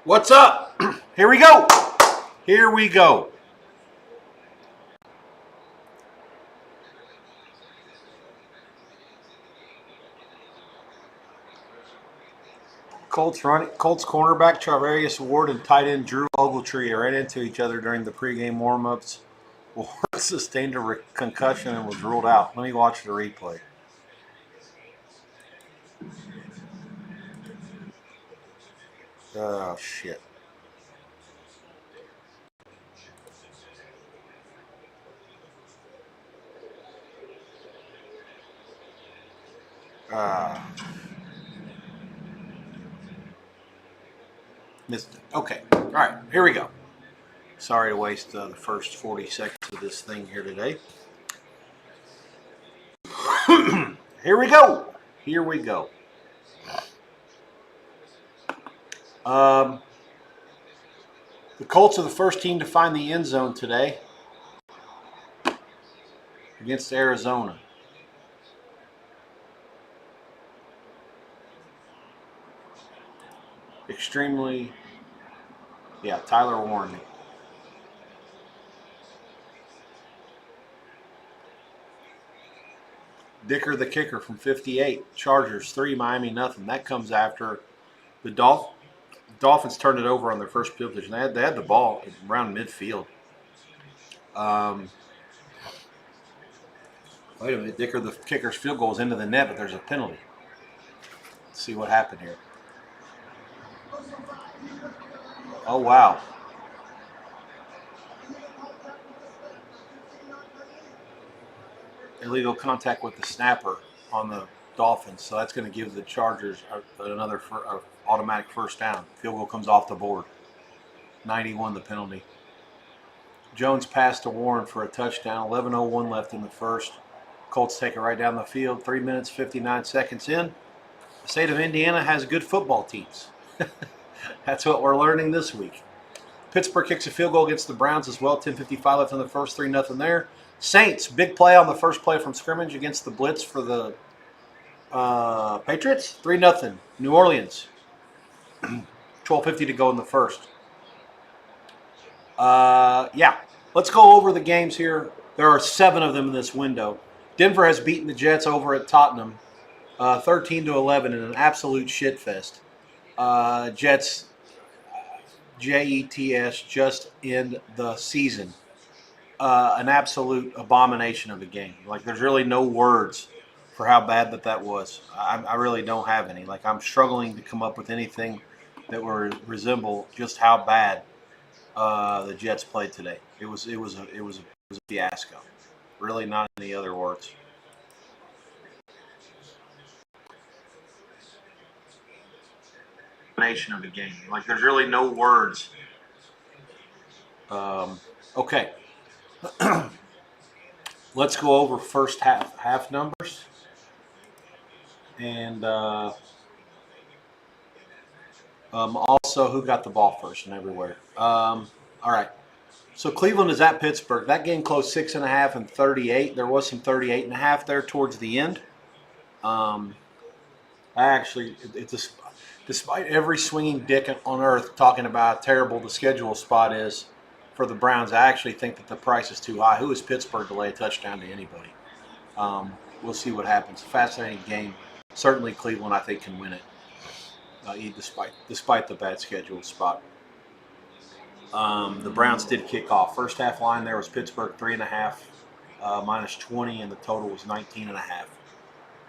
What's up? Here we go. Here we go. Colts cornerback Charvarius Ward and tight end Drew Ogletree ran into each other during the pregame warmups. Ward sustained a concussion and was ruled out. Let me watch the replay. Oh, shit. Missed it. Okay. All right. Here we go. Sorry to waste the first 40 seconds of this thing here today. Here we go. Here we go. The Colts are the first team to find the end zone today against Arizona. Extremely, Tyler Warren. Dicker the kicker from 58. Chargers 3, Miami nothing. That comes after the Dolphins turned it over on their first field position. They had the ball around midfield. Wait a minute. Dicker the kicker's field goal is into the net, but there's a penalty. Let's see what happened here. Oh, wow. Illegal contact with the snapper on the Dolphins, so that's going to give the Chargers another automatic first down. Field goal comes off the board. 91 the penalty. Jones passed to Warren for a touchdown. 11:01 left in the first. Colts take it right down the field. 3 minutes, 59 seconds in. The state of Indiana has good football teams. That's what we're learning this week. Pittsburgh kicks a field goal against the Browns as well. 10:55 left in the first. 3-0 there. Saints, big play on the first play from scrimmage against the blitz for the Patriots. 3-0. New Orleans. 12:50 to go in the first. Let's go over the games here. There are 7 of them in this window. Denver has beaten the Jets over at Tottenham 13-11 in an absolute shit fest. Jets, Jets, just end the season. An absolute abomination of a game. Like, there's really no words for how bad that was. I really don't have any. Like, I'm struggling to come up with anything that would resemble just how bad the Jets played today. It was a fiasco. Really, not any other words. Of the game. Like, there's really no words. Okay. Let's go over first half numbers. And also who got the ball first and everywhere. All right. So Cleveland is at Pittsburgh. That game closed 6.5 and 38. There was some 38.5 there towards the end. Despite every swinging dick on earth talking about how terrible the schedule spot is for the Browns, I actually think that the price is too high. Who is Pittsburgh to lay a touchdown to anybody? We'll see what happens. Fascinating game. Certainly Cleveland, I think, can win it, despite the bad schedule spot. The Browns did kick off. First half line there was Pittsburgh 3.5, minus 20, and the total was 19.5.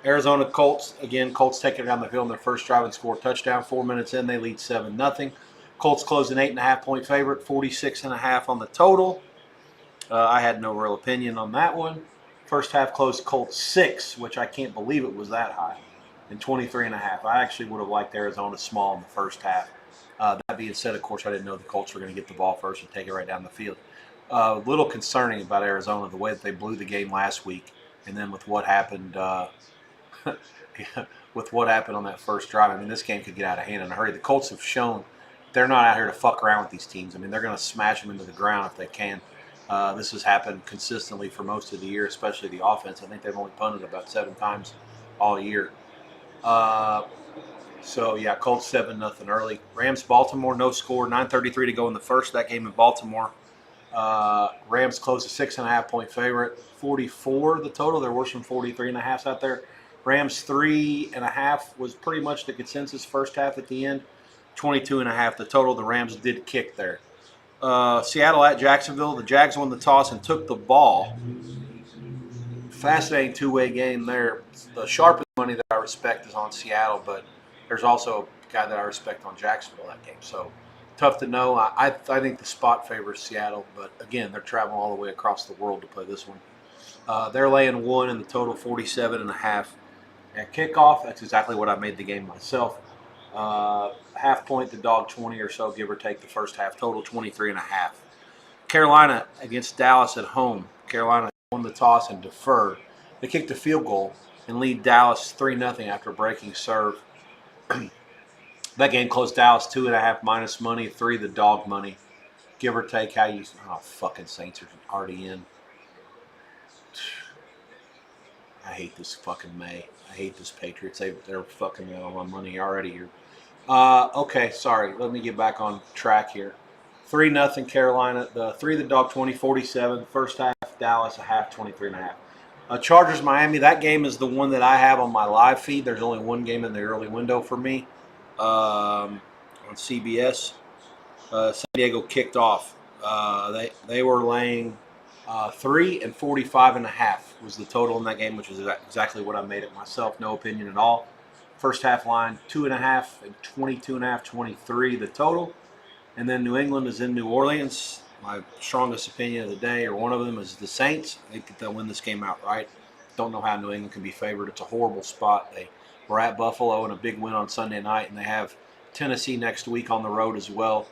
Arizona Colts, again, Colts take it down the field in their first drive and score a touchdown. 4 minutes in, they lead 7-0. Colts closed an 8.5-point favorite, 46.5 on the total. I had no real opinion on that one. First half closed Colts 6, which I can't believe it was that high, and 23.5. I actually would have liked Arizona small in the first half. That being said, of course, I didn't know the Colts were going to get the ball first and take it right down the field. A little concerning about Arizona, the way that they blew the game last week, and then with what happened on that first drive. I mean, this game could get out of hand in a hurry. The Colts have shown they're not out here to fuck around with these teams. I mean, they're going to smash them into the ground if they can. This has happened consistently for most of the year, especially the offense. I think they've only punted about 7 times all year. So yeah, Colts 7-0 early. Rams Baltimore, no score, 9:33 to go in the first. That game in Baltimore. Rams closed a 6.5 point favorite. 44 the total. There were some 43.5s out there. Rams 3.5 was pretty much the consensus first half at the end. 22.5 the total. The Rams did kick there. Seattle at Jacksonville. The Jags won the toss and took the ball. Fascinating two-way game there. The sharpest money that I respect is on Seattle, but there's also a guy that I respect on Jacksonville that game. So tough to know. I think the spot favors Seattle, but again, they're traveling all the way across the world to play this one. They're laying 1 in the total 47.5. At kickoff, that's exactly what I made the game myself. Half point the dog 20 or so, give or take the first half. Total 23.5. Carolina against Dallas at home. Carolina won the toss and deferred. They kicked a field goal and lead Dallas 3-0 after breaking serve. That game closed Dallas 2.5 minus money, 3 the dog money. Give or take how you. Oh, fucking Saints are already in. I hate this fucking May. I hate this Patriots. They're fucking me on my money already here. Okay, sorry. Let me get back on track here. 3-0 Carolina. The 3 the dog 20-47. First half Dallas a half 23.5. Chargers Miami. That game is the one that I have on my live feed. There's only one game in the early window for me on CBS. San Diego kicked off. They were laying 3 and 45.5 was the total in that game, which is exactly what I made it myself. No opinion at all. First half line 2.5 and 22.5, 23 the total. And then New England is in New Orleans. My strongest opinion of the day, or one of them, is the Saints. I think they'll win this game outright. Don't know how New England can be favored. It's a horrible spot. They were at Buffalo in a big win on Sunday night, and they have Tennessee next week on the road as well.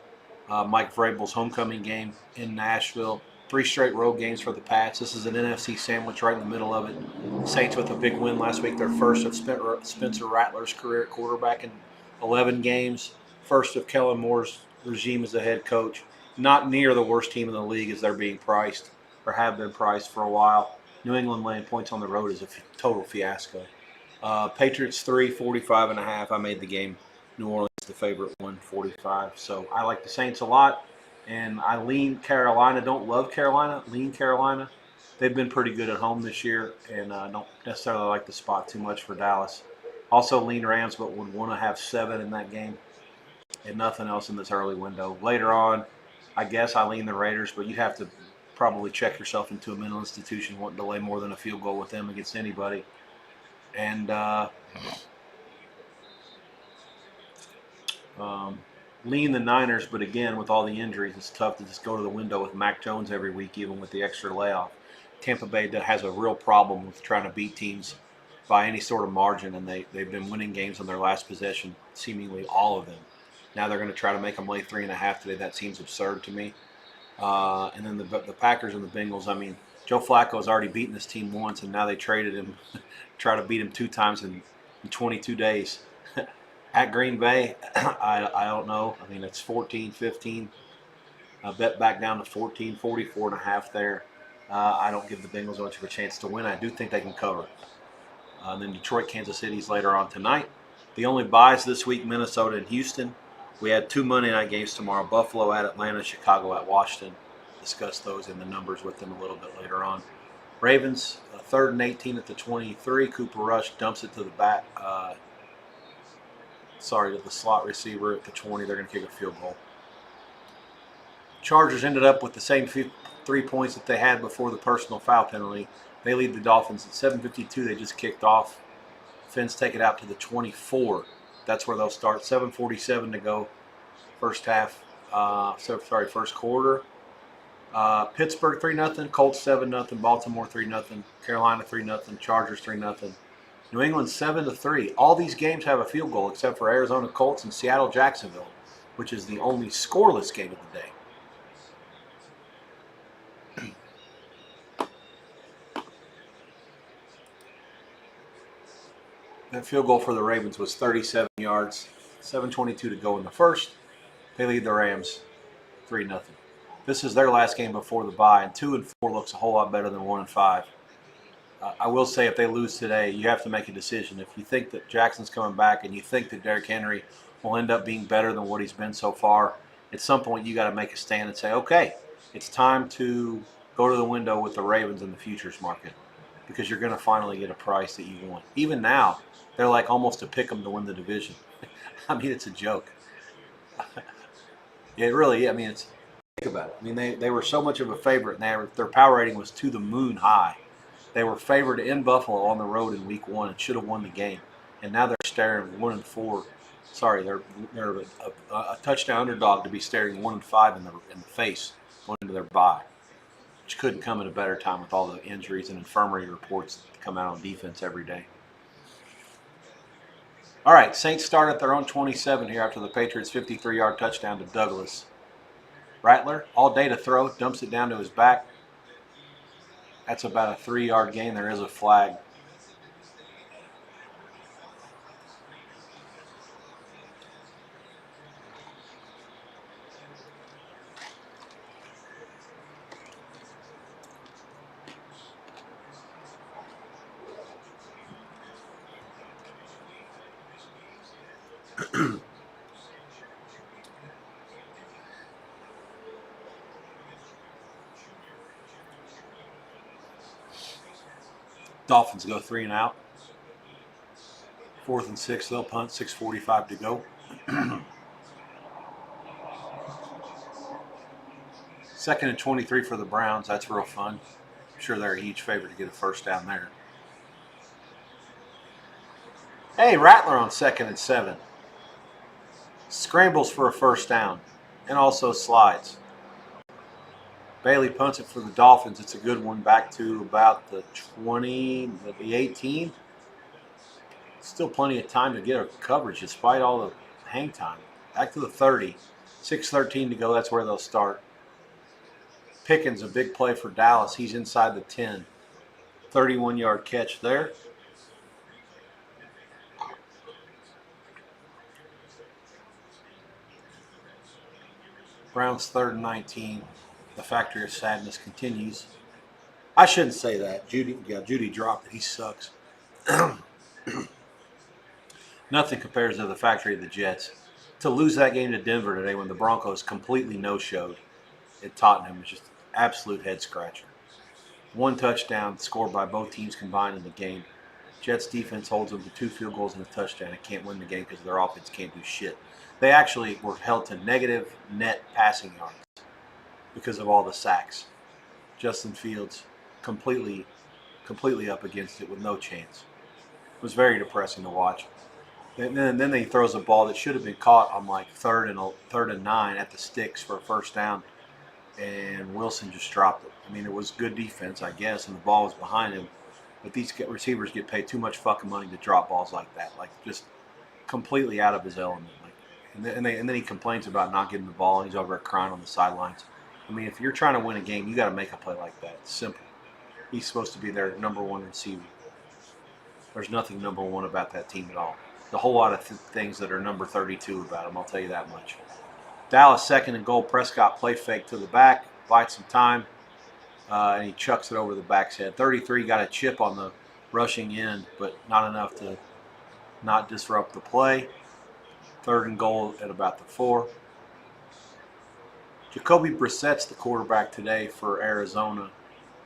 Mike Vrabel's homecoming game in Nashville. 3 straight road games for the Pats. This is an NFC sandwich right in the middle of it. Saints with a big win last week. Their first of Spencer Rattler's career at quarterback in 11 games. First of Kellen Moore's regime as a head coach. Not near the worst team in the league as they're being priced, or have been priced for a while. New England laying points on the road is a total fiasco. Patriots 3, 45.5. I made the game. New Orleans the favorite, 145. So I like the Saints a lot, and I lean Carolina. Don't love Carolina. Lean Carolina. They've been pretty good at home this year, and don't necessarily like the spot too much for Dallas. Also lean Rams, but would want to have 7 in that game. And nothing else in this early window. Later on, I guess I lean the Raiders, but you'd have to probably check yourself into a mental institution wanting to lay more than a field goal with them against anybody. And lean the Niners, but again, with all the injuries, it's tough to just go to the window with Mac Jones every week, even with the extra layoff. Tampa Bay has a real problem with trying to beat teams by any sort of margin, and they've been winning games on their last possession, seemingly all of them. Now they're going to try to make them lay 3.5 today. That seems absurd to me. And then the Packers and the Bengals. I mean, Joe Flacco has already beaten this team once, and now they traded him, try to beat him 2 times in 22 days. At Green Bay, I don't know. I mean, it's 14-15. I bet back down to 14, 44.5 there. I don't give the Bengals much of a chance to win. I do think they can cover. Then Detroit, Kansas City's later on tonight. The only buys this week, Minnesota and Houston. We had 2 Monday night games tomorrow, Buffalo at Atlanta, Chicago at Washington. Discuss those in the numbers with them a little bit later on. Ravens, 3rd and 18 at the 23. Cooper Rush dumps it to the back. To the slot receiver at the 20. They're going to kick a field goal. Chargers ended up with the same 3 points that they had before the personal foul penalty. They lead the Dolphins at 7:52. They just kicked off. Fins take it out to the 24. That's where they'll start. 7:47 to go. First half. First quarter. Pittsburgh 3-0. Colts 7-0. Baltimore 3-0. Carolina 3-0. Chargers 3-0. New England 7-3. All these games have a field goal except for Arizona Colts and Seattle Jacksonville, which is the only scoreless game of the day. That field goal for the Ravens was 37 yards, 7:22 to go in the first. They lead the Rams 3-0. This is their last game before the bye, and 2-4 looks a whole lot better than 1-5. I will say if they lose today, you have to make a decision. If you think that Jackson's coming back and you think that Derrick Henry will end up being better than what he's been so far, at some point you got to make a stand and say, okay, it's time to go to the window with the Ravens in the futures market because you're going to finally get a price that you want. Even now, they're like almost a pick 'em to win the division. I mean, it's a joke. It really, I mean, it's think about it. I mean, they were so much of a favorite, and their power rating was to the moon high. They were favored in Buffalo on the road in Week 1 and should have won the game. And now they're staring 1-4. Sorry, they're a touchdown underdog to be staring 1-5 in the face going into their bye, which couldn't come at a better time with all the injuries and infirmary reports that come out on defense every day. All right, Saints start at their own 27 here after the Patriots' 53-yard touchdown to Douglas. Rattler, all day to throw, dumps it down to his back. That's about a 3-yard gain. There is a flag. Dolphins go 3 and out. 4th and 6, they'll punt, 6:45 to go. 2nd and 23 for the Browns. That's real fun. I'm sure they're a huge favorite to get a first down there. Hey, Rattler on 2nd and 7. Scrambles for a first down and also slides. Bailey punts it for the Dolphins. It's a good one back to about the 20, the 18. Still plenty of time to get a coverage despite all the hang time. Back to the 30. 6:13 to go. That's where they'll start. Pickens, a big play for Dallas. He's inside the 10. 31-yard catch there. Browns 3rd and 19. The factory of sadness continues. I shouldn't say that. Judy dropped it. He sucks. Nothing compares to the factory of the Jets. To lose that game to Denver today when the Broncos completely no-showed at Tottenham was just an absolute head-scratcher. 1 touchdown scored by both teams combined in the game. Jets defense holds them to 2 field goals and a touchdown and can't win the game because their offense can't do shit. They actually were held to negative net passing yards because of all the sacks. Justin Fields completely up against it with no chance. It was very depressing to watch. And then he throws a ball that should have been caught on like 3rd and 9 at the sticks for a first down, and Wilson just dropped it. I mean, it was good defense, I guess, and the ball was behind him. But these receivers get paid too much fucking money to drop balls like that, like just completely out of his element. Like, and then he complains about not getting the ball, and he's over there crying on the sidelines. I mean, if you're trying to win a game, you got to make a play like that. It's simple. He's supposed to be their number 1 receiver. There's nothing number 1 about that team at all. A whole lot of things that are number 32 about him, I'll tell you that much. Dallas 2nd and goal. Prescott play fake to the back, bites some time, and he chucks it over the back's head. 33 got a chip on the rushing end, but not enough to not disrupt the play. 3rd and goal at about the 4. Jacoby Brissett's the quarterback today for Arizona.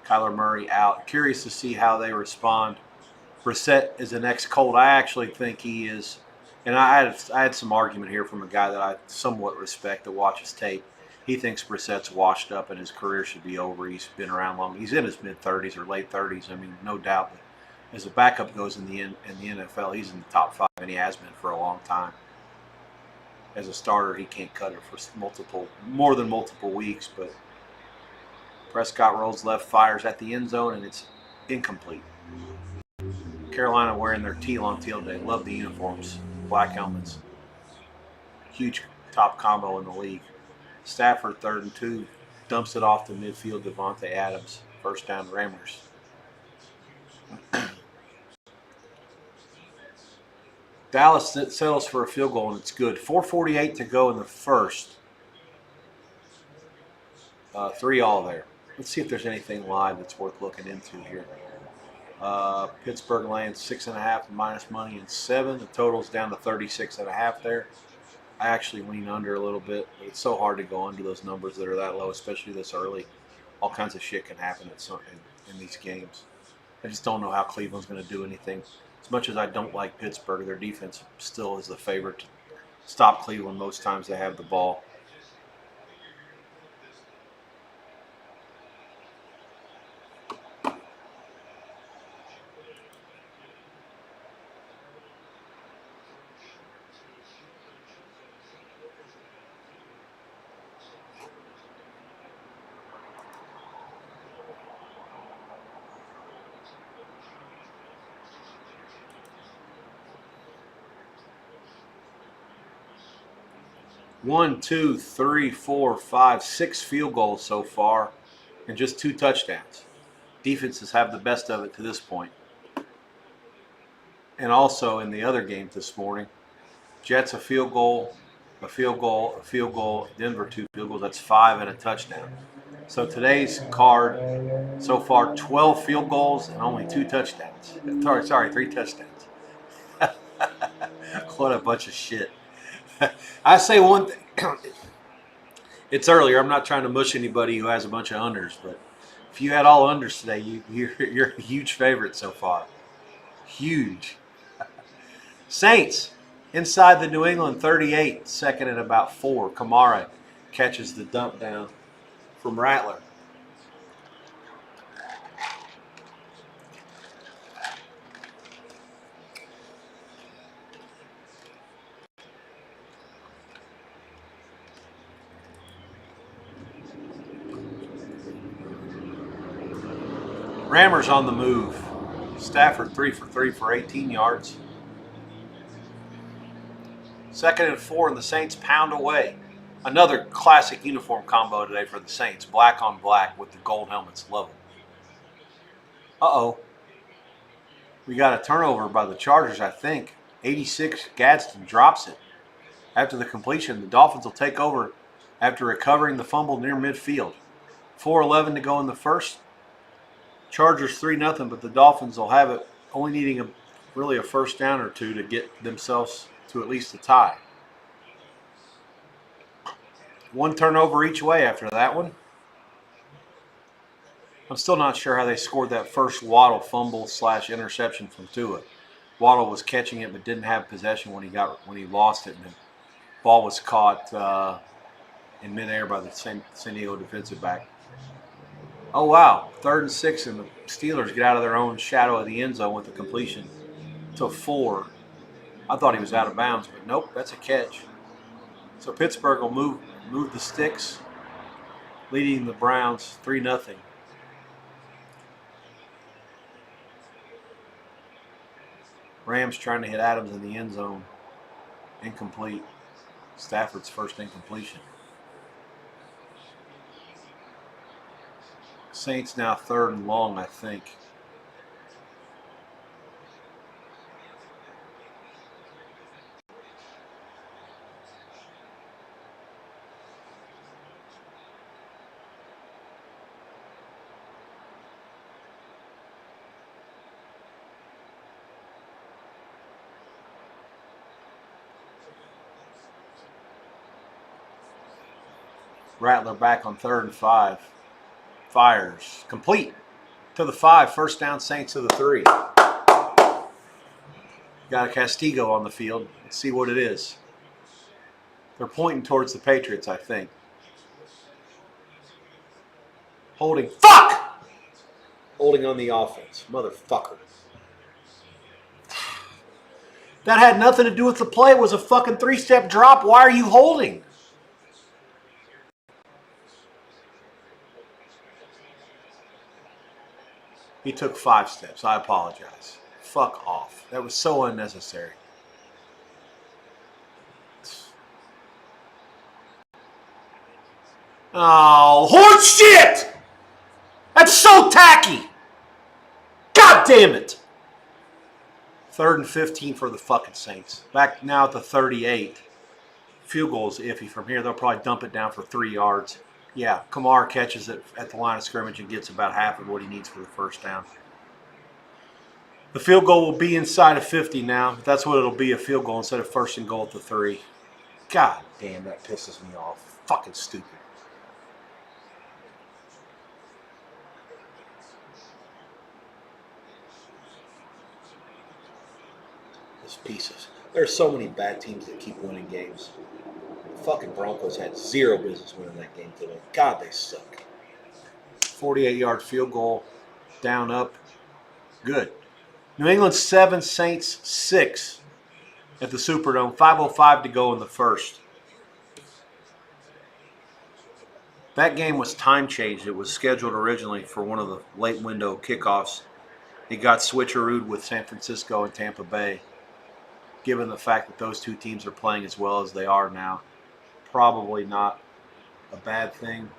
Kyler Murray out. Curious to see how they respond. Brissett is an ex-Colt. I actually think he is, and I had some argument here from a guy that I somewhat respect that watches tape. He thinks Brissett's washed up and his career should be over. He's been around long. He's in his mid-30s or late 30s. I mean, no doubt. But as a backup goes in the NFL, he's in the top 5, and he has been for a long time. As a starter, he can't cut it for more than multiple weeks. But Prescott rolls left, fires at the end zone, and it's incomplete. Carolina wearing their teal on teal day. Love the uniforms. Black helmets. Huge top combo in the league. Stafford 3rd and 2. Dumps it off the midfield. Devontae Adams. First down Rammers. Dallas settles for a field goal, and it's good. 4:48 to go in the first. 3-all there. Let's see if there's anything live that's worth looking into here. Pittsburgh laying 6.5 minus money and 7. The total's down to 36.5 there. I actually lean under a little bit, but it's so hard to go under those numbers that are that low, especially this early. All kinds of shit can happen in these games. I just don't know how Cleveland's going to do anything. As much as I don't like Pittsburgh, their defense still is the favorite to stop Cleveland most times they have the ball. One, two, three, four, five, 6 field goals so far, and just 2 touchdowns. Defenses have the best of it to this point. And also in the other games this morning, Jets a field goal, a field goal, a field goal, Denver 2 field goals. That's 5 and a touchdown. So today's card, so far 12 field goals and only 2 touchdowns. Sorry, 3 touchdowns. What a bunch of shit. I say one thing. It's earlier. I'm not trying to mush anybody who has a bunch of unders, but if you had all unders today, you're a huge favorite so far. Huge. Saints inside the New England 38, second and about 4. Kamara catches the dump down from Rattler. Rammers on the move. Stafford 3 for 3 for 18 yards. Second and 4, and the Saints pound away. Another classic uniform combo today for the Saints. Black on black with the gold helmets. Love it. Uh-oh. We got a turnover by the Chargers, I think. 86, Gadsden drops it. After the completion, the Dolphins will take over after recovering the fumble near midfield. 4:11 to go in the first. Chargers 3-0, but the Dolphins will have it, only needing really a first down or 2 to get themselves to at least a tie. 1 turnover each way after that one. I'm still not sure how they scored that first Waddle fumble / interception from Tua. Waddle was catching it but didn't have possession when he lost it, and the ball was caught in midair by the San Diego defensive back. Oh, wow. 3rd and 6, and the Steelers get out of their own shadow of the end zone with the completion to 4. I thought he was out of bounds, but nope, that's a catch. So Pittsburgh will move the sticks, leading the Browns 3-0. Rams trying to hit Adams in the end zone. Incomplete. Stafford's first incompletion. Saints now 3rd and long, I think. Rattler back on 3rd and 5. Fires. Complete to the 5. First down, Saints to the 3. Got a Castigo on the field. Let's see what it is. They're pointing towards the Patriots, I think. Holding. Fuck! Holding on the offense. Motherfucker. That had nothing to do with the play. It was a fucking 3-step drop. Why are you holding? He took 5 steps. I apologize. Fuck off. That was so unnecessary. Oh, horse shit! That's so tacky! God damn it! 3rd and 15 for the fucking Saints. Back now at the 38. Field goal is iffy from here. They'll probably dump it down for 3 yards. Yeah, Kamara catches it at the line of scrimmage and gets about half of what he needs for the first down. The field goal will be inside of 50 now. That's what it'll be, a field goal instead of first and goal at the 3. God damn, that pisses me off. Fucking stupid. This pieces. There's so many bad teams that keep winning games. The fucking Broncos had zero business winning that game today. God, they suck. 48-yard field goal, down, up, good. New England 7, Saints 6 at the Superdome. 5:05 to go in the first. That game was time changed. It was scheduled originally for one of the late window kickoffs. It got switcherooed with San Francisco and Tampa Bay. Given the fact that those two teams are playing as well as they are now, probably not a bad thing.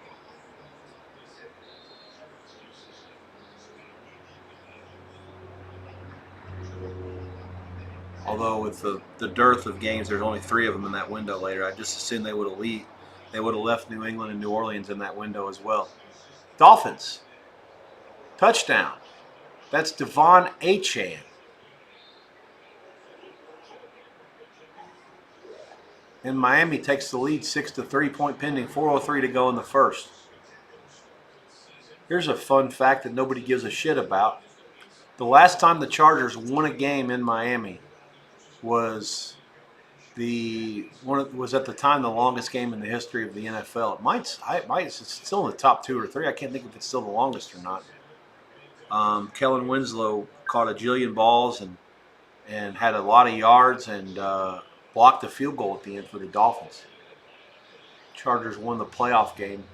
Although with the dearth of games, there's only 3 of them in that window later. I just assumed they would have left New England and New Orleans in that window as well. Dolphins, touchdown. That's Devon Achane. And Miami takes the lead 6-3, point pending, 4:03 to go in the first. Here's a fun fact that nobody gives a shit about. The last time the Chargers won a game in Miami was at the time the longest game in the history of the NFL. It's still in the top 2 or 3. I can't think if it's still the longest or not. Kellen Winslow caught a jillion balls and had a lot of yards and blocked a field goal at the end for the Dolphins. Chargers won the playoff game,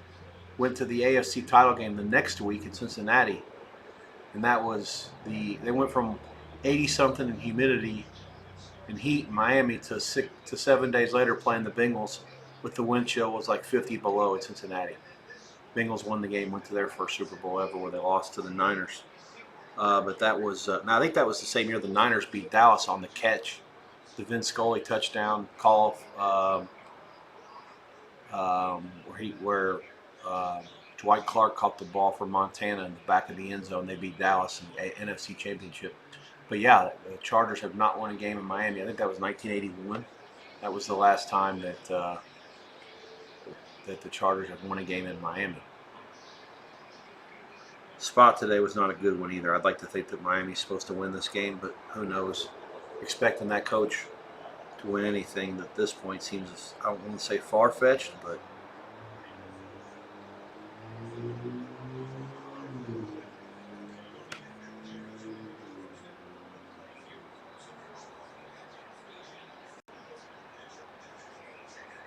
went to the AFC title game the next week in Cincinnati, and that was they went from 80-something in humidity and heat in Miami to 6 to 7 days later playing the Bengals with the wind chill was like 50 below in Cincinnati. Bengals won the game, went to their first Super Bowl ever where they lost to the Niners. But that was, I think that was the same year the Niners beat Dallas on the catch. The Vince Scully touchdown call where Dwight Clark caught the ball for Montana in the back of the end zone. They beat Dallas in the NFC Championship. But yeah, the Chargers have not won a game in Miami. I think that was 1981. That was the last time that the Chargers have won a game in Miami. Spot today was not a good one either. I'd like to think that Miami's supposed to win this game, but who knows? Expecting that coach to win anything at this point seems, I don't want to say far-fetched, but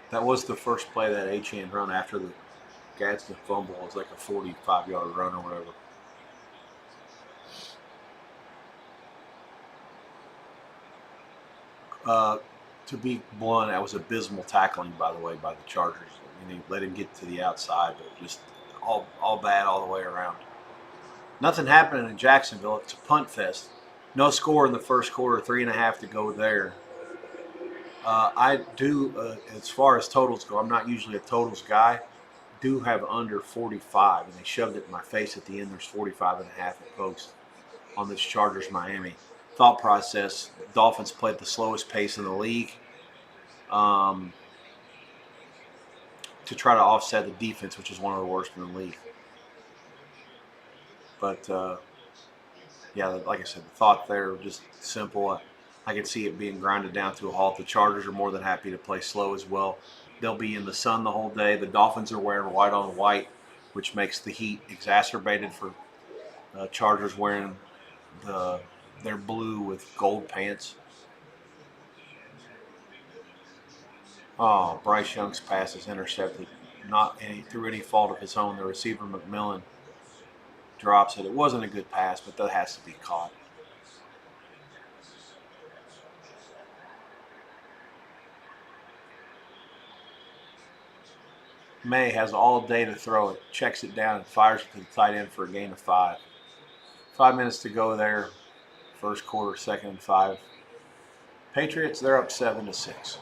that was the first play that Achane run after the Gadsden fumble. It was like a 45-yard run or whatever. To be blunt, that was abysmal tackling, by the way, by the Chargers. I mean, they let him get to the outside, but just all bad all the way around. Nothing happening in Jacksonville. It's a punt fest. No score in the first quarter, 3.5 to go there. I do, as far as totals go, I'm not usually a totals guy. Do have under 45, and they shoved it in my face at the end. There's 45.5 at post on this Chargers Miami. Thought process: Dolphins played the slowest pace in the league to try to offset the defense, which is one of the worst in the league. But yeah, like I said, the thought there just simple. I can see it being grinded down to a halt. The Chargers are more than happy to play slow as well. They'll be in the sun the whole day. The Dolphins are wearing white on white, which makes the heat exacerbated for Chargers wearing their blue with gold pants. Oh, Bryce Young's pass is intercepted, not through any fault of his own. The receiver, McMillan, drops it. It wasn't a good pass, but that has to be caught. May has all day to throw it, checks it down, and fires it to the tight end for a gain of 5. 5 minutes to go there. First quarter, 2nd and 5. Patriots, they're up 7-6.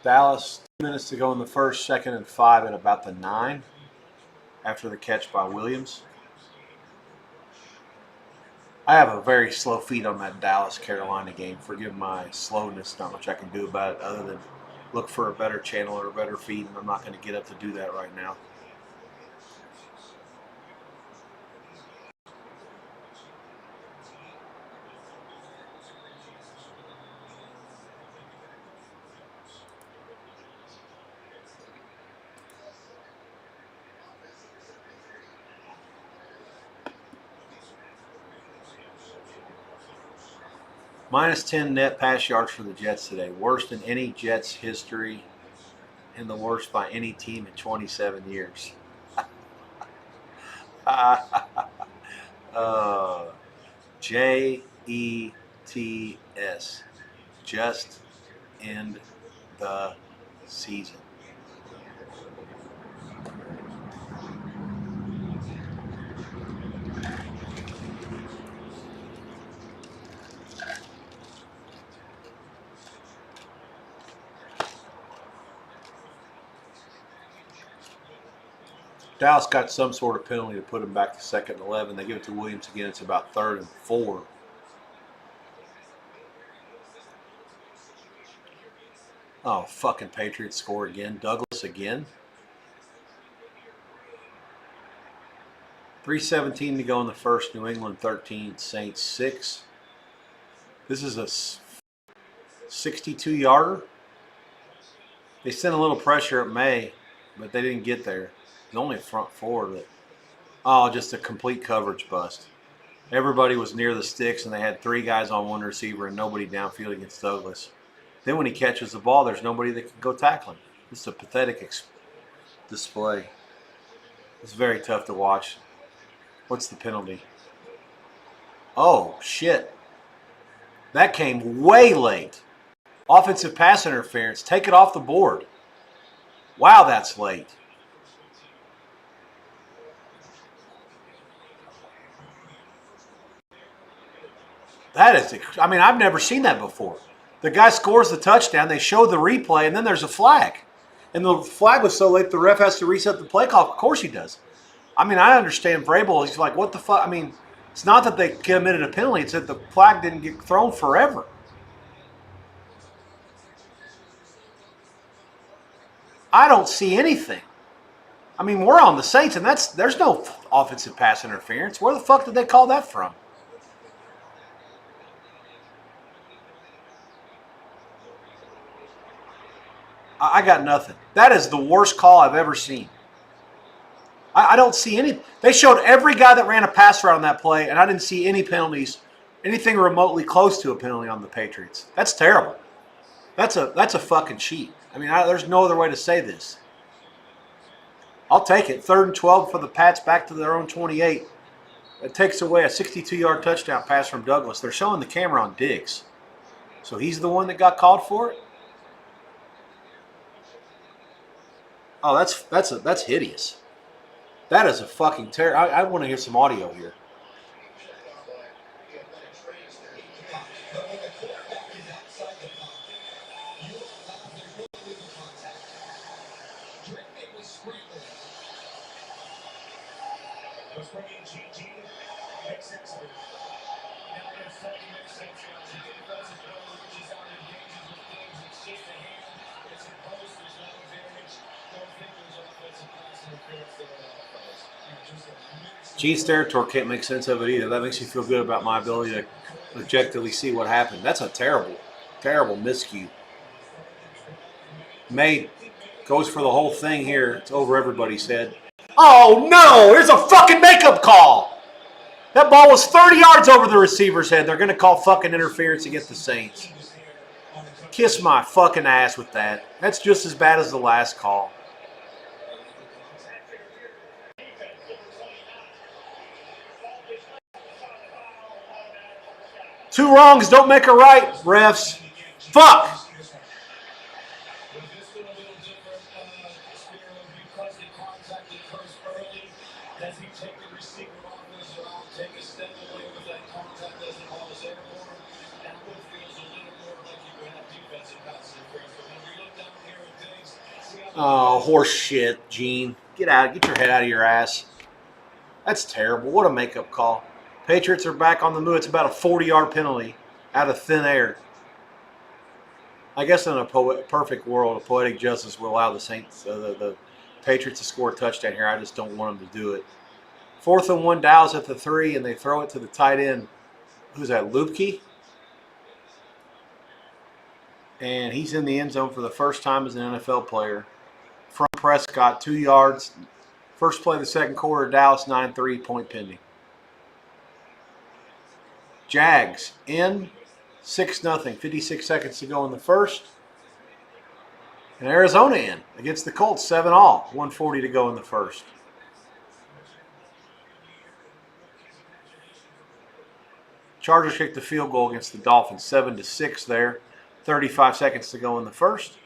Dallas, 2 minutes to go in the first, 2nd and 5 at about the 9 after the catch by Williams. I have a very slow feed on that Dallas-Carolina game. Forgive my slowness. Not much I can do about it other than look for a better channel or a better feed, and I'm not going to get up to do that right now. Minus 10 net pass yards for the Jets today. Worst in any Jets history and the worst by any team in 27 years. JETS. Just end the season. Dallas got some sort of penalty to put him back to 2nd and 11. They give it to Williams again. It's about 3rd and 4. Oh, fucking Patriots score again. Douglas again. 3:17 to go in the first. New England 13, Saints 6. This is a 62-yarder. They sent a little pressure at May, but they didn't get there. It's only a front 4 that. Oh, just a complete coverage bust. Everybody was near the sticks, and they had 3 guys on one receiver and nobody downfield against Douglas. Then when he catches the ball, there's nobody that can go tackle him. It's a pathetic display. It's very tough to watch. What's the penalty? Oh, shit. That came way late. Offensive pass interference. Take it off the board. Wow, that's late. That is, I mean, I've never seen that before. The guy scores the touchdown, they show the replay, and then there's a flag. And the flag was so late, the ref has to reset the play call. Of course he does. I mean, I understand Vrabel. He's like, what the fuck? I mean, it's not that they committed a penalty. It's that the flag didn't get thrown forever. I don't see anything. I mean, we're on the Saints, and there's no offensive pass interference. Where the fuck did they call that from? I got nothing. That is the worst call I've ever seen. I don't see any. They showed every guy that ran a pass route on that play, and I didn't see any penalties, anything remotely close to a penalty on the Patriots. That's terrible. That's a fucking cheat. I mean, there's no other way to say this. I'll take it. 3rd and 12 for the Pats back to their own 28. It takes away a 62-yard touchdown pass from Douglas. They're showing the camera on Diggs. So he's the one that got called for it? Oh, that's hideous. That is a fucking terror. I want to hear some audio here. Gene Steratore can't make sense of it either. That makes me feel good about my ability to objectively see what happened. That's a terrible, terrible miscue. May goes for the whole thing here. It's over everybody's head. Oh, no! There's a fucking makeup call! That ball was 30 yards over the receiver's head. They're going to call fucking interference against the Saints. Kiss my fucking ass with that. That's just as bad as the last call. Two wrongs don't make a right, refs. Fuck! Oh, horse shit, Gene. Get your head out of your ass. That's terrible. What a makeup call. Patriots are back on the move. It's about a 40-yard penalty out of thin air. I guess in a perfect world, a poetic justice will allow the Saints, the Patriots to score a touchdown here. I just don't want them to do it. 4th and 1, Dallas at the 3, and they throw it to the tight end. Who's that, Lupke? And he's in the end zone for the first time as an NFL player. From Prescott, 2 yards. First play of the second quarter, Dallas 9-3, point pending. Jags in 6-0, 56 seconds to go in the first. And Arizona in against the Colts, 7-all, 140 to go in the first. Chargers kicked the field goal against the Dolphins, 7-6 there. 35 seconds to go in the first.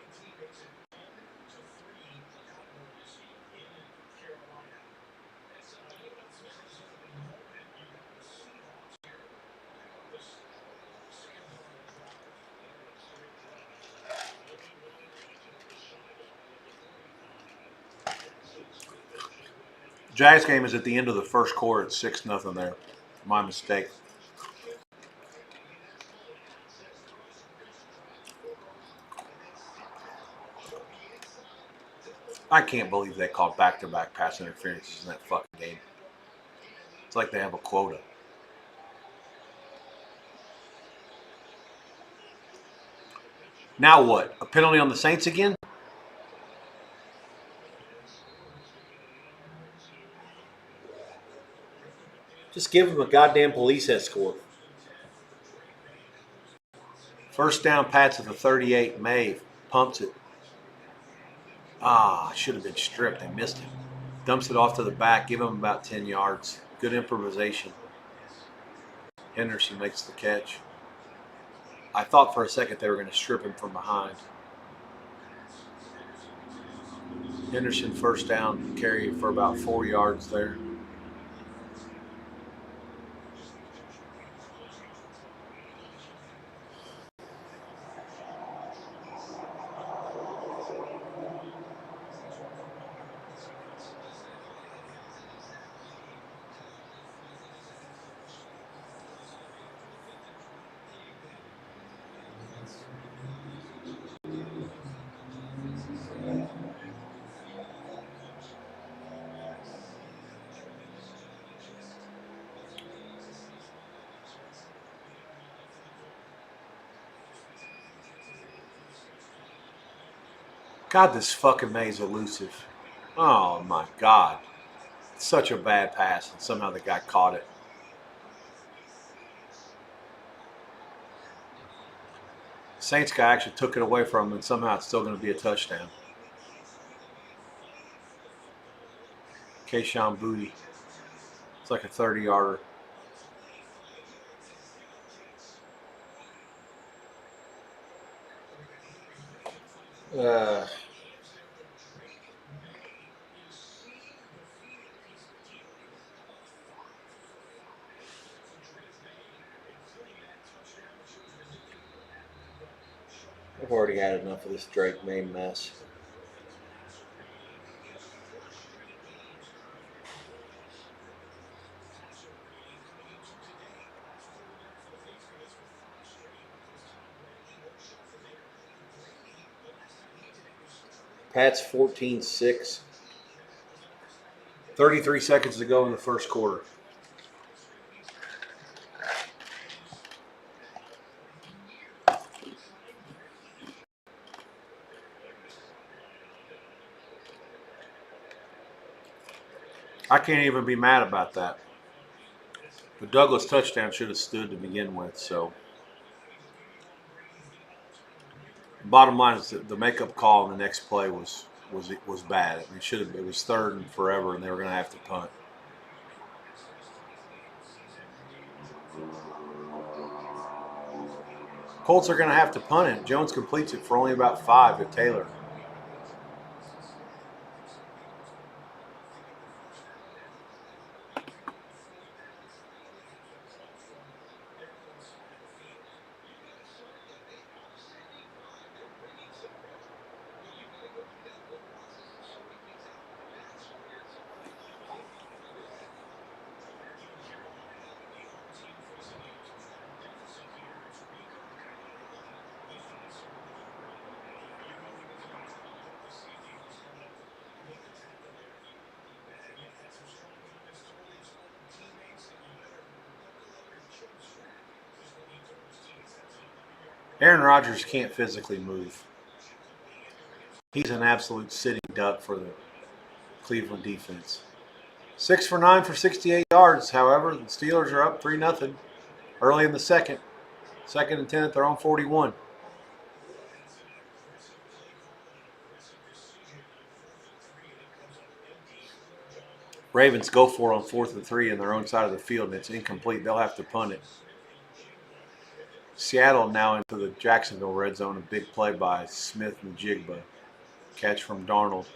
Jags game is at the end of the first quarter. It's 6-0 there. My mistake. I can't believe they called back-to-back pass interferences in that fucking game. It's like they have a quota. Now what? A penalty on the Saints again? Just give them a goddamn police escort. First down, Pats at the 38. Maeve pumps it. Should have been stripped. They missed him. Dumps it off to the back. Give him about 10 yards. Good improvisation. Henderson makes the catch. I thought for a second they were going to strip him from behind. Henderson first down, carry for about 4 yards there. God, this fucking May's elusive. Oh my God. Such a bad pass, and somehow the guy caught it. Saints guy actually took it away from him, and somehow it's still going to be a touchdown. Keyshawn Booty. It's like a 30-yarder. I've already had enough of this Drake May mess. Pats 14-6. 33 seconds to go in the first quarter. I can't even be mad about that. The Douglas touchdown should have stood to begin with, so. Bottom line is that the makeup call on the next play was bad. I mean, it was 3rd and forever, and they were going to have to punt. Colts are going to have to punt it. Jones completes it for only about 5 to Taylor. Aaron Rodgers can't physically move. He's an absolute sitting duck for the Cleveland defense. 6 for 9 for 68 yards. However, the Steelers are up 3-0 early in the second. Second and 10 at their own 41. Ravens go for it on 4th and 3 in their own side of the field, and it's incomplete. They'll have to punt it. Seattle now into the Jacksonville red zone. A big play by Smith and Jigba. Catch from Darnold.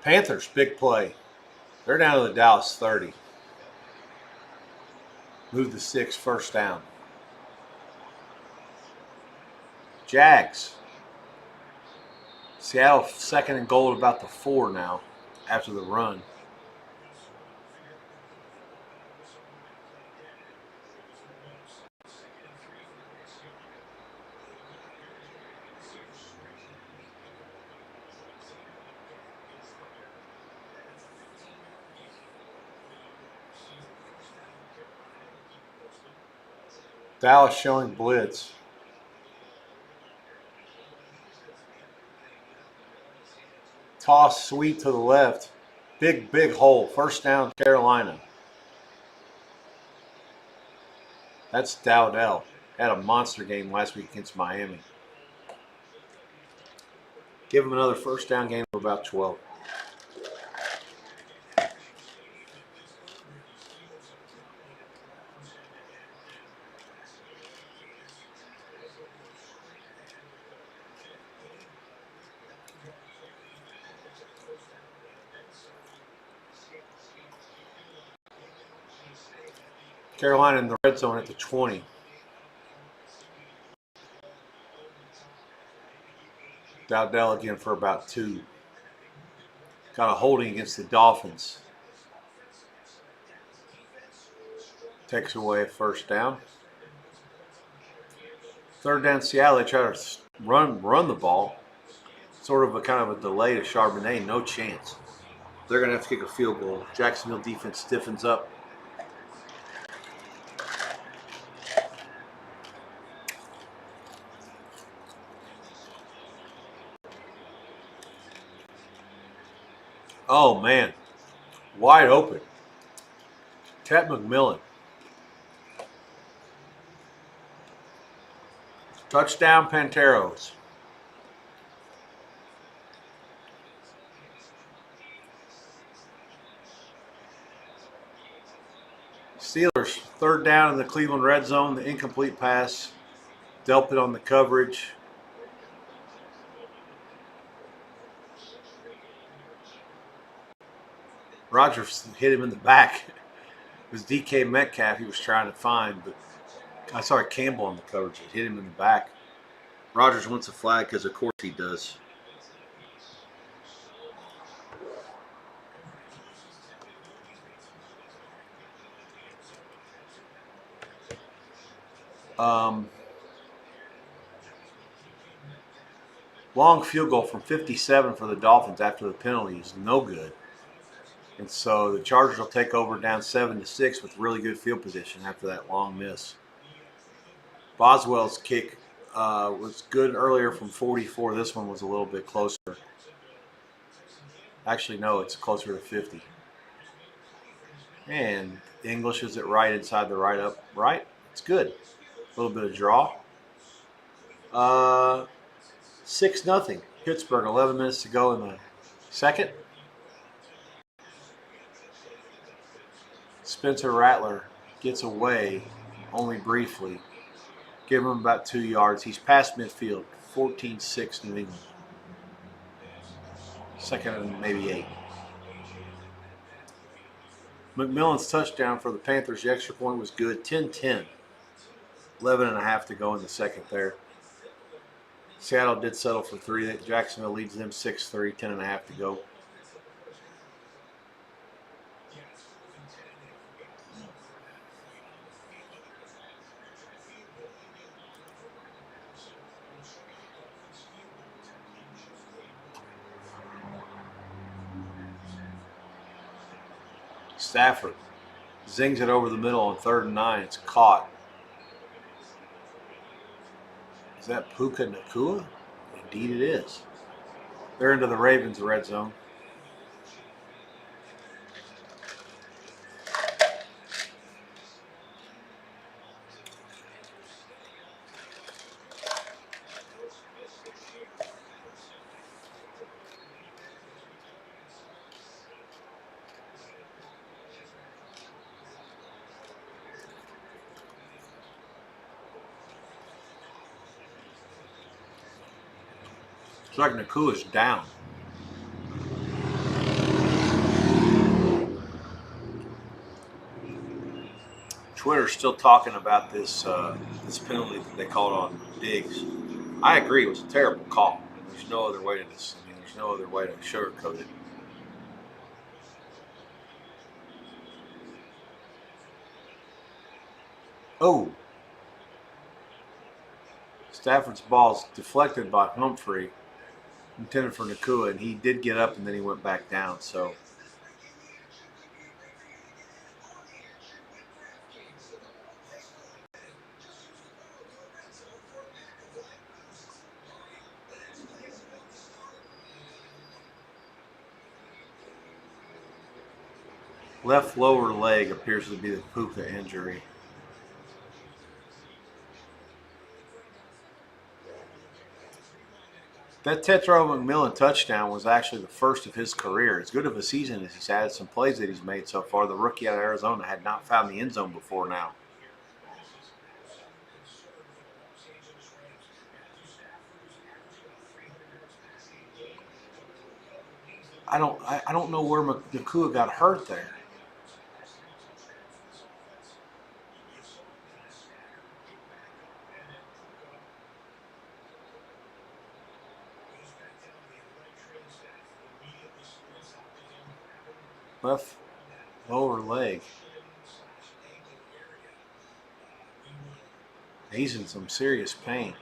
Panthers, big play. They're down to the Dallas 30. Move the 6, first down. Jags. Seattle second and goal at about the 4 now after the run. Dallas showing blitz. Toss sweep to the left. Big hole. First down, Carolina. That's Dowdell. Had a monster game last week against Miami. Give him another first down game of about 12. Carolina in the red zone at the 20. Dowdell again for about 2. Got a holding against the Dolphins. Takes away a first down. Third down Seattle. They try to run the ball. Sort of a kind of a delay to Charbonnet. No chance. They're going to have to kick a field goal. Jacksonville defense stiffens up. Oh, man. Wide open. Ted McMillan. Touchdown, Panteros. Steelers, third down in the Cleveland red zone. The incomplete pass. Delpit on the coverage. Rodgers hit him in the back. It was DK Metcalf he was trying to find, but Campbell on the coverage. It hit him in the back. Rodgers wants a flag because, of course, he does. Long field goal from 57 for the Dolphins after the penalty is no good. And so the Chargers will take over down 7-6 with really good field position after that long miss. Boswell's kick was good earlier from 44. This one was a little bit closer. Actually, no, it's closer to 50. And English is at right inside the right up right. It's good. A little bit of draw. 6-0. Pittsburgh. 11 minutes to go in the second. Spencer Rattler gets away only briefly. Give him about 2 yards. He's past midfield. 14-6 New England. Second and maybe 8. McMillan's touchdown for the Panthers. The extra point was good. 10-10. 11 and a half to go in the second there. Seattle did settle for 3. Jacksonville leads them 6-3. 10 and a half to go. Stafford zings it over the middle on 3rd and 9. It's caught. Is that Puka Nacua? Indeed it is. They're into the Ravens red zone. It's like Nakua's down. Twitter's still talking about this this penalty that they called on Diggs. I agree, it was a terrible call. There's no other way to this. I mean, there's no other way to sugarcoat it. Oh. Stafford's ball's deflected by Humphrey, intended for Nacua, and he did get up and then he went back down. So left lower leg appears to be the Puka injury. That Tetro McMillan touchdown was actually the first of his career. As good of a season as he's had, some plays that he's made so far, the rookie out of Arizona had not found the end zone before now. I don't know where Nacua got hurt there. Left lower leg. He's in some serious pain.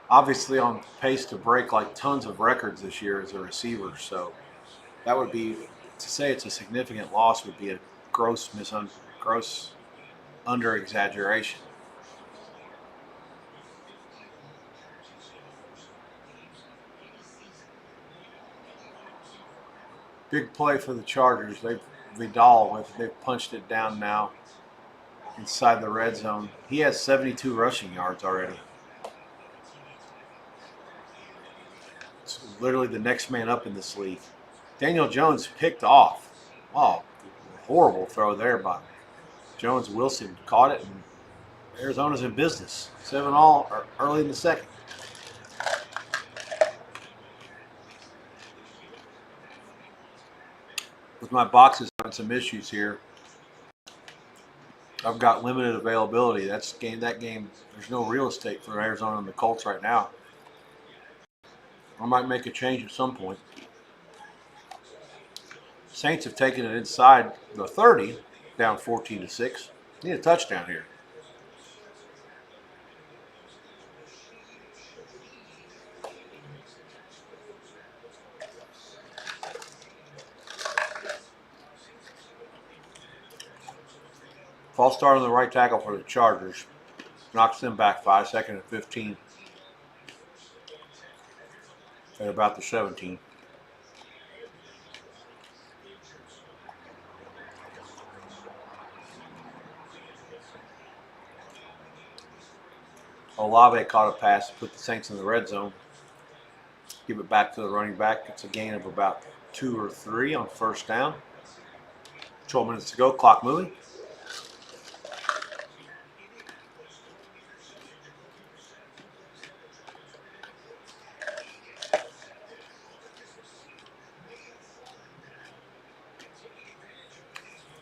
Obviously on pace to break like tons of records this year as a receiver. So that would be, to say it's a significant loss would be a gross under exaggeration. Big play for the Chargers. They've punched it down now inside the red zone. He has 72 rushing yards already. It's literally the next man up in this league. Daniel Jones picked off. Oh, horrible throw there by Jones. Wilson caught it, and Arizona's in business. 7-all early in the second. With my boxes having some issues here, I've got limited availability. That game. There's no real estate for Arizona and the Colts right now. I might make a change at some point. Saints have taken it inside the 30, down 14-6. Need a touchdown here. False start on the right tackle for the Chargers. Knocks them back 5 seconds and 15 at about the 17. Olave caught a pass to put the Saints in the red zone. Give it back to the running back. It's a gain of about 2 or 3 on first down. 12 minutes to go. Clock moving.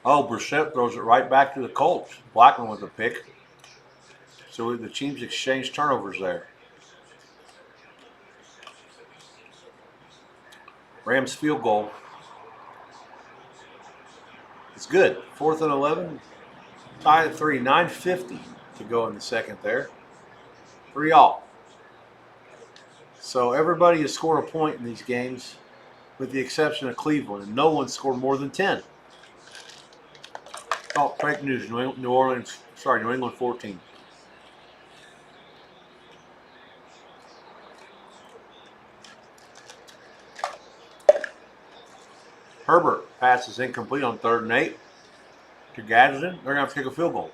Oh, Brissett throws it right back to the Colts. Blackman with a pick. So the teams exchange turnovers there. Rams field goal. It's good. 4th and 11. Tied at 3. 9:50 to go in the second there. 3-all. So everybody has scored a point in these games with the exception of Cleveland. And no one scored more than 10. Oh, fake news. New England 14. Herbert passes incomplete on 3rd and 8 to Gadsden. They're going to have to kick a field goal.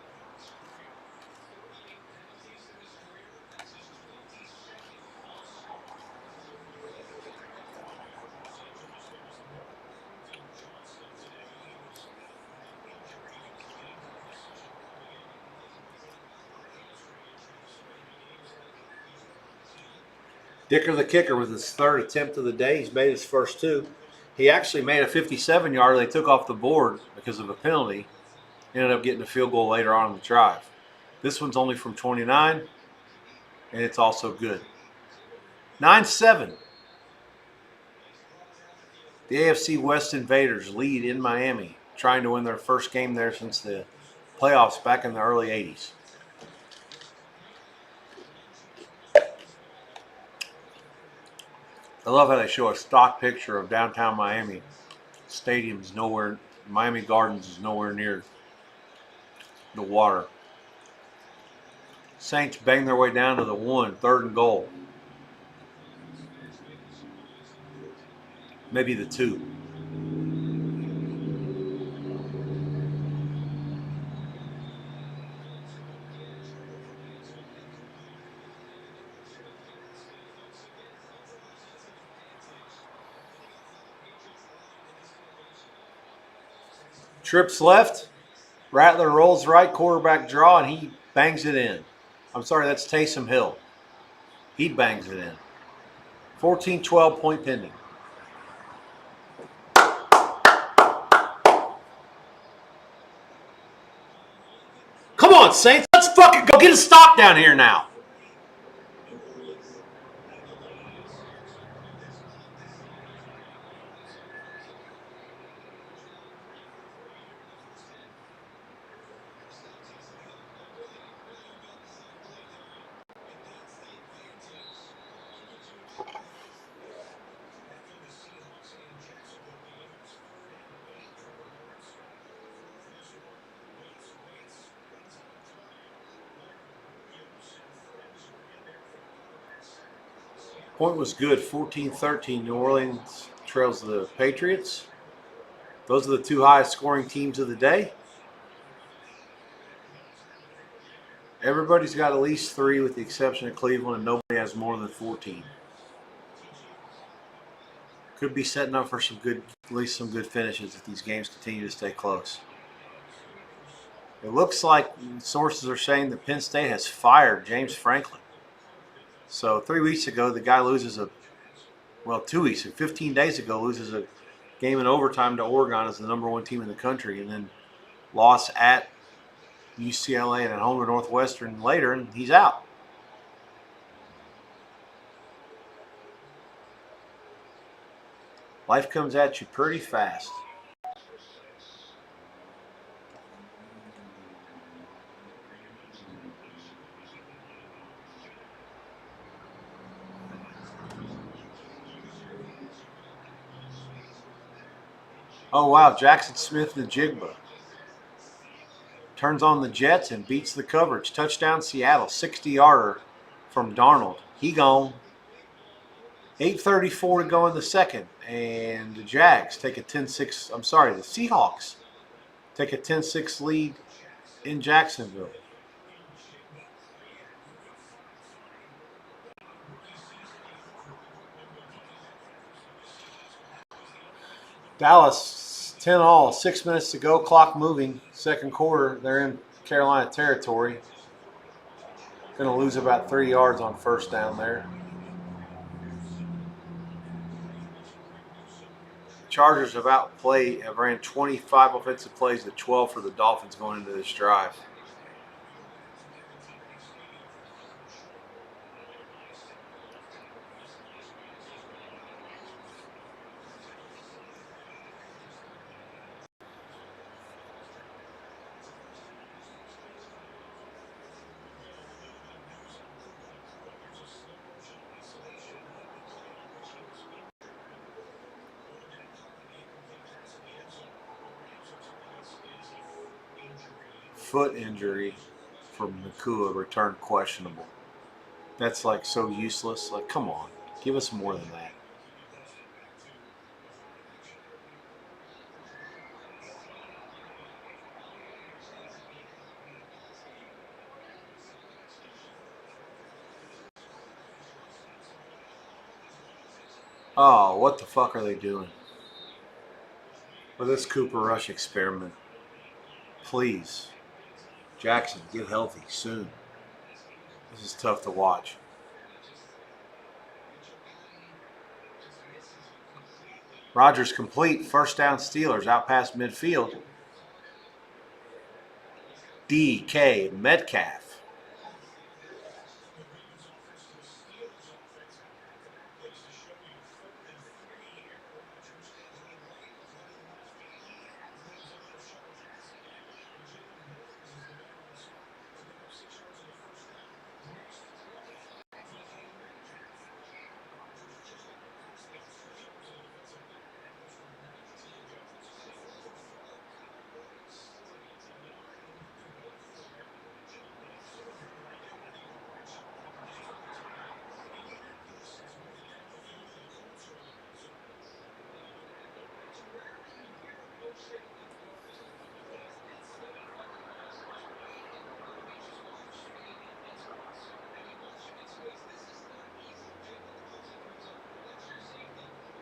Dicker the kicker with his 3rd attempt of the day. He's made his first 2. He actually made a 57-yarder. They took off the board because of a penalty. Ended up getting a field goal later on in the drive. This one's only from 29, and it's also good. 9-7. The AFC West Invaders lead in Miami, trying to win their first game there since the playoffs back in the early 80s. I love how they show a stock picture of downtown Miami. Stadium's nowhere, Miami Gardens is nowhere near the water. Saints bang their way down to the 1, 3rd and goal. Maybe the 2. Trips left. Rattler rolls right, quarterback draw, and he bangs it in. I'm sorry, that's Taysom Hill. He bangs it in. 14-12, point pending. Come on, Saints. Let's fucking go get a stop down here now. Point was good, 14-13. New Orleans trails the Patriots. Those are the 2 highest scoring teams of the day. Everybody's got at least 3 with the exception of Cleveland, and nobody has more than 14. Could be setting up for some good, at least some good finishes if these games continue to stay close. It looks like sources are saying that Penn State has fired James Franklin. So 3 weeks ago, the guy loses 2 weeks, 15 days ago, loses a game in overtime to Oregon as the number 1 team in the country, and then loss at UCLA and at home to Northwestern later, and he's out. Life comes at you pretty fast. Oh, wow, Jackson Smith and Jigba. turns on the Jets and beats the coverage. Touchdown Seattle, 60-yarder from Darnold. He gone. 8:34 to go in the second, and the Jags take a 10-6. I'm sorry, the Seahawks take a 10-6 lead in Jacksonville. Dallas 10-all, 6 minutes to go, clock moving. Second quarter, they're in Carolina territory. Going to lose about 3 yards on first down there. Chargers have ran 25 offensive plays to 12 for the Dolphins going into this drive. Foot injury from Nakua returned questionable. That's like so useless. Like, come on, give us more than that. Oh, what the fuck are they doing with this Cooper Rush experiment? Please, Jackson, get healthy soon. This is tough to watch. Rodgers complete. First down Steelers out past midfield. DK Metcalf.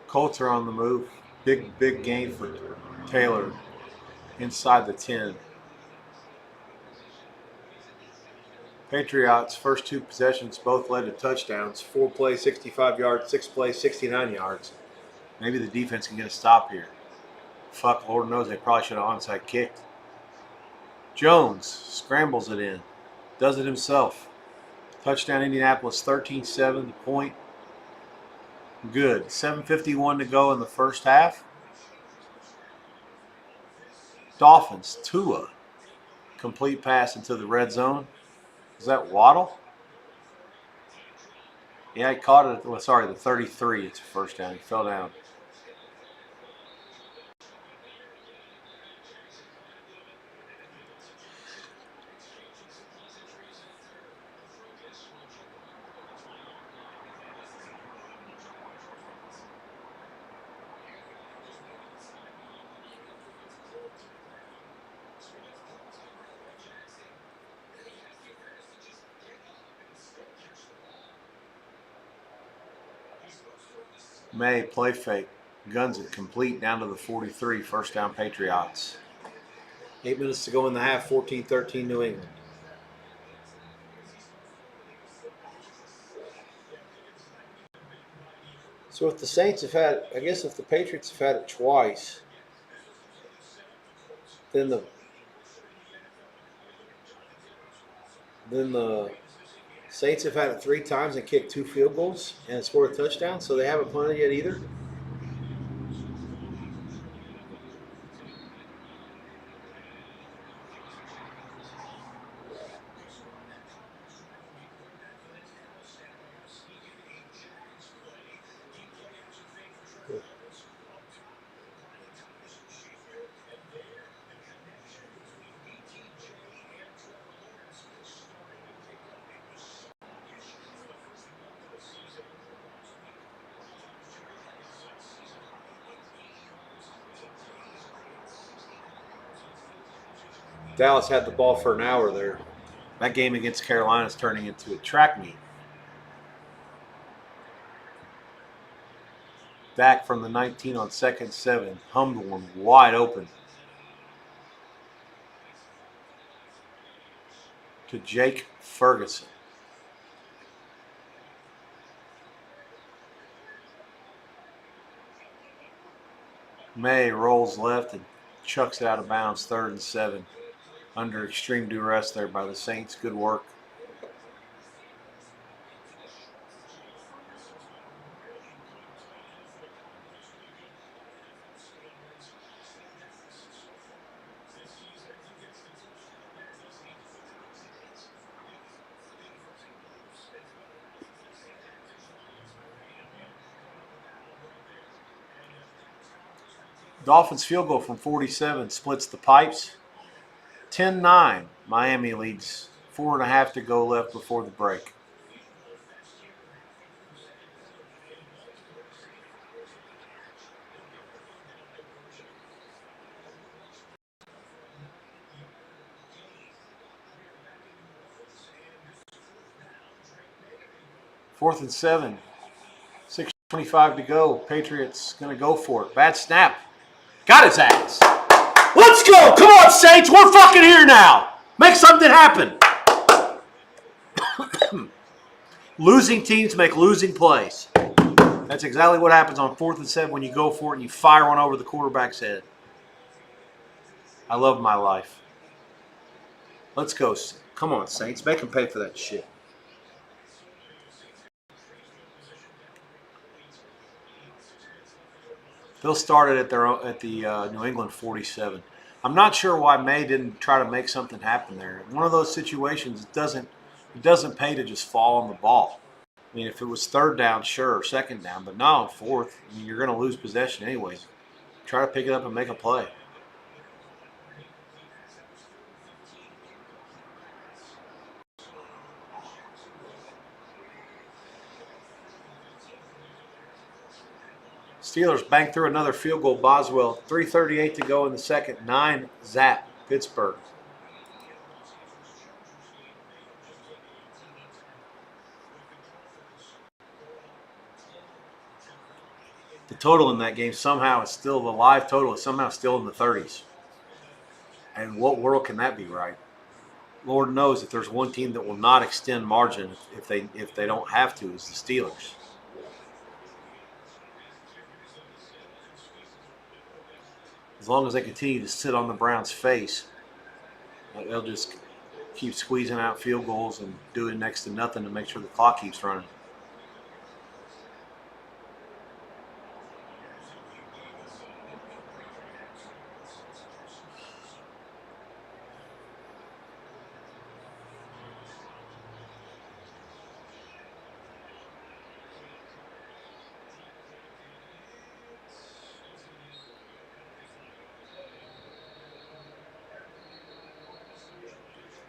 Colts are on the move. Big gain for Taylor inside the 10. Patriots' first two possessions both led to touchdowns. 4 plays, 65 yards, 6 plays, 69 yards. Maybe the defense can get a stop here. Fuck, Lord knows they probably should have onside kicked. Jones scrambles it in. Does it himself. Touchdown Indianapolis, 13-7, the point. Good. 7:51 to go in the first half. Dolphins, Tua. Complete pass into the red zone. Is that Waddle? Yeah, he caught it. Well, sorry, the 33. It's a first down. He fell down. May play fake. Guns it complete down to the 43. First down Patriots. 8 minutes to go in the half. 14-13 New England. So if the Saints have had, I guess if the Patriots have had it twice, then the Saints have had it 3 times and kicked 2 field goals and scored a touchdown, so they haven't punted yet either. Dallas had the ball for an hour there. That game against Carolina is turning into a track meet. Dak from the 19 on 2nd 7. Hummed one wide open to Jake Ferguson. May rolls left and chucks it out of bounds, 3rd and 7. Under extreme duress there by the Saints. Good work. Dolphins field goal from 47 splits the pipes. 10-9. Miami leads. 4.5 to go left before the break. Fourth and 7. 6:25 to go. Patriots going to go for it. Bad snap. Got his ass. Let's go. Come on, Saints. We're fucking here now. Make something happen. Losing teams make losing plays. That's exactly what happens on 4th and 7 when you go for it and you fire one over the quarterback's head. I love my life. Let's go. Come on, Saints. Make them pay for that shit. They'll start it at the New England 47. I'm not sure why May didn't try to make something happen there. In one of those situations, it doesn't pay to just fall on the ball. I mean, if it was 3rd down, sure, 2nd down, but no, 4th. I mean, you're going to lose possession anyways. Try to pick it up and make a play. Steelers bank through another field goal. Boswell, 3:38 to go in the second. 9 zap, Pittsburgh. The total in that game somehow is still, the live total is somehow still in the 30s. And what world can that be, right? Lord knows if there's one team that will not extend margin if they don't have to, is the Steelers. As long as they continue to sit on the Browns' face, they'll just keep squeezing out field goals and doing next to nothing to make sure the clock keeps running.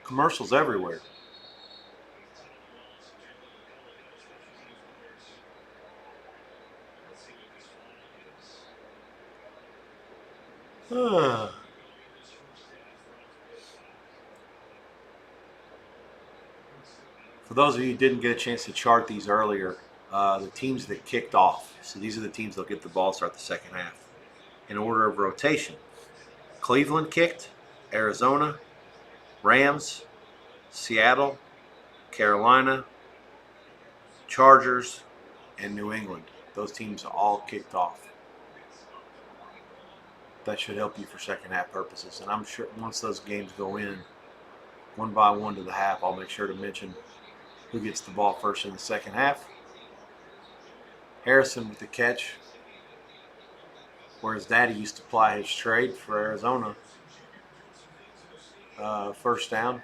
Commercials everywhere. For those of you who didn't get a chance to chart these earlier, the teams that kicked off. So these are the teams that'll get the ball start the second half. In order of rotation. Cleveland kicked, Arizona, Rams, Seattle, Carolina, Chargers, and New England. Those teams all kicked off. That should help you for second half purposes. And I'm sure once those games go in, one by one to the half, I'll make sure to mention who gets the ball first in the second half. Harrison with the catch, where his daddy used to ply his trade for Arizona. First down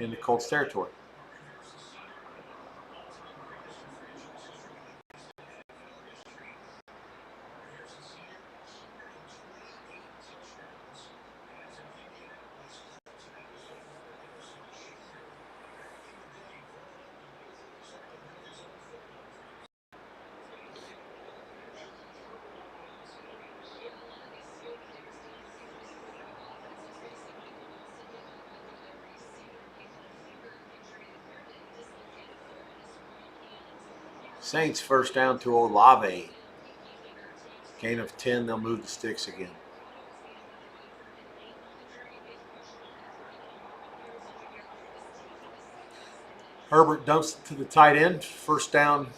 in the Colts territory. Saints first down to Olave. Gain of 10, they'll move the sticks again. Herbert dumps it to the tight end. First down,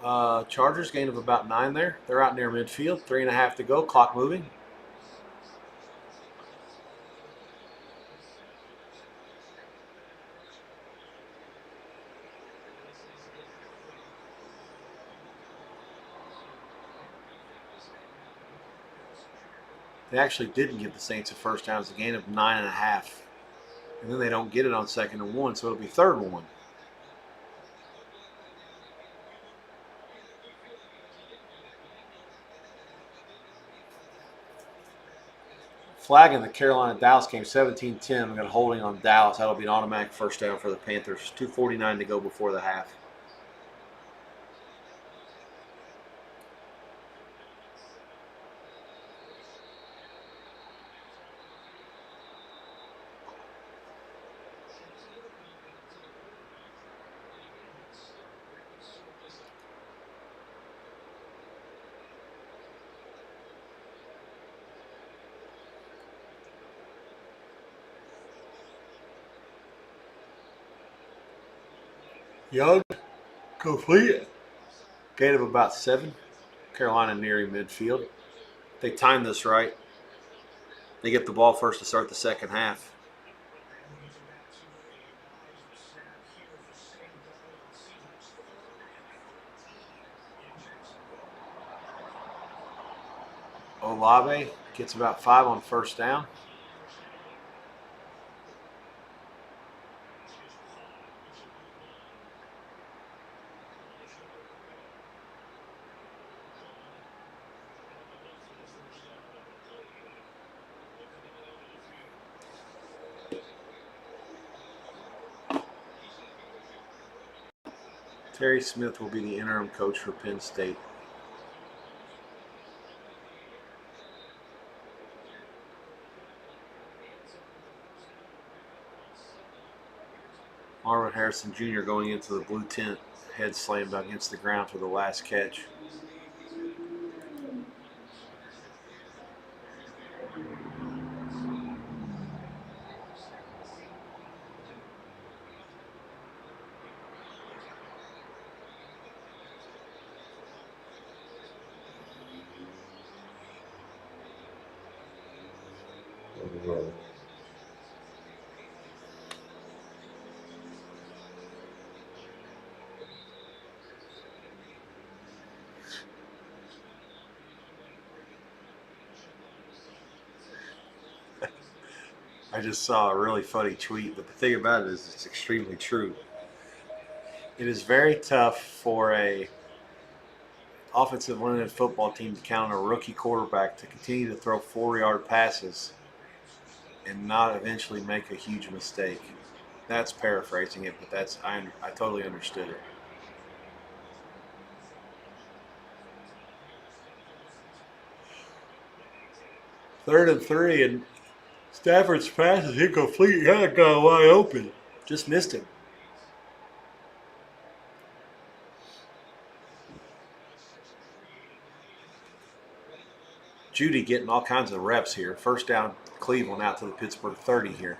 Chargers. Gain of about 9 there. They're out near midfield. 3.5 to go. Clock moving. They actually didn't give the Saints a first down. It's a gain of 9.5. And then they don't get it on 2nd and 1, so it'll be 3rd and 1. Flag in the Carolina-Dallas game, 17-10. We got a holding on Dallas. That'll be an automatic first down for the Panthers. 2:49 to go before the half. Young, complete. Gain of about 7. Carolina nearing midfield. They time this right. They get the ball first to start the second half. Olave gets about 5 on first down. Terry Smith will be the interim coach for Penn State. Marvin Harrison Jr. going into the blue tent, head slammed against the ground for the last catch. I just saw a really funny tweet, but the thing about it is it's extremely true. It is very tough for a offensive-oriented football team to count on a rookie quarterback to continue to throw 4-yard passes and not eventually make a huge mistake. That's paraphrasing it, but I totally understood it. Third and 3, and Stafford's pass is incomplete. He had a guy wide open. Just missed him. Judy getting all kinds of reps here. First down, Cleveland out to the Pittsburgh 30 here.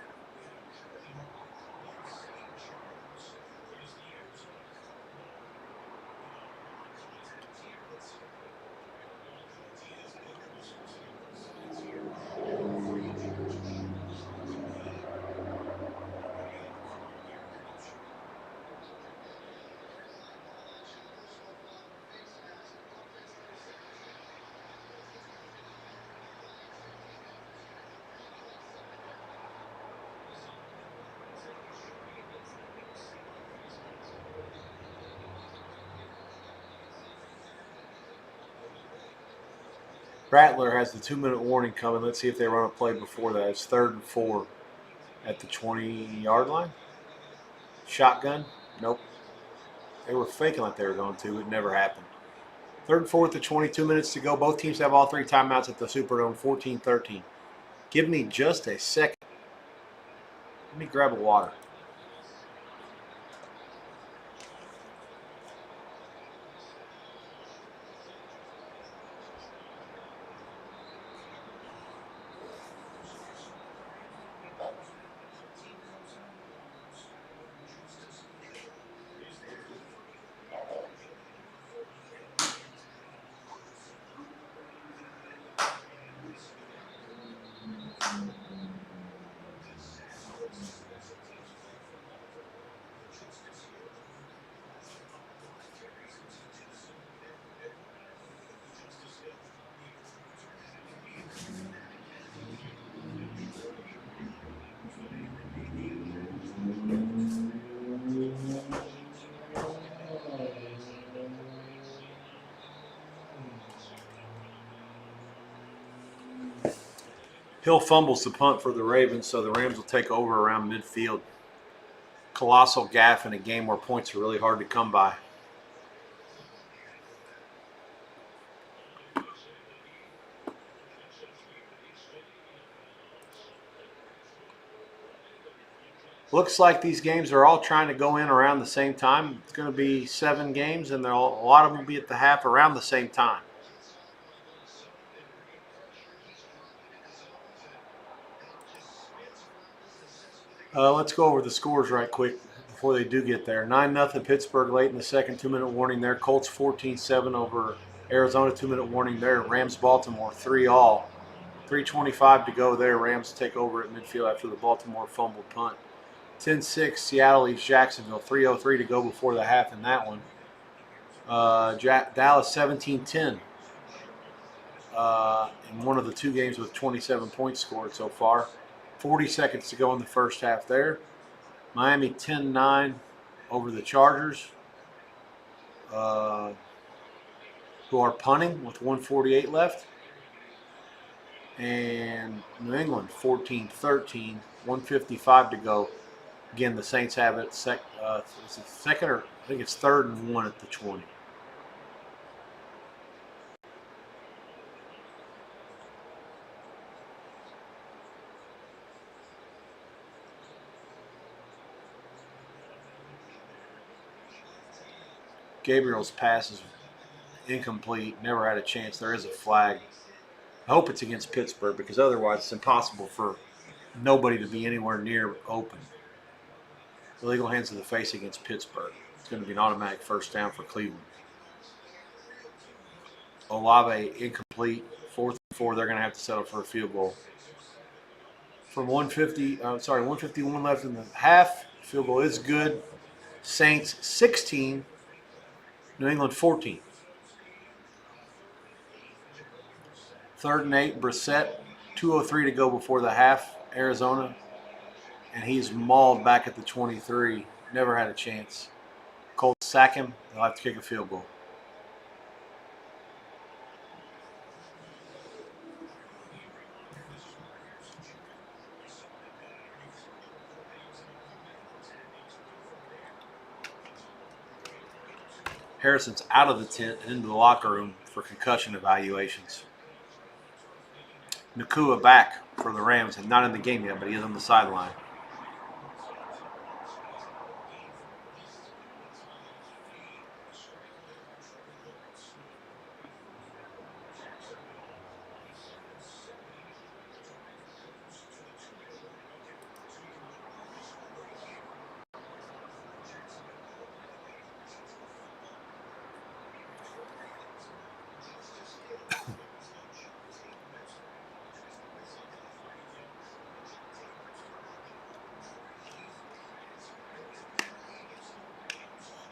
Rattler has the 2-minute warning coming. Let's see if they run a play before that. It's 3rd and 4 at the 20-yard line. Shotgun? Nope. They were faking like they were going to. It never happened. 3rd and 4 with 22 minutes to go. Both teams have all 3 timeouts at the Superdome. 14-13. Give me just a second. Let me grab a water. Hill fumbles the punt for the Ravens, so the Rams will take over around midfield. Colossal gaffe in a game where points are really hard to come by. Looks like these games are all trying to go in around the same time. It's going to be 7 games, and a lot of them will be at the half around the same time. Let's go over the scores right quick before they do get there. 9-0 Pittsburgh late in the second, 2-minute warning there. Colts 14-7 over Arizona, 2-minute warning there. Rams Baltimore 3-all. 3:25 to go there. Rams take over at midfield after the Baltimore fumbled punt. 10-6 Seattle leaves Jacksonville. 3:03 to go before the half in that one. Dallas 17-10 in one of the 2 games with 27 points scored so far. 40 seconds to go in the first half there. Miami 10-9 over the Chargers, who are punting with 1:48 left. And New England 14-13, 1:55 to go. Again, the Saints have it is it second, or I think it's 3rd and 1 at the 20. Gabriel's pass is incomplete. Never had a chance. There is a flag. I hope it's against Pittsburgh, because otherwise it's impossible for nobody to be anywhere near open. Illegal hands to the face against Pittsburgh. It's going to be an automatic first down for Cleveland. Olave incomplete. 4th and 4. They're going to have to settle for a field goal. From 151 left in the half. Field goal is good. Saints 16, New England 14. 3rd and 8, Brissett, 2:03 to go before the half, Arizona. And he's mauled back at the 23. Never had a chance. Colts sack him. They'll have to kick a field goal. Harrison's out of the tent and into the locker room for concussion evaluations. Nakua back for the Rams, and not in the game yet, but he is on the sideline.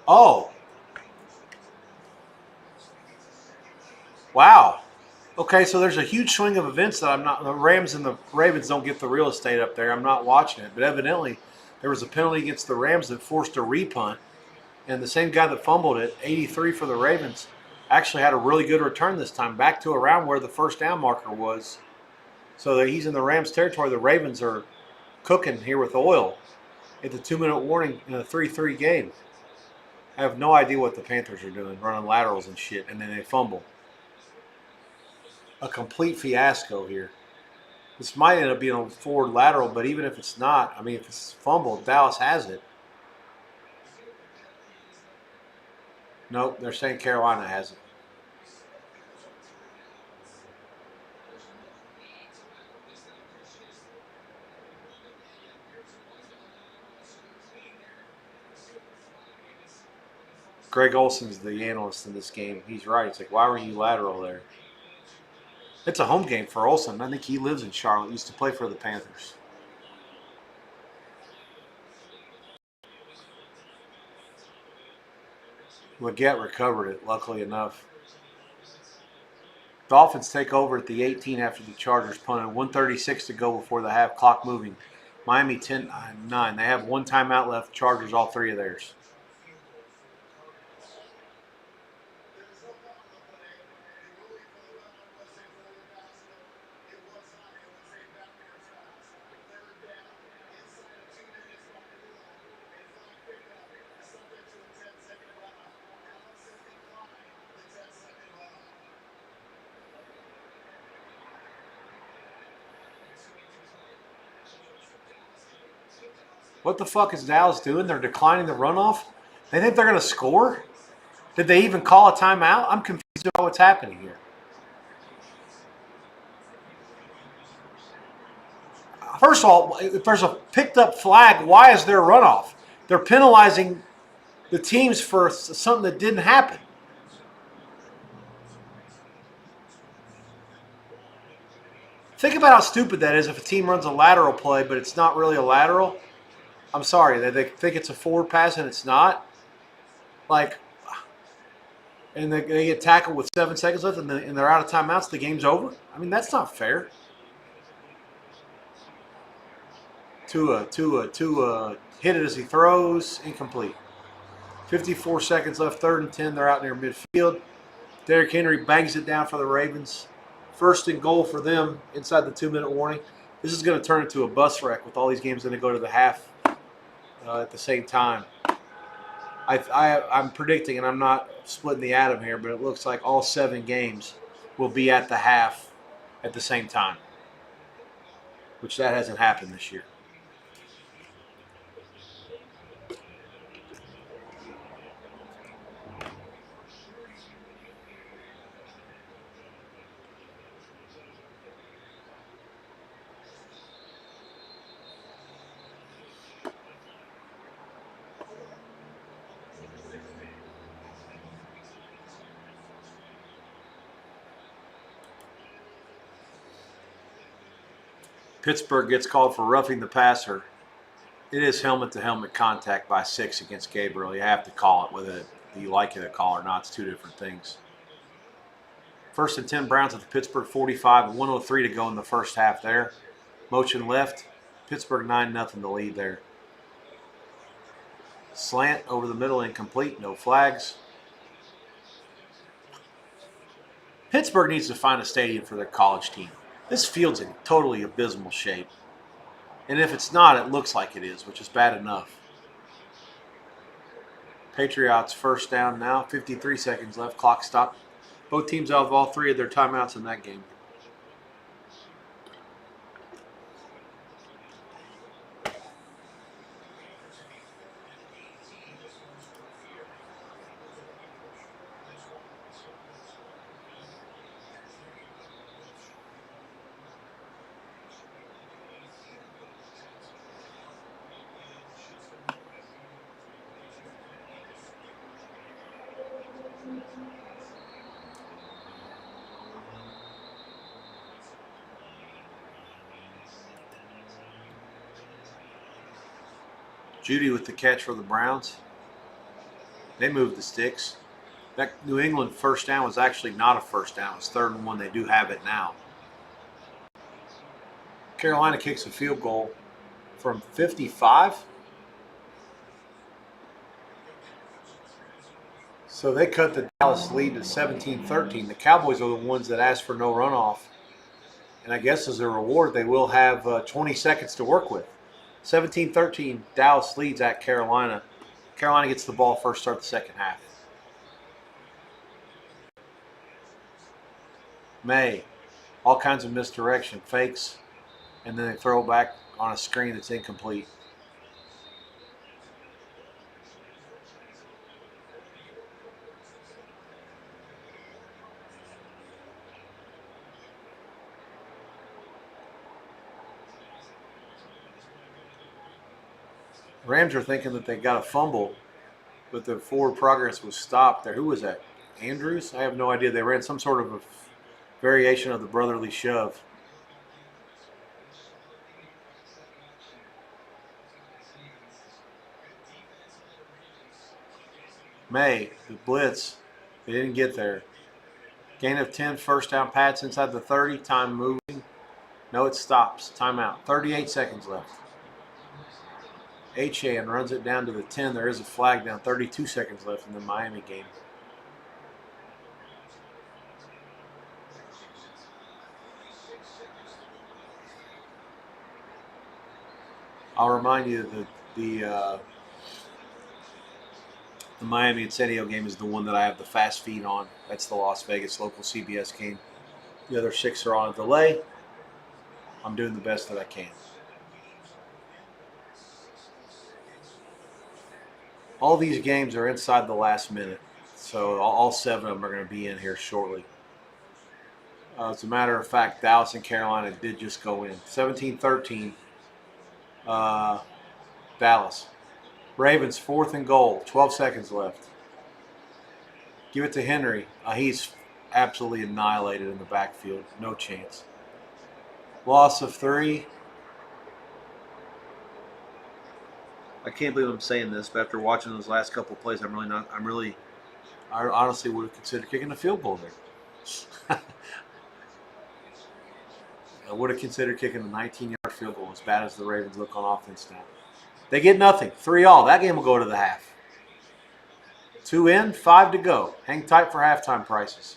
Oh. Wow. Okay, so there's a huge swing of events that the Rams and the Ravens don't get the real estate up there. I'm not watching it. But evidently, there was a penalty against the Rams that forced a repunt. And the same guy that fumbled it, 83 for the Ravens, actually had a really good return this time, back to around where the first down marker was. So that he's in the Rams territory. The Ravens are cooking here with oil at the 2-minute warning in a 3-3 game. I have no idea what the Panthers are doing, running laterals and shit, and then they fumble. A complete fiasco here. This might end up being a forward lateral, but even if it's not, I mean, if it's fumbled, Dallas has it. Nope, they're saying Carolina has it. Greg Olson's the analyst in this game. He's right. It's like, why were you lateral there? It's a home game for Olson. I think he lives in Charlotte. He used to play for the Panthers. Leggett recovered it, luckily enough. Dolphins take over at the 18 after the Chargers punted. 1:36 to go before the half, clock moving. Miami 10-9. They have 1 timeout left. Chargers all 3 of theirs. What the fuck is Dallas doing? They're declining the runoff. They think they're going to score? Did they even call a timeout? I'm confused about what's happening here. First of all, if there's a picked up flag, why is there a runoff? They're penalizing the teams for something that didn't happen. Think about how stupid that is if a team runs a lateral play, but it's not really a lateral. I'm sorry, they think it's a forward pass and it's not. Like, and they get tackled with 7 seconds left and they're out of timeouts, the game's over? I mean, that's not fair. Tua hit it as he throws, incomplete. 54 seconds left, 3rd and 10. They're out near midfield. Derrick Henry bangs it down for the Ravens. 1st and goal for them inside the 2-minute warning. This is going to turn into a bus wreck with all these games going to go to the half at the same time. I'm predicting, and I'm not splitting the atom here, but it looks like all 7 games will be at the half at the same time, which that hasn't happened this year. Pittsburgh gets called for roughing the passer. It is helmet-to-helmet contact by 6 against Gabriel. You have to call it, whether you like it a call or not. It's 2 different things. 1st and 10, Browns at the Pittsburgh 45, 1:03 to go in the first half there. Motion left, Pittsburgh 9-0 the lead there. Slant over the middle, incomplete, no flags. Pittsburgh needs to find a stadium for their college team. This field's in totally abysmal shape. And if it's not, it looks like it is, which is bad enough. Patriots 1st down now, 53 seconds left, clock stopped. Both teams out of all 3 of their timeouts in that game. Judy with the catch for the Browns. They moved the sticks. That New England 1st down was actually not a 1st down. It's 3rd and 1. They do have it now. Carolina kicks a field goal from 55. So they cut the Dallas lead to 17-13. The Cowboys are the ones that asked for no runoff. And I guess as a reward, they will have 20 seconds to work with. 17-13, Dallas leads at Carolina. Carolina gets the ball first, start the second half. May, all kinds of misdirection, fakes, and then they throw it back on a screen that's incomplete. Rams are thinking that they got a fumble, but the forward progress was stopped there. Who was that? Andrews? I have no idea. They ran some sort of a variation of the brotherly shove. May, the blitz, they didn't get there. Gain of 10, 1st down, Pats inside the 30, time moving. No, it stops. Timeout. 38 seconds left. Achane runs it down to the 10. There is a flag down. 32 seconds left in the Miami game. I'll remind you that the Miami and San Diego game is the one that I have the fast feed on. That's the Las Vegas local CBS game. The other 6 are on a delay. I'm doing the best that I can. All these games are inside the last minute, so all 7 of them are going to be in here shortly. As a matter of fact, Dallas and Carolina did just go in. 17-13, Dallas. Ravens 4th and goal, 12 seconds left. Give it to Henry. He's absolutely annihilated in the backfield. No chance. Loss of 3. I can't believe I'm saying this, but after watching those last couple of plays, I honestly would have considered kicking a field goal there. I would have considered kicking a 19-yard field goal, as bad as the Ravens look on offense now. They get nothing. 3-all. That game will go to the half. 2 in, 5 to go. Hang tight for halftime prices.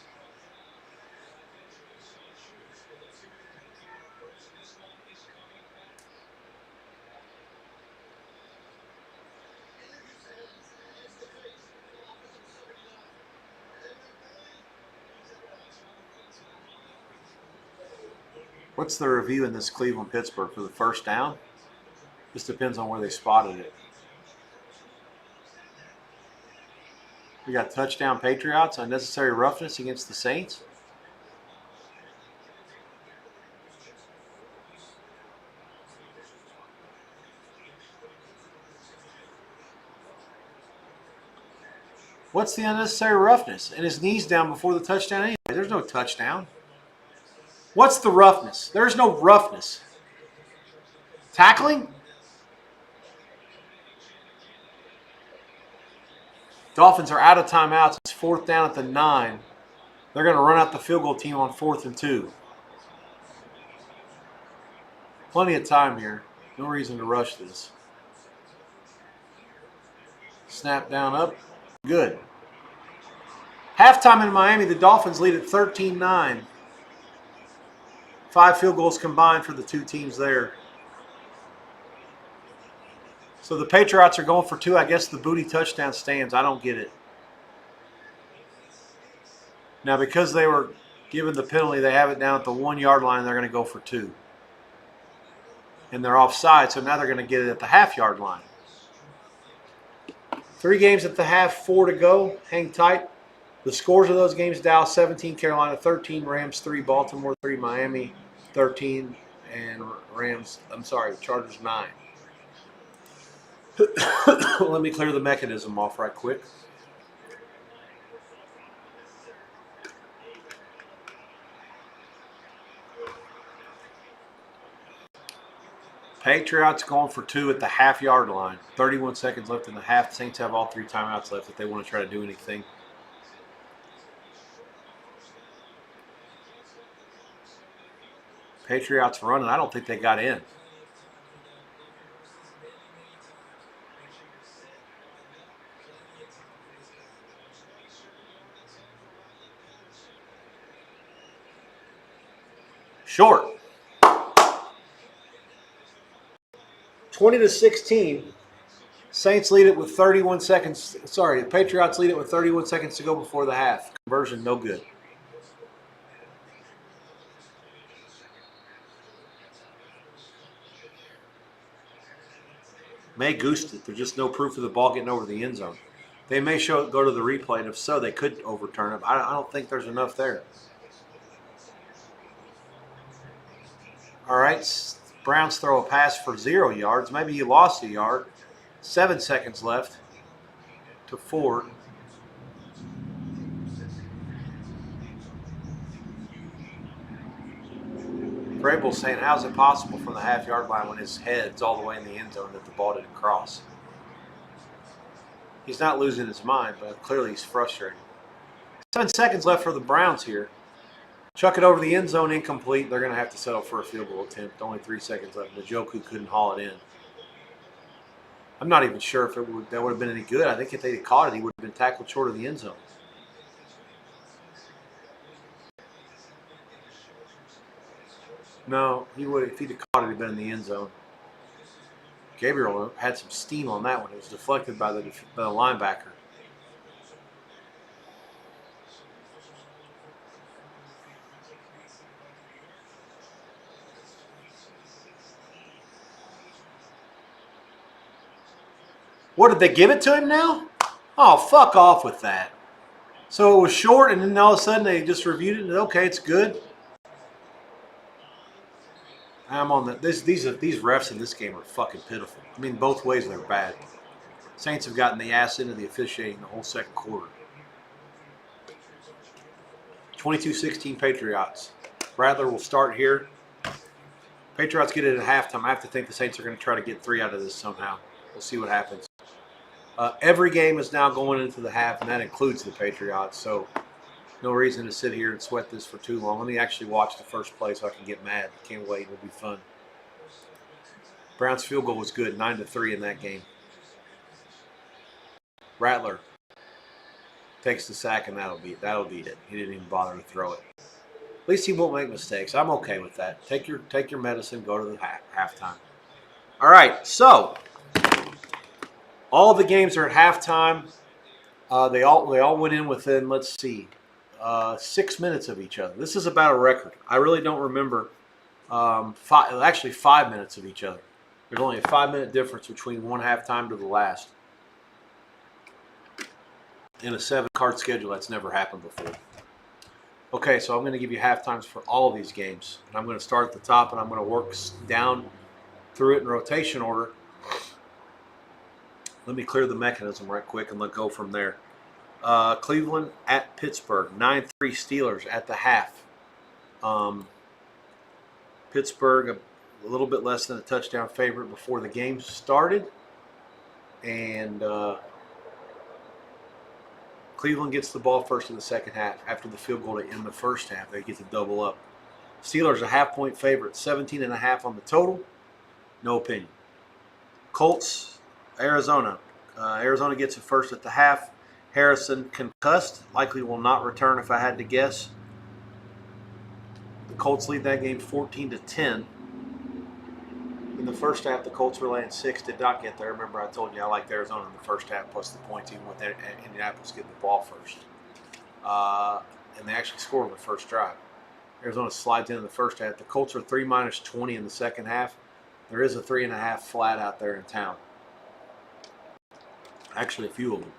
What's the review in this Cleveland-Pittsburgh for the first down? Just depends on where they spotted it. We got touchdown Patriots, unnecessary roughness against the Saints. What's the unnecessary roughness? And his knees down before the touchdown anyway. There's no touchdown. What's the roughness? There's no roughness. Tackling? Dolphins are out of timeouts. It's 4th down at the 9. They're going to run out the field goal team on 4th and 2. Plenty of time here. No reason to rush this. Snap down up. Good. Halftime in Miami, the Dolphins lead at 13-9. 5 field goals combined for the 2 teams there. So the Patriots are going for 2. I guess the booty touchdown stands. I don't get it. Now, because they were given the penalty, they have it down at the 1-yard line. They're going to go for 2. And they're offside, so now they're going to get it at the half-yard line. 3 games at the half, 4 to go. Hang tight. The scores of those games: Dallas 17, Carolina 13, Rams 3, Baltimore 3, Miami 13, and Chargers 9. Let me clear the mechanism off right quick. Patriots going for 2 at the half-yard line. 31 seconds left in the half. The Saints have all 3 timeouts left if they want to try to do anything. Patriots running. I don't think they got in. Short. 20-16. Saints lead it with 31 seconds. Sorry, the Patriots lead it with 31 seconds to go before the half. Conversion no good. May goosed it. There's just no proof of the ball getting over the end zone. They may go to the replay, and if so, they could overturn it. I don't think there's enough there. All right, Browns throw a pass for 0 yards. Maybe he lost a yard. 7 seconds left to Ford. Vrabel's saying, how's it possible from the half-yard line when his head's all the way in the end zone that the ball didn't cross? He's not losing his mind, but clearly he's frustrated. 7 seconds left for the Browns here. Chuck it over the end zone, incomplete. They're going to have to settle for a field goal attempt. Only 3 seconds left. Njoku couldn't haul it in. I'm not even sure if that would have been any good. I think if they had caught it, he would have been tackled short of the end zone. No, he would. If he'd have caught it, he'd been in the end zone. Gabriel had some steam on that one. It was deflected by the linebacker. What, did they give it to him now? Oh, fuck off with that. So it was short, and then all of a sudden they just reviewed it and okay, it's good. I'm on the these refs in this game are fucking pitiful. I mean, both ways they're bad. Saints have gotten the ass into the officiating the whole second quarter. 22-16 Patriots. Rattler will start here. Patriots get it at halftime. I have to think the Saints are going to try to get 3 out of this somehow. We'll see what happens. Every game is now going into the half, and that includes the Patriots. So no reason to sit here and sweat this for too long. Let me actually watch the first play so I can get mad. Can't wait. It'll be fun. Browns field goal was good, 9-3 in that game. Rattler takes the sack, and that'll beat it. He didn't even bother to throw it. At least he won't make mistakes. I'm okay with that. Take your medicine. Go to the halftime. All right. So all the games are at halftime. They all went in within, let's see, 6 minutes of each other. This is about a record. I really don't remember. 5 minutes of each other. There's only a 5-minute difference between one halftime to the last. In a 7-card schedule, that's never happened before. Okay, so I'm going to give you halftimes for all of these games. And I'm going to start at the top, and I'm going to work down through it in rotation order. Let me clear the mechanism right quick, and let's go from there. Cleveland at Pittsburgh, 9-3 Steelers at the half. Pittsburgh, a little bit less than a touchdown favorite before the game started. And Cleveland gets the ball first in the second half. After the field goal to end the first half, they get to double up. Steelers a half-point favorite, 17.5 on the total. No opinion. Colts, Arizona. Arizona gets it first at the half. Harrison concussed, likely will not return if I had to guess. The Colts lead that game 14-10. In the first half, the Colts were laying 6, did not get there. Remember, I told you I liked Arizona in the first half plus the points, even with Indianapolis getting the ball first. And they actually scored on the first drive. Arizona slides in the first half. The Colts are 3-20 in the second half. There is a 3.5 flat out there in town. Actually, a few of them.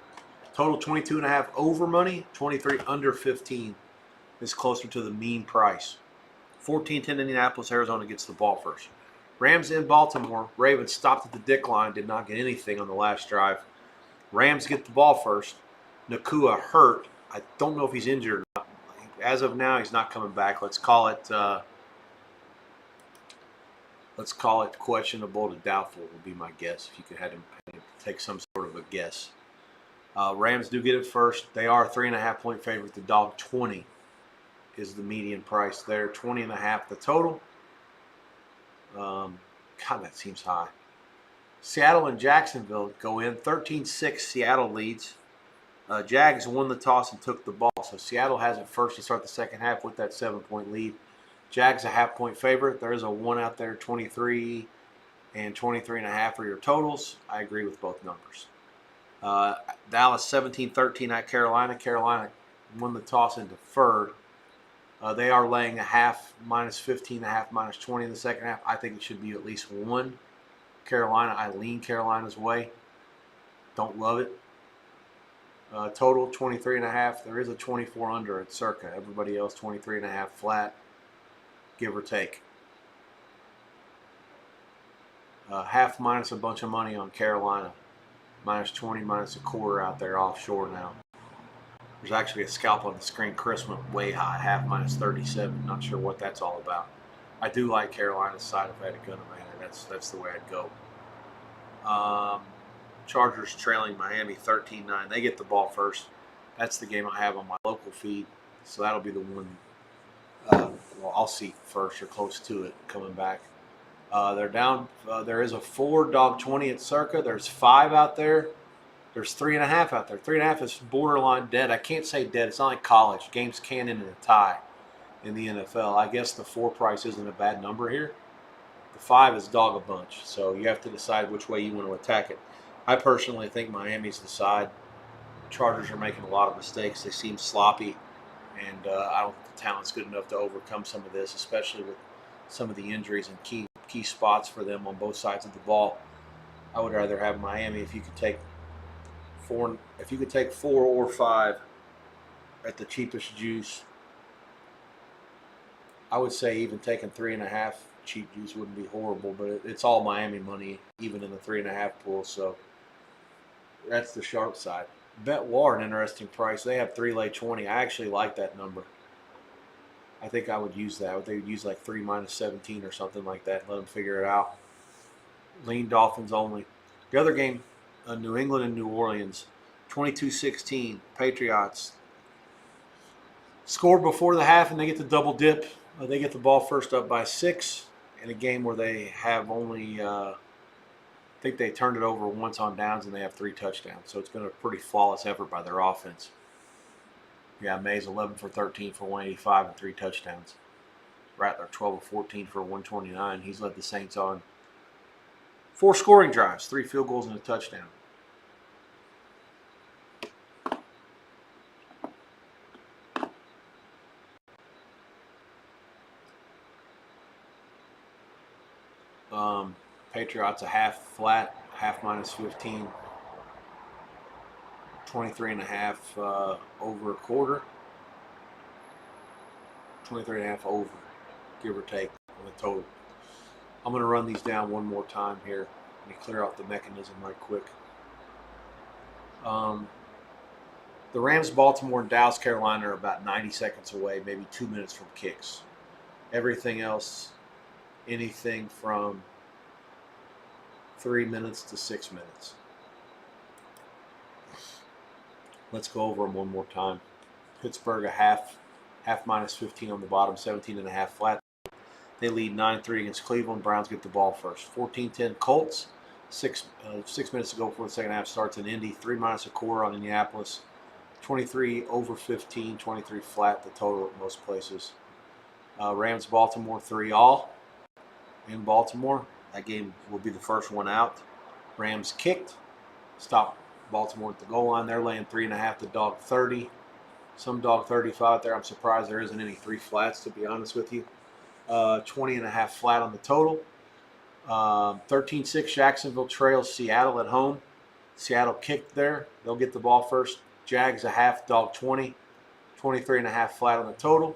Total 22.5 over money, 23 under 15 is closer to the mean price. 14-10 Indianapolis, Arizona gets the ball first. Rams in Baltimore. Ravens stopped at the dick line, did not get anything on the last drive. Rams get the ball first. Nakua hurt. I don't know if he's injured or not. As of now, he's not coming back. Let's call it questionable to doubtful would be my guess. If you could have him take some sort of a guess. Rams do get it first. They are a 3.5-point favorite. The dog 20 is the median price there. 20.5 the total. God, that seems high. Seattle and Jacksonville go in. 13-6 Seattle leads. Jags won the toss and took the ball. So Seattle has it first to start the second half with that 7-point lead. Jags a half-point favorite. There is a 1 out there, 23 and 23.5 are your totals. I agree with both numbers. Dallas 17-13 at Carolina. Carolina won the toss and deferred. They are laying a half, -15.5, -20 in the second half. I think it should be at least 1. Carolina, I lean Carolina's way. Don't love it. Total 23.5. There is a 24 under at circa. Everybody else 23.5 flat, give or take. Half minus a bunch of money on Carolina. -20, -1/4 out there offshore now. There's actually a scalp on the screen. Chris went way high, half -37. Not sure what that's all about. I do like Carolina's side if I had a gun in my hand. That's the way I'd go. Chargers trailing Miami 13-9. They get the ball first. That's the game I have on my local feed. So that'll be the one I'll see first or close to it coming back. They're down. There is a 4 dog 20 at circa. There's 5 out there. There's 3.5 out there. 3.5 is borderline dead. I can't say dead. It's not like college. Games can end in a tie in the NFL. I guess the 4 price isn't a bad number here. The 5 is dog a bunch. So you have to decide which way you want to attack it. I personally think Miami's the side. Chargers are making a lot of mistakes. They seem sloppy. And I don't think the talent's good enough to overcome some of this, especially with some of the injuries and key spots for them on both sides of the ball. I would rather have Miami if you could take four. If you could take 4 or 5 at the cheapest juice, I would say even taking 3.5 cheap juice wouldn't be horrible. But it's all Miami money, even in the 3.5 pool. So that's the sharp side. Bet War, an interesting price. They have 3 lay 20. I actually like that number. I think I would use that. They would use like 3 minus 17 or something like that. And let them figure it out. Lean Dolphins only. The other game, New England and New Orleans, 22-16. Patriots scored before the half, and they get the double dip. They get the ball first up by 6 in a game where they have only, I think they turned it over once on downs, and they have 3 touchdowns. So it's been a pretty flawless effort by their offense. Yeah, Mays 11 for 13 for 185 and 3 touchdowns. Rattler 12 of 14 for 129. He's led the Saints on 4 scoring drives, 3 field goals and a touchdown. Patriots a half flat, half minus 15. 23.5 over a quarter. 23.5 over, give or take, on the total. I'm going to run these down one more time here. Let me clear off the mechanism right quick. The Rams, Baltimore, and Dallas, Carolina are about 90 seconds away, maybe 2 minutes from kicks. Everything else, anything from 3 minutes to 6 minutes. Let's go over them one more time. Pittsburgh a half minus 15 on the bottom, 17.5 flat. They lead 9-3 against Cleveland. Browns get the ball first. 14-10 Colts. 6 minutes to go before the second half starts in Indy. 3 minus a quarter on Indianapolis. 23 over 15, 23 flat, the total at most places. Rams, Baltimore, 3 all in Baltimore. That game will be the first one out. Rams kicked. Stopped Baltimore at the goal line. They're laying 3.5 to dog 30. Some dog 35 there. I'm surprised there isn't any 3 flats, to be honest with you. 20.5 flat on the total. 13-6 Jacksonville trails Seattle at home. Seattle kicked there. They'll get the ball first. Jags a half, dog 20. 23.5 flat on the total.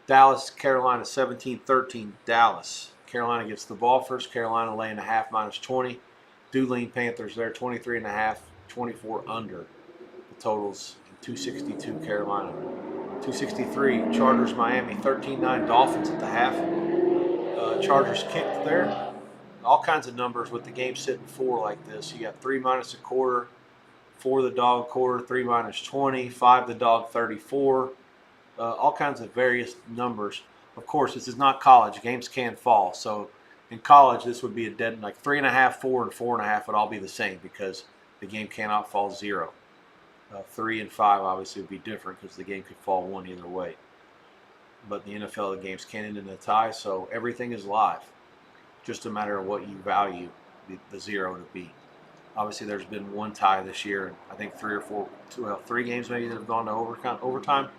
Dallas, Carolina 17-13. Dallas. Carolina gets the ball first. Carolina laying a half minus 20. Doolene Panthers there 23.5, 24 under. The totals 262 Carolina. 263 Chargers, Miami 13-9 Dolphins at the half. Chargers kicked there. All kinds of numbers with the game sitting 4 like this. You got 3 minus a quarter, 4 the dog quarter, 3 minus 20, 5 the dog 34. All kinds of various numbers. Of course, this is not college. Games can fall. So in college, this would be a dead, like 3.5, 4, and 4.5 would all be the same because the game cannot fall 0. 3 and 5 obviously would be different because the game could fall 1 either way. But in the NFL, the games can end in a tie, so everything is live. Just a matter of what you value the 0 to be. Obviously, there's been 1 tie this year, and I think 3 or 4, 3 games maybe that have gone to overtime.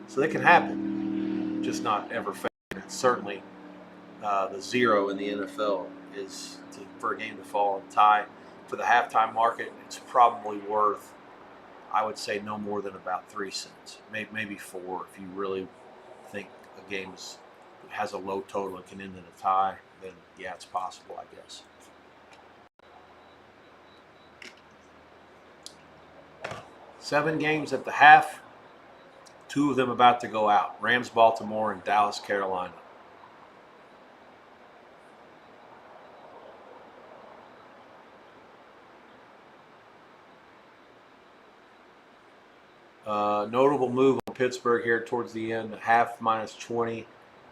So they can happen, just not ever fair. And certainly, the 0 in the NFL is for a game to fall and tie. For the halftime market, it's probably worth, I would say, no more than about 3 cents, maybe 4 if you really think a game has a low total and can end in a tie. Then yeah, it's possible, I guess. Seven games at the half. 2 of them about to go out. Rams, Baltimore, and Dallas, Carolina. Notable move on Pittsburgh here towards the end. Half minus 20.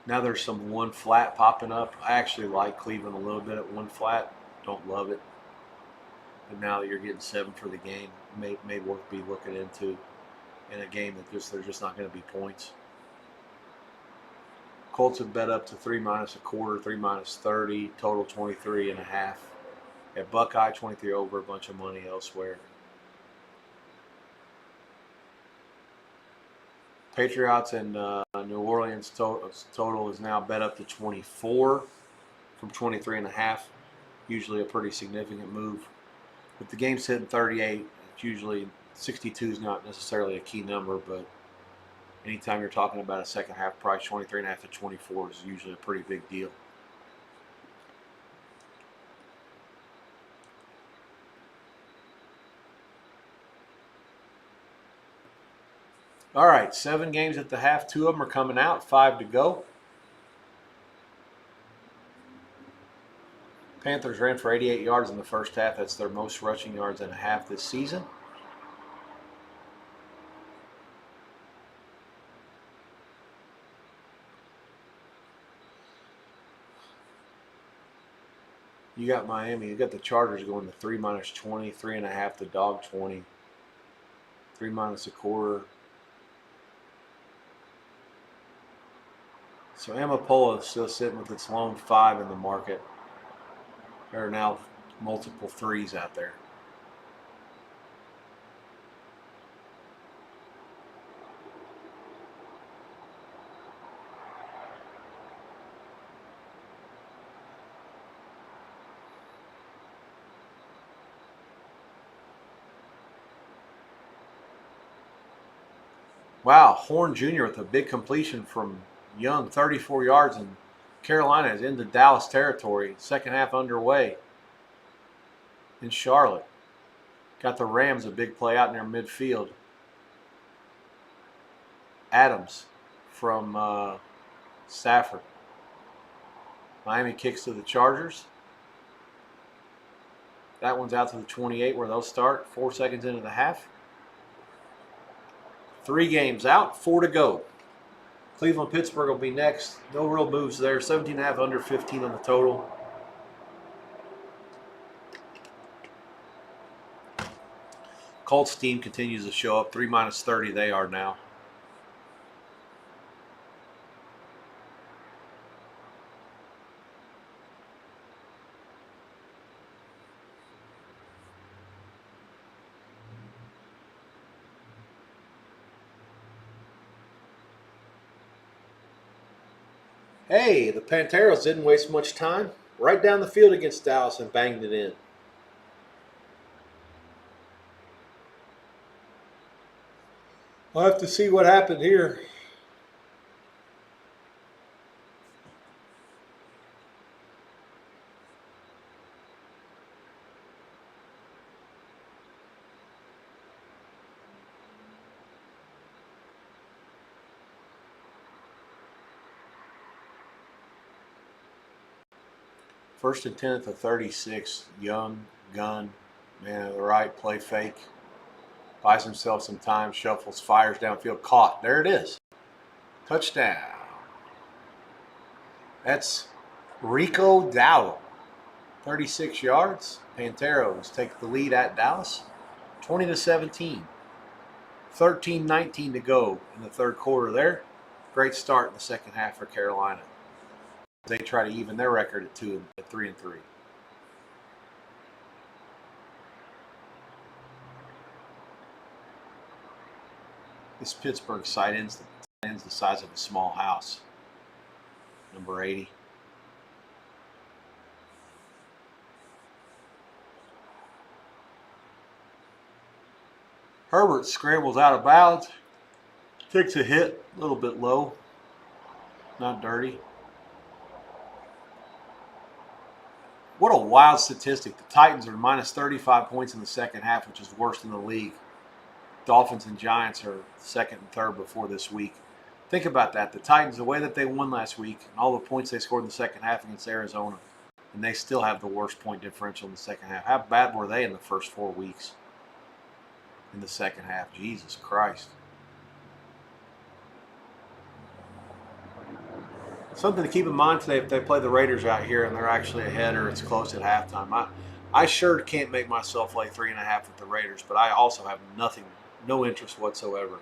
Now there's some 1 flat popping up. I actually like Cleveland a little bit at 1 flat. Don't love it. But now that you're getting 7 for the game, may be looking into in a game that there's just not going to be points. Colts have bet up to 3 minus a quarter, 3 minus 30, total 23.5. At Buckeye, 23 over, a bunch of money elsewhere. Patriots and New Orleans total is now bet up to 24 from 23.5. Usually a pretty significant move. If the game's hitting 38, it's usually 62 is not necessarily a key number, but anytime you're talking about a second half price, 23.5 to 24 is usually a pretty big deal. All right, 7 games at the half. 2 of them are coming out, 5 to go. Panthers ran for 88 yards in the first half. That's their most rushing yards in a half this season. You got Miami. You got the Chargers going to 3 minus 20, 3.5 to dog 20, 3 minus a quarter. So Amapola is still sitting with its lone 5 in the market. There are now multiple 3s out there. Wow, Horn Jr. with a big completion from Young, 34 yards, and Carolina is into Dallas territory. Second half underway in Charlotte. Got the Rams a big play out in their midfield. Adams from Stafford. Miami kicks to the Chargers. That one's out to the 28 where they'll start. 4 seconds into the half. 3 games out, 4 to go. Cleveland, Pittsburgh will be next. No real moves there. 17.5 under 15 on the total. Colts team continues to show up. 3 minus 30 they are now. Hey, the Panteros didn't waste much time. Right down the field against Dallas and banged it in. I'll have to see what happened here. First and 10 at the 36. Young, gun, man of the right, play fake. Buys himself some time, shuffles, fires downfield, caught. There it is. Touchdown. That's Rico Dowdle. 36 yards. Panteros take the lead at Dallas. 20 to 17. 13-19 to go in the third quarter there. Great start in the second half for Carolina. They try to even their record at 3-3. This Pittsburgh side ends the size of a small house. Number 80. Herbert scrambles out of bounds. Takes a hit, a little bit low. Not dirty. What a wild statistic. The Titans are minus 35 points in the second half, which is worst in the league. Dolphins and Giants are second and third before this week. Think about that. The Titans, the way that they won last week, and all the points they scored in the second half against Arizona, and they still have the worst point differential in the second half. How bad were they in the first 4 weeks in the second half? Jesus Christ. Something to keep in mind today if they play the Raiders out here and they're actually ahead or it's close at halftime. I sure can't make myself lay 3.5 with the Raiders, but I also have no interest whatsoever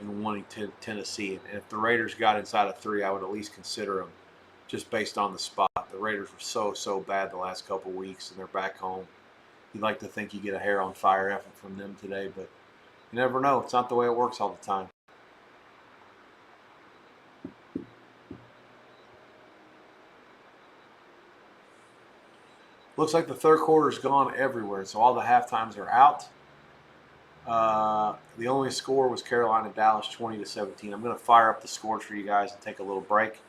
in wanting Tennessee. And if the Raiders got inside of 3, I would at least consider them just based on the spot. The Raiders were so bad the last couple weeks, and they're back home. You'd like to think you get a hair on fire effort from them today, but you never know. It's not the way it works all the time. Looks like the third quarter's gone everywhere, so all the halftimes are out. The only score was Carolina Dallas 20-17. I'm going to fire up the scores for you guys and take a little break.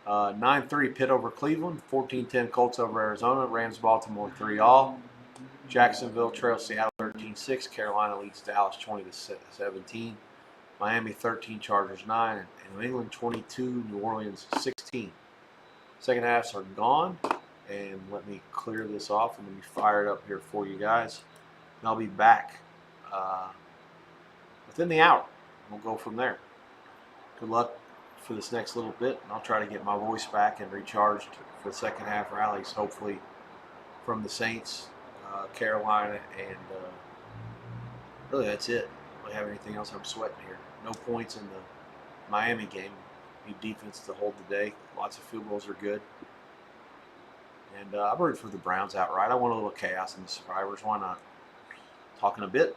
9-3 Pitt over Cleveland, 14-10 Colts over Arizona, Rams Baltimore 3-all. Jacksonville trails Seattle 13-6. Carolina leads Dallas 20-17. Miami 13, Chargers 9, and New England 22, New Orleans 16. Second halves are gone, and let me clear this off and let me fire it up here for you guys. And I'll be back within the hour. We'll go from there. Good luck for this next little bit, and I'll try to get my voice back and recharged for the second half rallies, hopefully from the Saints, Carolina, and really that's it. I don't really have anything else I'm sweating here. No points in the Miami game. Need defense to hold the day. Lots of field goals are good. And I'm rooting for the Browns outright. I want a little chaos in the survivors. Why not? Talking a bit.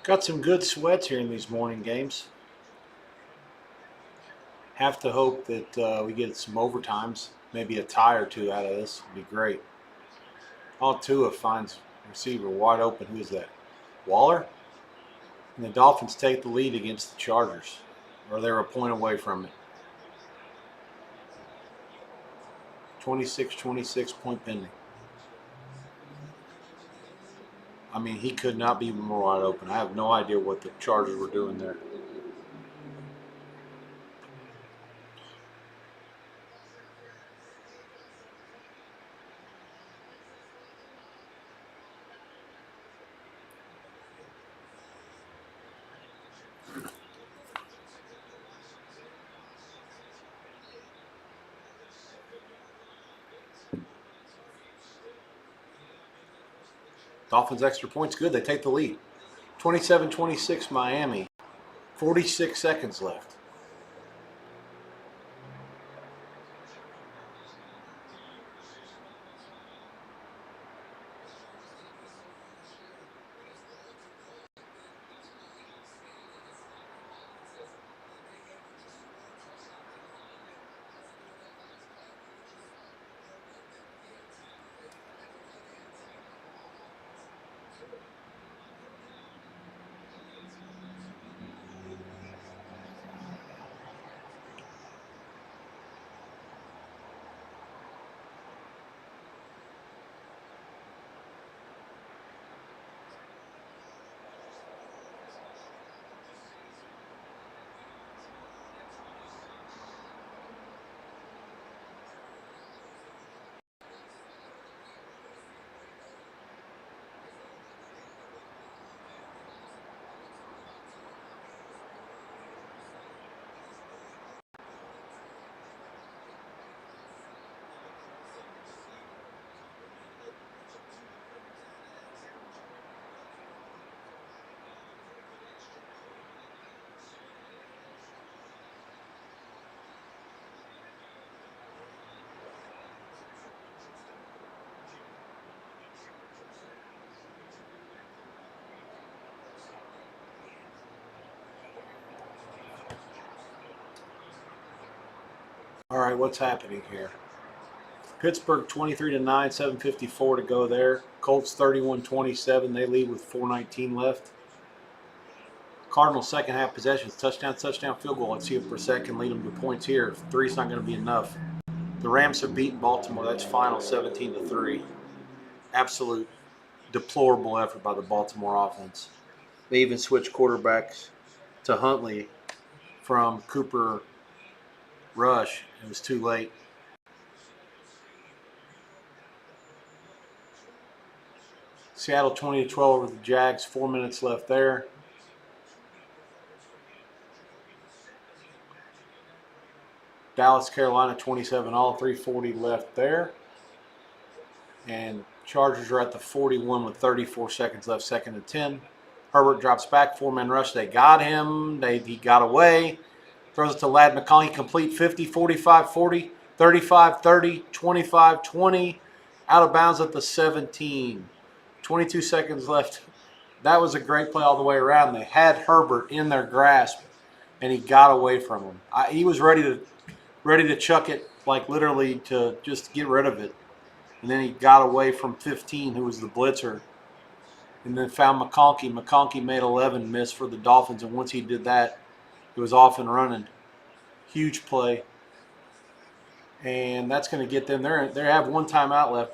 Got some good sweats here in these morning games. Have to hope that we get some overtimes, maybe a tie or two out of this. Would be great. All Tua finds receiver wide open. Who is that? Waller? And the Dolphins take the lead against the Chargers, or they're a point away from it. 26-26 point pending. I mean, he could not be more wide open. I have no idea what the Chargers were doing there. Dolphins extra points good. They take the lead. 27-26 Miami. 46 seconds left. All right, what's happening here? Pittsburgh 23-9, 7:54 to go there. Colts 31-27. They lead with 4:19 left. Cardinals second half possessions, touchdown, field goal. Let's see if Brissett can lead them to points here. Three's not going to be enough. The Rams have beaten Baltimore. That's final 17-3. Absolute deplorable effort by the Baltimore offense. They even switched quarterbacks to Huntley from Cooper Rush. It was too late. Seattle 20-12 over the Jags. 4 minutes left there. Dallas, Carolina 27-all. 3:40 left there. And Chargers are at the 41 with 34 seconds left, 2nd and 10. Herbert drops back, 4-man rush. They got him. He got away. Throws it to Ladd McConkey, complete 50, 45, 40, 35, 30, 25, 20. Out of bounds at the 17. 22 seconds left. That was a great play all the way around. They had Herbert in their grasp, and he got away from him. He was ready to chuck it, like literally to just get rid of it. And then he got away from 15, who was the blitzer, and then found McConkey. McConkey made 11 miss for the Dolphins, and once he did that, it was off and running. Huge play. And that's going to get them. They have one timeout left,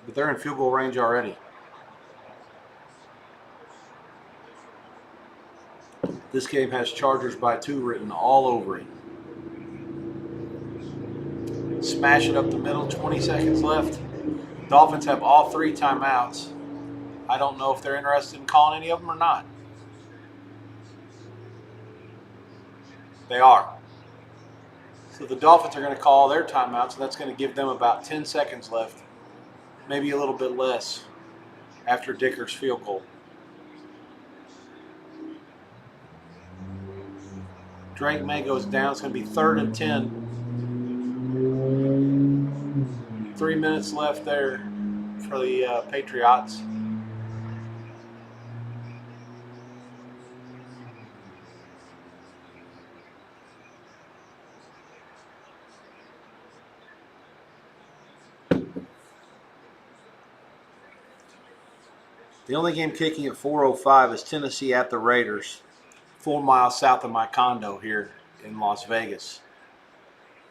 but they're in field goal range already. This game has Chargers by 2 written all over it. Smash it up the middle, 20 seconds left. Dolphins have all 3 timeouts. I don't know if they're interested in calling any of them or not. They are. So the Dolphins are going to call their timeouts, and that's going to give them about 10 seconds left, maybe a little bit less, after Dicker's field goal. Drake May goes down. It's going to be 3rd and 10. 3 minutes left there for the Patriots. The only game kicking at 4:05 is Tennessee at the Raiders, 4 miles south of my condo here in Las Vegas.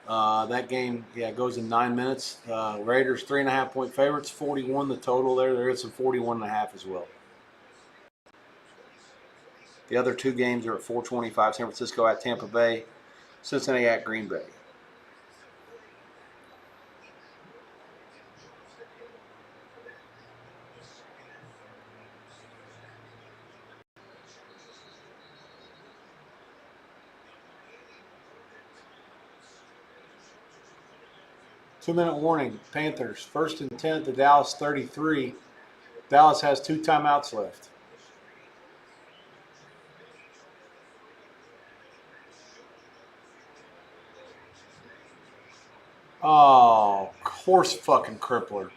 That game, goes in 9 minutes. Raiders 3.5-point favorites, 41 the total there. There is some 41.5 as well. The other two games are at 4:25. San Francisco at Tampa Bay, Cincinnati at Green Bay. Two-minute warning, Panthers. 1st and 10 at the Dallas 33. Dallas has 2 timeouts left. Oh, horse fucking crippler.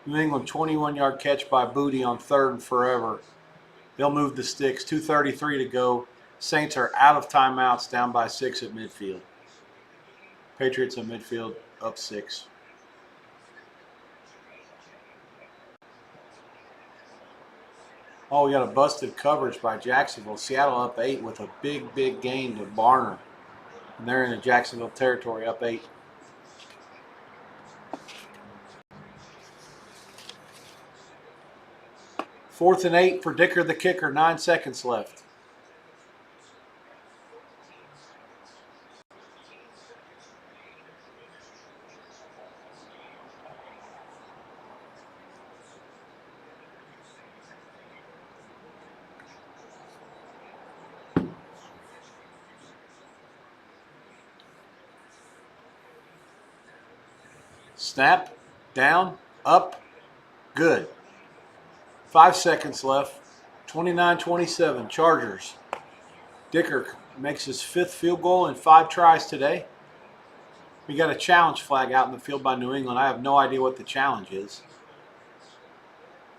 New England 21-yard catch by Booty on 3rd and forever. They'll move the sticks. 2:33 to go. Saints are out of timeouts, down by 6 at midfield. Patriots at midfield, up 6. Oh, we got a busted coverage by Jacksonville. Seattle up 8 with a big, big gain to Barner. And they're in the Jacksonville territory, up 8. Fourth and 8 for Dicker the kicker, 9 seconds left. Snap, down, up, good. 5 seconds left. 29-27, Chargers. Dicker makes his 5th field goal in 5 tries today. We got a challenge flag out in the field by New England. I have no idea what the challenge is.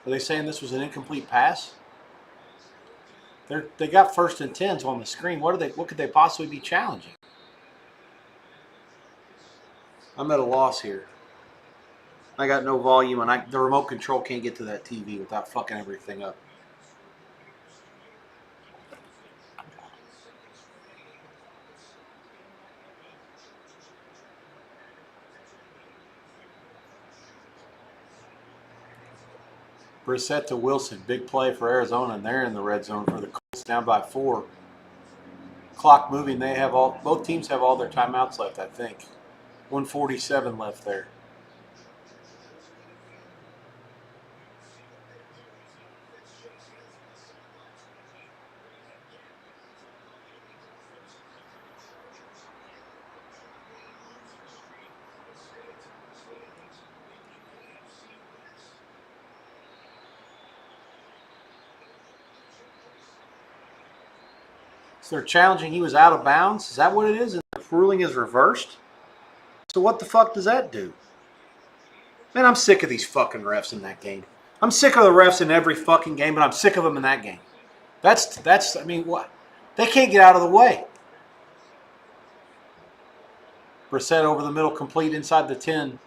Are they saying this was an incomplete pass? They got 1st and 10s on the screen. What could they possibly be challenging? I'm at a loss here. I got no volume, and the remote control can't get to that TV without fucking everything up. Brissett to Wilson, big play for Arizona, and they're in the red zone for the Colts, down by 4. Clock moving. Both teams have all their timeouts left, I think. 1:47 left there. So they're challenging he was out of bounds. Is that what it is? And the ruling is reversed? So what the fuck does that do? Man, I'm sick of these fucking refs in that game. I'm sick of the refs in every fucking game, but I'm sick of them in that game. I mean, what? They can't get out of the way. Brissett over the middle, complete inside the 10.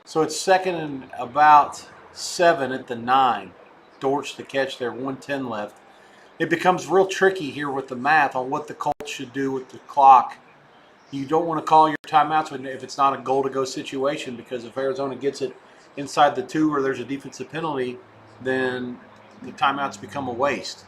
So it's 2nd and about 7 at the 9. Dortch the catch there, 1:10 left. It becomes real tricky here with the math on what the Colts should do with the clock. You don't want to call your timeouts if it's not a goal-to-go situation, because if Arizona gets it inside the 2 or there's a defensive penalty, then the timeouts become a waste.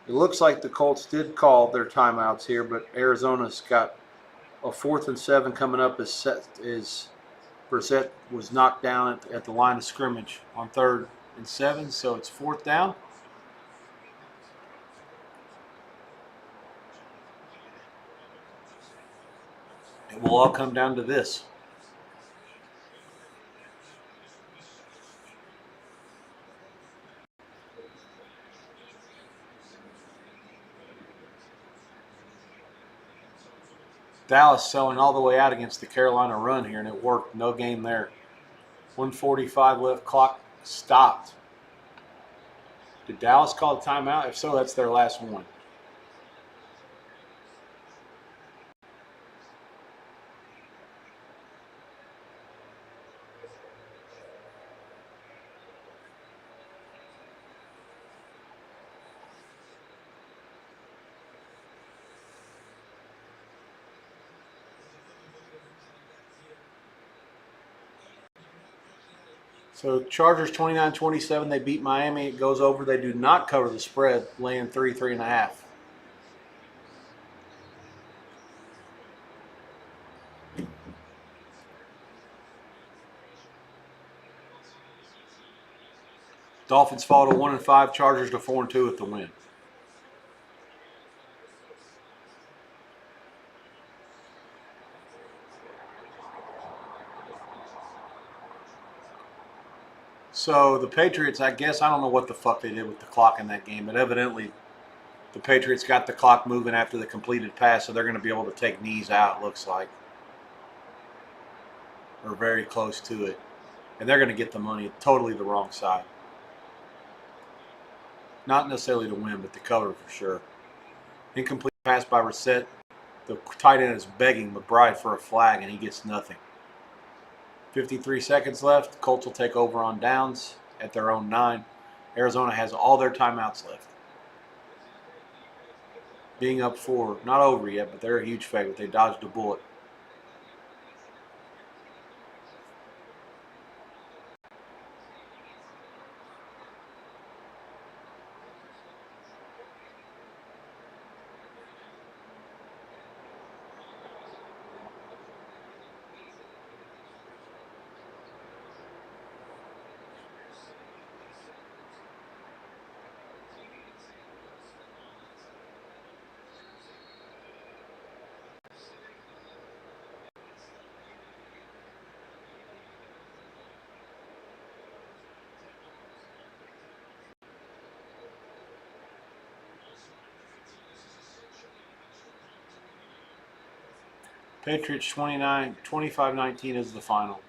It looks like the Colts did call their timeouts here, but Arizona's got a 4th and 7 coming up as Brissett was knocked down at the line of scrimmage on 3rd and 7, so it's 4th down. It will all come down to this. Dallas selling all the way out against the Carolina run here, and it worked. No game there. 1:45 left. Clock stopped. Did Dallas call a timeout? If so, that's their last one. So Chargers 29-27. They beat Miami. It goes over. They do not cover the spread, laying 3.5. Dolphins fall to 1-5. Chargers to 4-2 at the win. So the Patriots, I guess, I don't know what the fuck they did with the clock in that game, but evidently the Patriots got the clock moving after the completed pass, so they're going to be able to take knees out, looks like. Or very close to it. And they're going to get the money totally the wrong side. Not necessarily to win, but to cover for sure. Incomplete pass by Reset. The tight end is begging McBride for a flag, and he gets nothing. 53 seconds left. Colts will take over on downs at their own 9. Arizona has all their timeouts left. Being up 4, not over yet, but they're a huge favorite. They dodged a bullet. Patriots 25-19 is the final.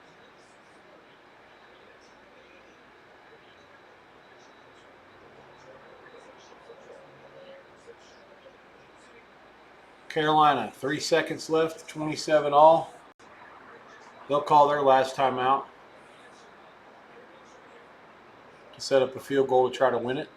Carolina, 3 seconds left, 27 all. They'll call their last timeout to set up a field goal to try to win it.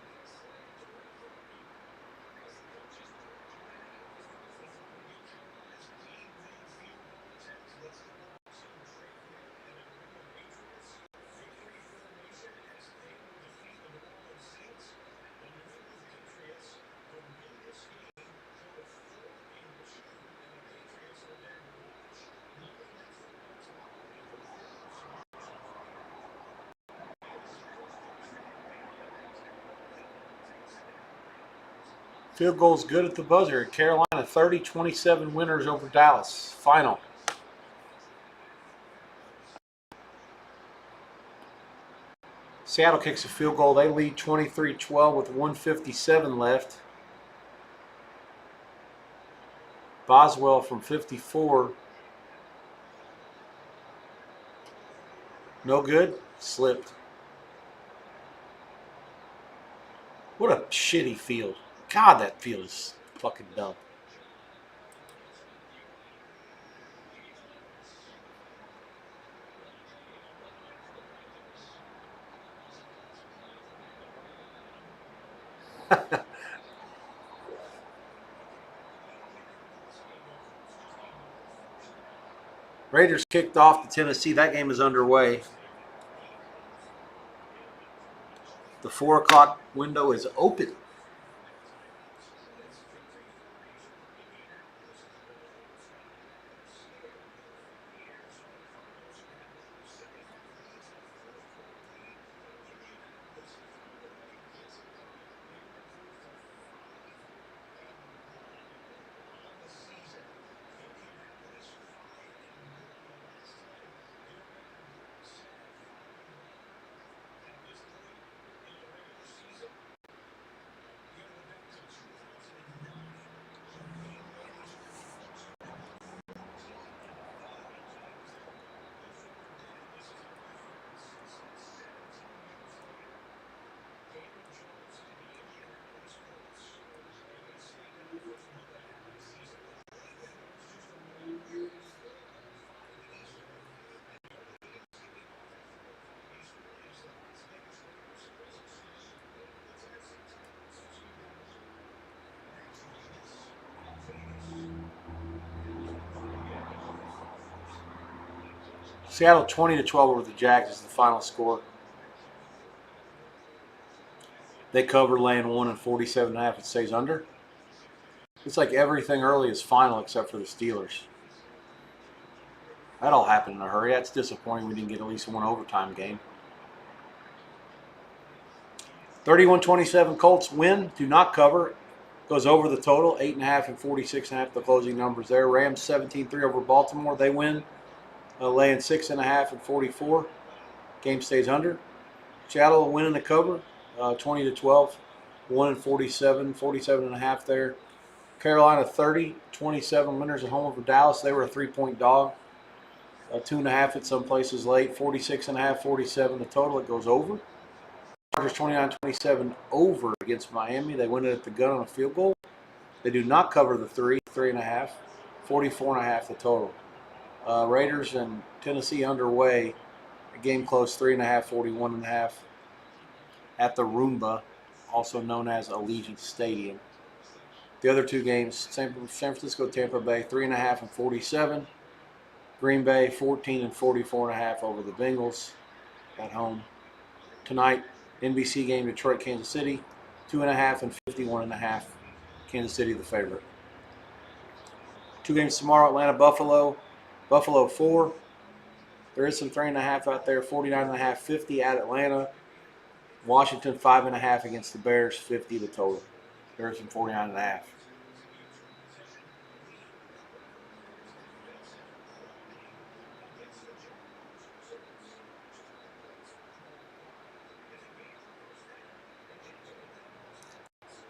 Field goal's good at the buzzer. Carolina 30-27 winners over Dallas. Final. Seattle kicks a field goal. They lead 23-12 with 1:57 left. Boswell from 54. No good. Slipped. What a shitty field. God, that field is fucking dumb. Raiders kicked off to Tennessee. That game is underway. The 4 o'clock window is open. Seattle 20-12 over the Jags is the final score. They cover laying 1 and 47.5. It stays under. It's like everything early is final except for the Steelers. That all happened in a hurry. That's disappointing we didn't get at least one overtime game. 31-27 Colts win. Do not cover. Goes over the total. 8.5 and 46.5. The closing numbers there. Rams 17-3 over Baltimore. They win. Laying 6.5 and 44. Game stays under. Seattle winning the cover. 20-12. 1 and 47. 47.5 there. Carolina 30-27 winners at home over Dallas. They were a 3-point dog. 2.5 at some places late. 46.5, 47 the total. It goes over. Chargers 29-27 over against Miami. They win it at the gun on a field goal. They do not cover the 3.5. 44.5 the total. Raiders and Tennessee underway. A game close 3.5, 41.5 at the Roomba, also known as Allegiant Stadium. The other two games, San Francisco, Tampa Bay, 3.5 and 47. Green Bay, 14 and 44.5 over the Bengals at home. Tonight, NBC game, Detroit, Kansas City, 2.5 and 51.5. Kansas City the favorite. Two games tomorrow, Atlanta, Buffalo. Buffalo 4. There is some 3.5 out there, 49.5, 50 at Atlanta. Washington 5.5 against the Bears, 50 the total. There is some 49.5.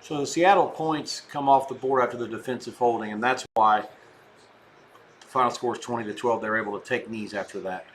So the Seattle points come off the board after the defensive holding, and that's why the final score is 20-12. They're able to take knees after that.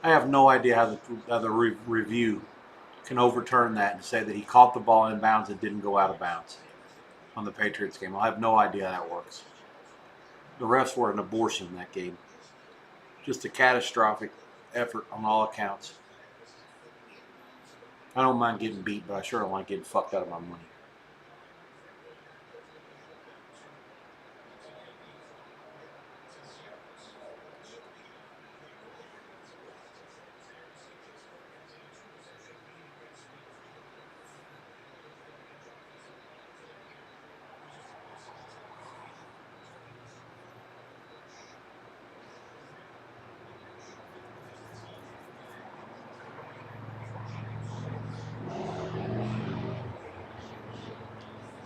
I have no idea how the review can overturn that and say that he caught the ball in bounds and didn't go out of bounds on the Patriots game. I have no idea how that works. The refs were an abortion in that game. Just a catastrophic effort on all accounts. I don't mind getting beat, but I sure don't like getting fucked out of my money.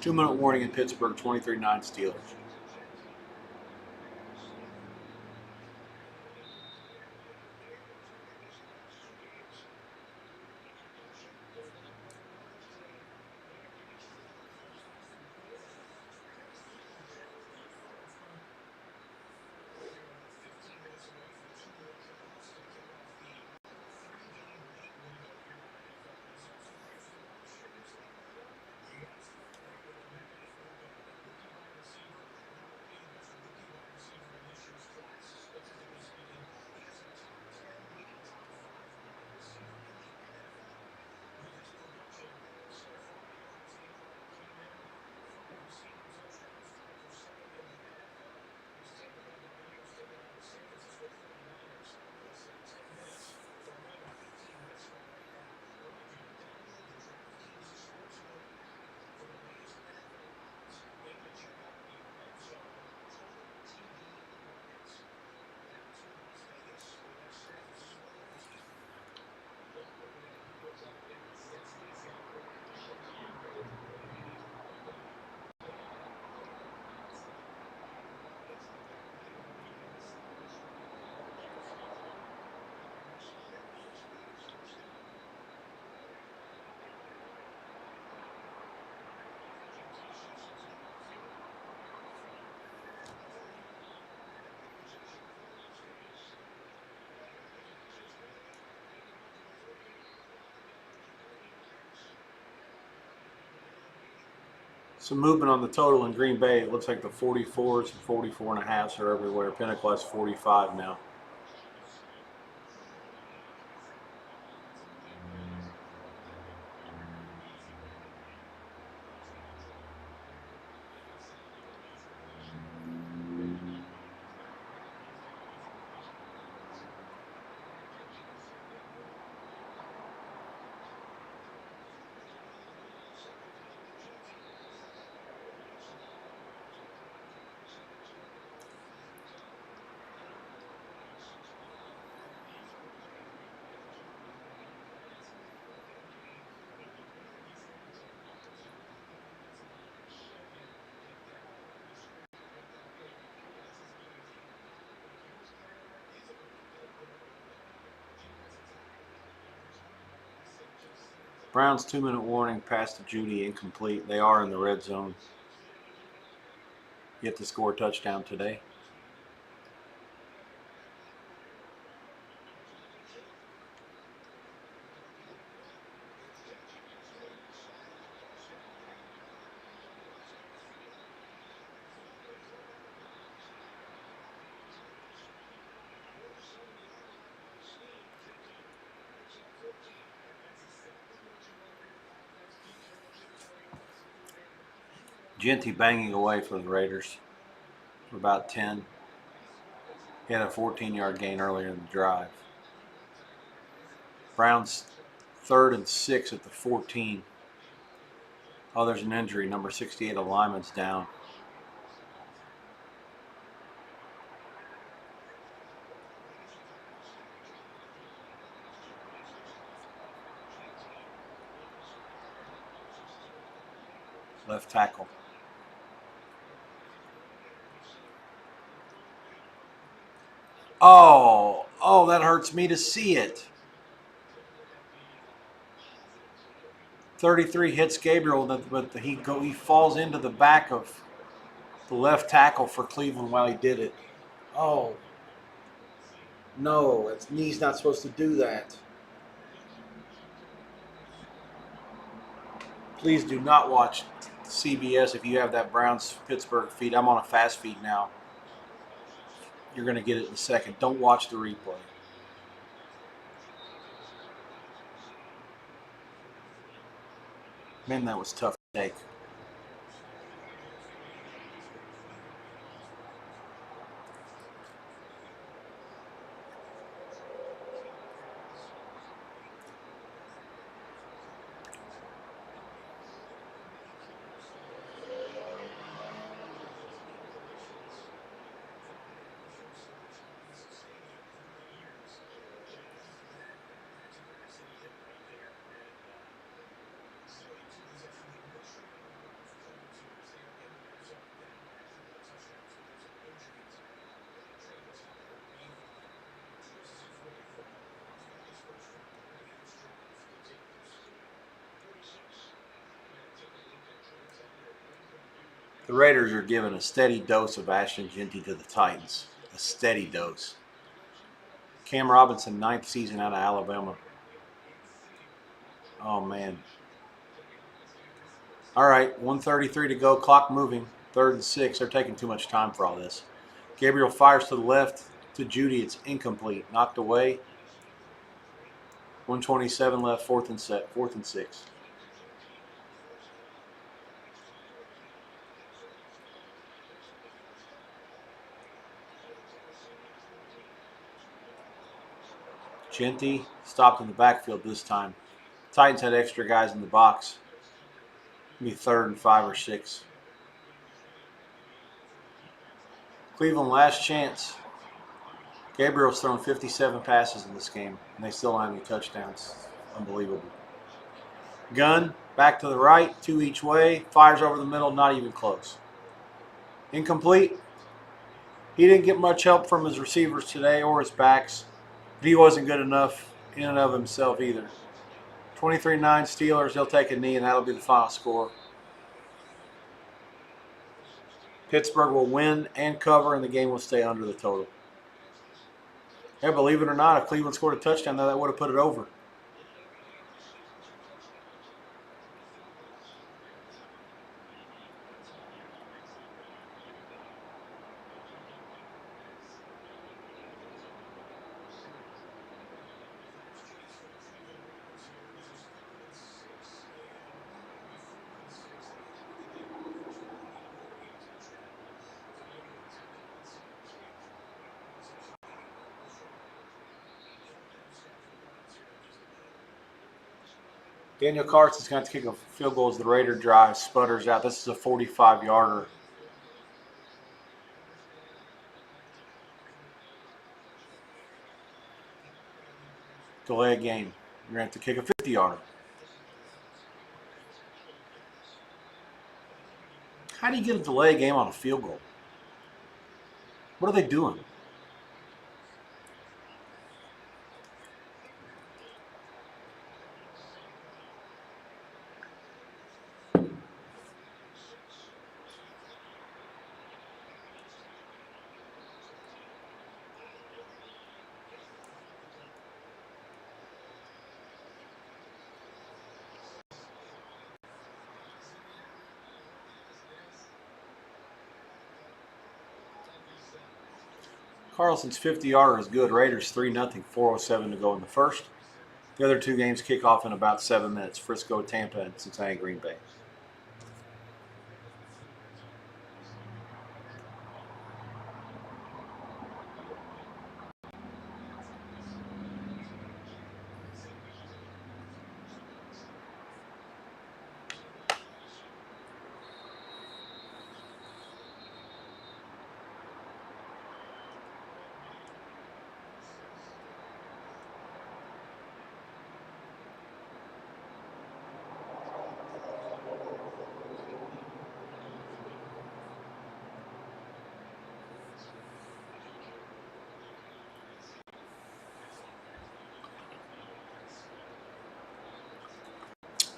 Two-minute warning in Pittsburgh, 23-9 Steelers. Some movement on the total in Green Bay. It looks like the 44s and 44.5s are everywhere. Pinnacle has 45 now. Browns 2-minute warning, pass to Judy, incomplete. They are in the red zone. Yet to score a touchdown today. Genty banging away for the Raiders for about 10. He had a 14-yard gain earlier in the drive. Browns 3rd and 6 at the 14. Oh, there's an injury. Number 68, a lineman's down. Left tackle. Oh, that hurts me to see it. 33 hits Gabriel, but he falls into the back of the left tackle for Cleveland while he did it. Oh, no, his knee's not supposed to do that. Please do not watch CBS if you have that Browns-Pittsburgh feed. I'm on a fast feed now. You're going to get it in a second. Don't watch the replay. Man, that was tough to take. The Raiders are giving a steady dose of Ashton Genty to the Titans. A steady dose. Cam Robinson, 9th season out of Alabama. Oh, man. All right, 1:33 to go. Clock moving. 3rd and 6. They're taking too much time for all this. Gabriel fires to the left to Judy. It's incomplete. Knocked away. 1:27 left. 4th and 6. Genty stopped in the backfield this time. Titans had extra guys in the box. It'll be 3rd and 5 or 6. Cleveland last chance. Gabriel's thrown 57 passes in this game, and they still don't have any touchdowns. Unbelievable. Gunn, back to the right, 2 each way, fires over the middle, not even close. Incomplete. He didn't get much help from his receivers today or his backs, but he wasn't good enough in and of himself either. 23-9 Steelers, they'll take a knee, and that'll be the final score. Pittsburgh will win and cover, and the game will stay under the total. Yeah, believe it or not, if Cleveland scored a touchdown, that would have put it over. Daniel Carson's going to kick a field goal as the Raider drive sputters out. This is a 45-yarder. Delay a game. You're going to have to kick a 50-yarder. How do you get a delay game on a field goal? What are they doing? Carlson's 50-yarder is good. Raiders 3-0, 4:07 to go in the first. The other two games kick off in about 7 minutes. Frisco, Tampa, and Cincinnati, Green Bay.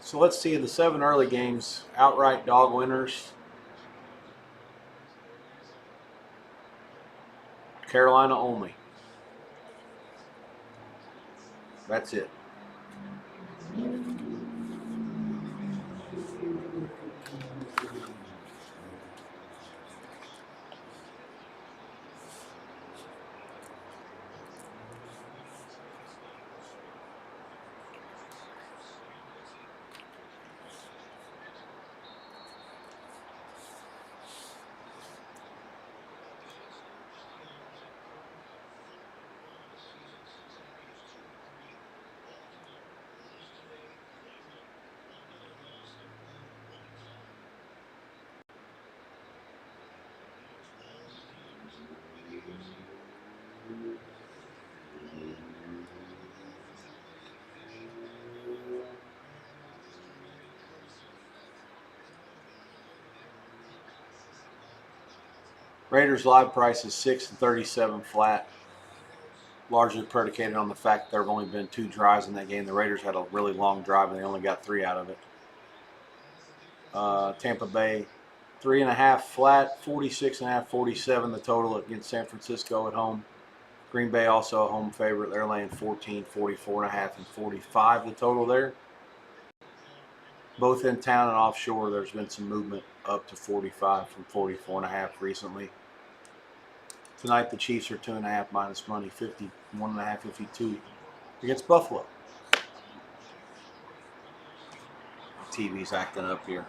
So let's see the 7 early games. Outright dog winners. Carolina only. That's it. Raiders live price is 6-37 flat, largely predicated on the fact there have only been 2 drives in that game. The Raiders had a really long drive and they only got 3 out of it. Tampa Bay 3.5 flat, 46.5, 47 the total against San Francisco at home. Green Bay also a home favorite. They're laying 14, 44.5, and 45 the total there. Both in town and offshore, there's been some movement up to 45 from 44.5 recently. Tonight, the Chiefs are 2.5 minus money, 51.5, 52 against Buffalo. TV's acting up here.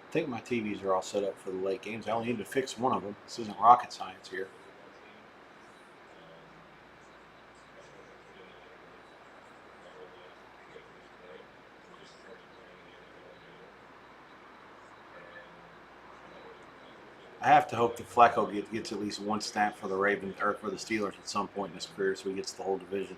I think my TVs are all set up for the late games. I only need to fix one of them. This isn't rocket science here. I have to hope that Flacco gets at least one snap for the Ravens or for the Steelers at some point in his career, so he gets the whole division.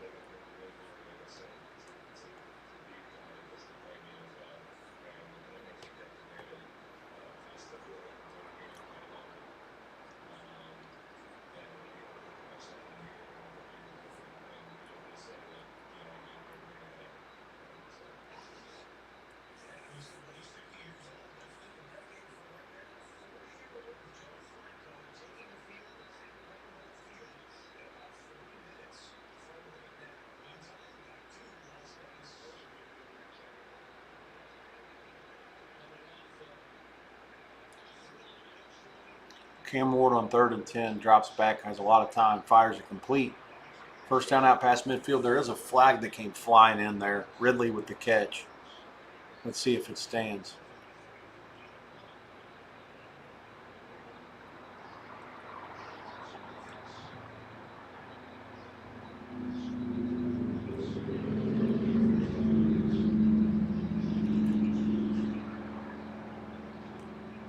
Cam Ward on 3rd and 10 drops back, has a lot of time, fires it complete. First down out past midfield. There is a flag that came flying in there. Ridley with the catch. Let's see if it stands.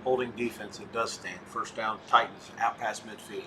Holding defense, it does stand. First down, Titans out past midfield.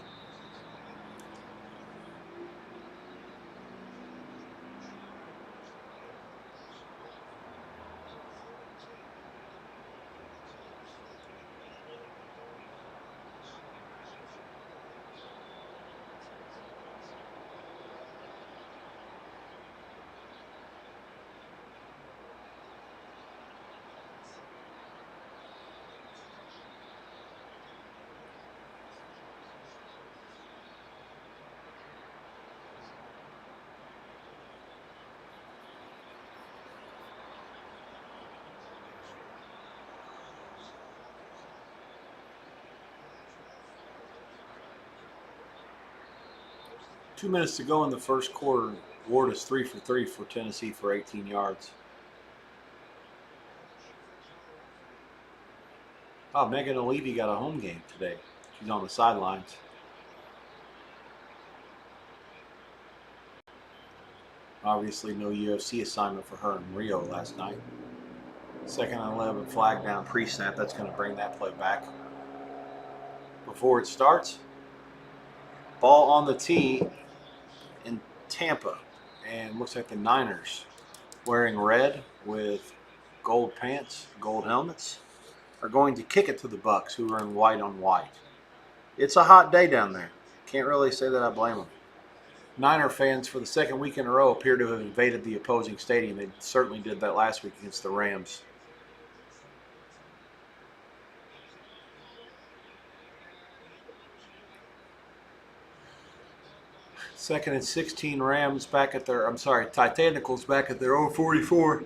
Two minutes to go in the first quarter. Ward is 3 for 3 for Tennessee for 18 yards. Oh, Megan O'Leary got a home game today. She's on the sidelines. Obviously, no UFC assignment for her in Rio last night. 2nd and 11, flag down, pre-snap. That's going to bring that play back. Before it starts, ball on the tee in Tampa, and looks like the Niners, wearing red with gold pants, gold helmets, are going to kick it to the Bucks, who are in white on white. It's a hot day down there. Can't really say that I blame them. Niner fans, for the second week in a row, appear to have invaded the opposing stadium. They certainly did that last week against the Rams. Second and 16, Rams back at their, Titanicals back at their own 44.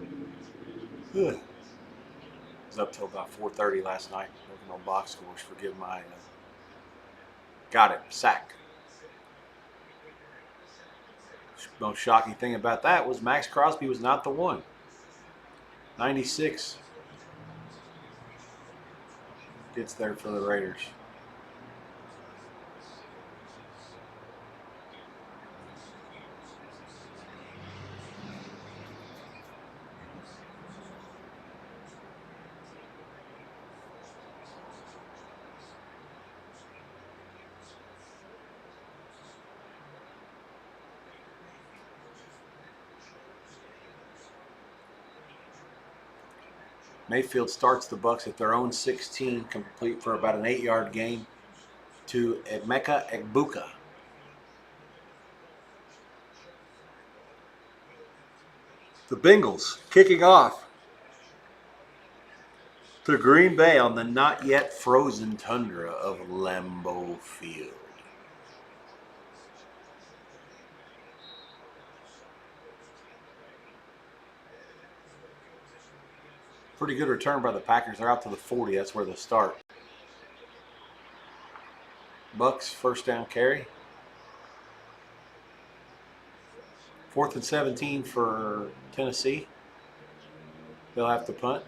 It was up till about 4:30 last night. Looking on box scores. Forgive my. Got it. Sack. Most shocking thing about that was Max Crosby was not the one. 96 gets there for the Raiders. Mayfield starts the Bucks at their own 16, complete for about an 8-yard gain to Emeka Egbuka. The Bengals kicking off to Green Bay on the not yet frozen tundra of Lambeau Field. Pretty good return by the Packers. They're out to the 40. That's where they start. Bucks first down carry. 4th and 17 for Tennessee. They'll have to punt.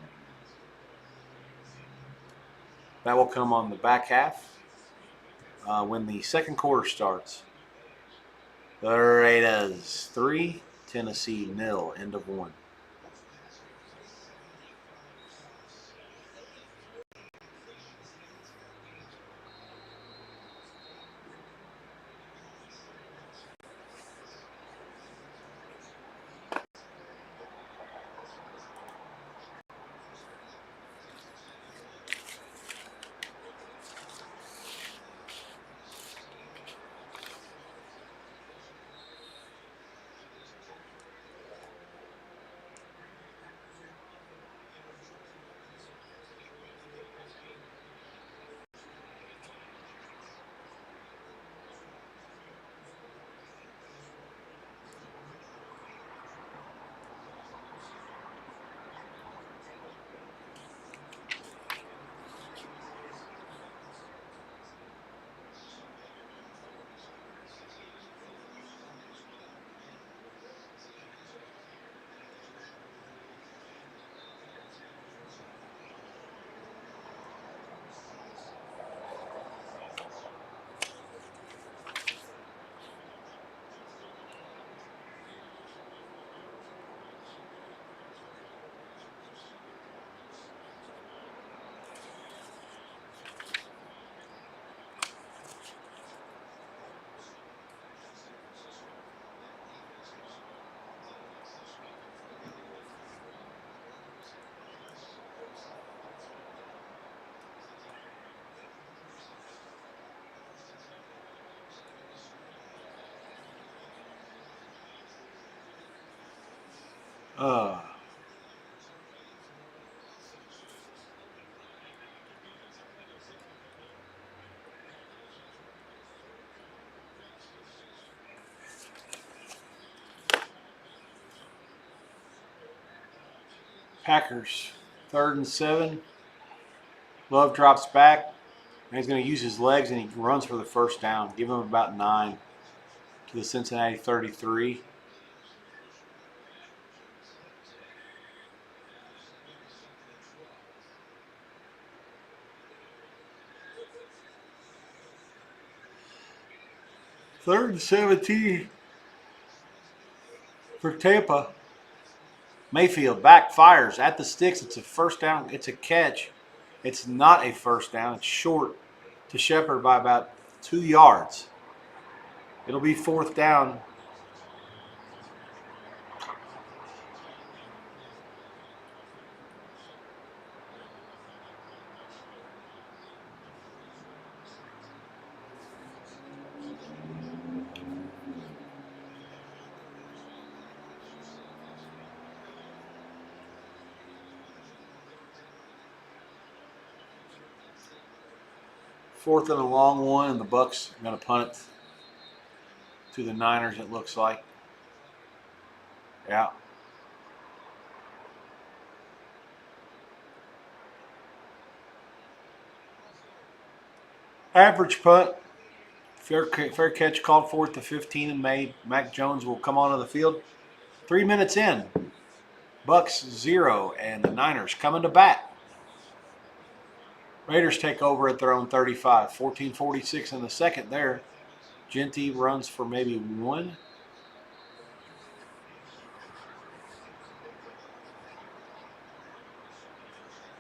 That will come on the back half when the second quarter starts. The Raiders 3, Tennessee 0, end of 1. Uh, Packers, 3rd and 7. Love drops back. And he's going to use his legs and he runs for the first down. Give him about 9 to the Cincinnati 33. Third and 17 for Tampa. Mayfield backfires at the sticks. It's a first down. It's a catch. It's not a first down. It's short to Shepard by about 2 yards. It'll be 4th down. Fourth and a long one, and the Bucks are going to punt it to the Niners, it looks like. Yeah. Average punt. Fair catch called for at the 15 and made. Mac Jones will come onto the field. 3 minutes in. Bucks 0, and the Niners coming to bat. Raiders take over at their own 35. 14:46 in the second there. Genty runs for maybe 1.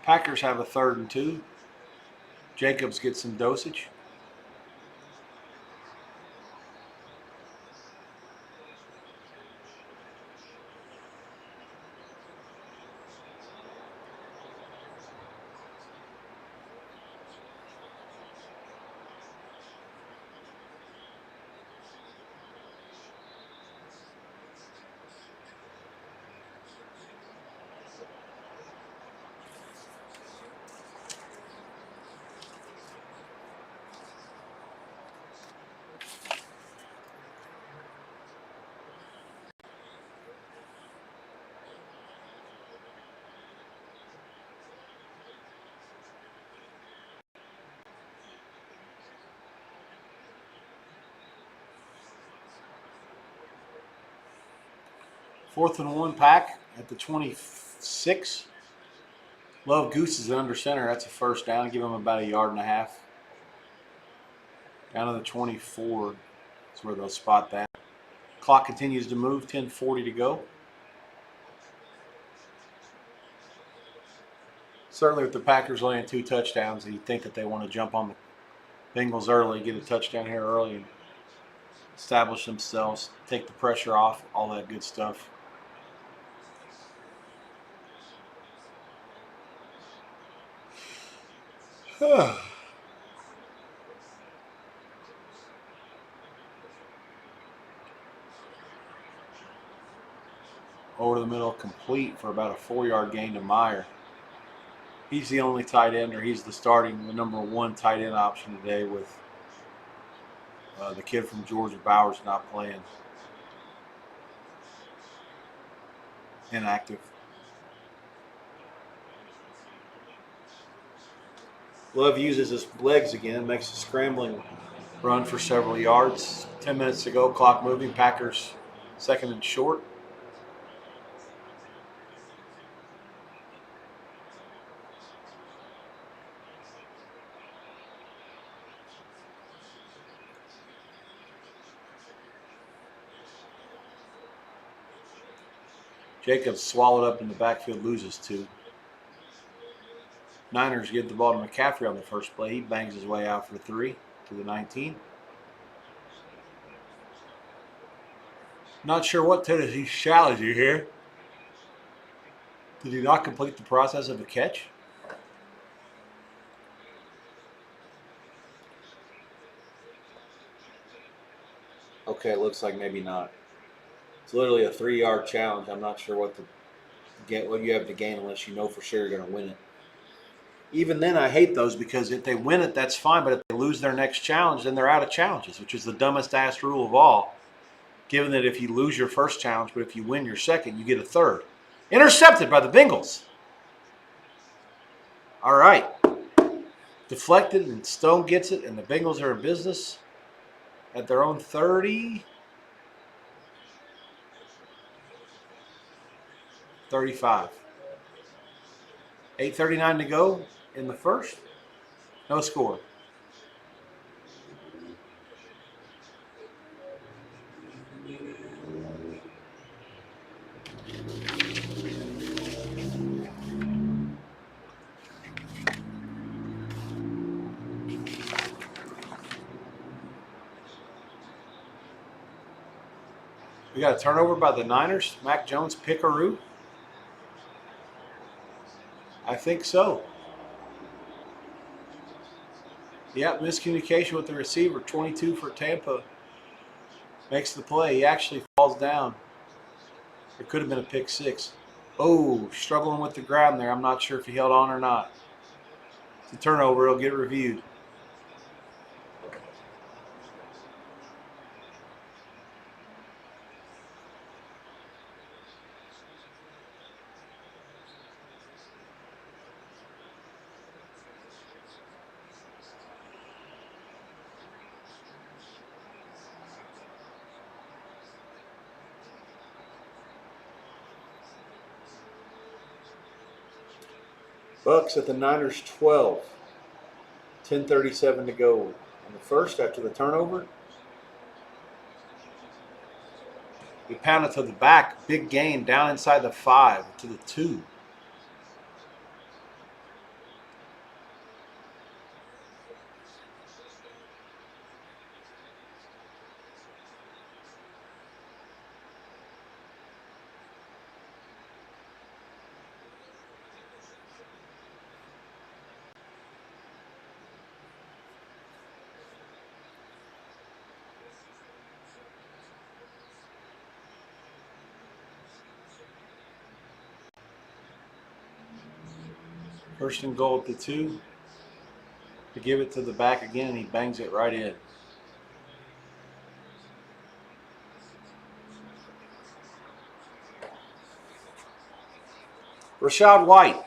Packers have a 3rd and 2. Jacobs gets some dosage. Fourth and 1 Pack at the 26. Love Goose is under center. That's a first down. Give him about 1.5 yards. Down to the 24 is where they'll spot that. Clock continues to move. 10:40 to go. Certainly with the Packers laying 2 touchdowns, you'd think that they want to jump on the Bengals early, get a touchdown here early, and establish themselves, take the pressure off, all that good stuff. Over the middle, complete for about a 4-yard gain to Meyer. He's the only tight end, or he's the number 1 tight end option today with the kid from Georgia, Bowers, not playing. Inactive. Love uses his legs again, makes a scrambling run for several yards. 10 minutes to go, clock moving. Packers 2nd and short. Jacobs swallowed up in the backfield, loses 2. Niners get the ball to McCaffrey on the first play. He bangs his way out for 3 to the 19. Not sure what Tennessee strategy here. Did he not complete the process of a catch? Okay, it looks like maybe not. It's literally a 3-yard challenge. I'm not sure what the get what you have to gain unless you know for sure you're going to win it. Even then, I hate those because if they win it, that's fine. But if they lose their next challenge, then they're out of challenges, which is the dumbest ass rule of all. Given that if you lose your first challenge, but if you win your second, you get a third. Intercepted by the Bengals. All right. Deflected, and Stone gets it, and the Bengals are in business at their own 30. 35. 8:39 to go in the first. No score. We got a turnover by the Niners. Mac Jones, pickaroo. I think so. Yep, miscommunication with the receiver. 22 for Tampa. Makes the play. He actually falls down. It could have been a pick six. Oh, struggling with the ground there. I'm not sure if he held on or not. It's a turnover. It'll get reviewed. Bucks at the Niners 12. 10:37 to go in the first after the turnover. He pounded to the back. Big gain down inside the 5 to the 2. First and goal at the 2. To give it to the back again, and he bangs it right in. Rashad White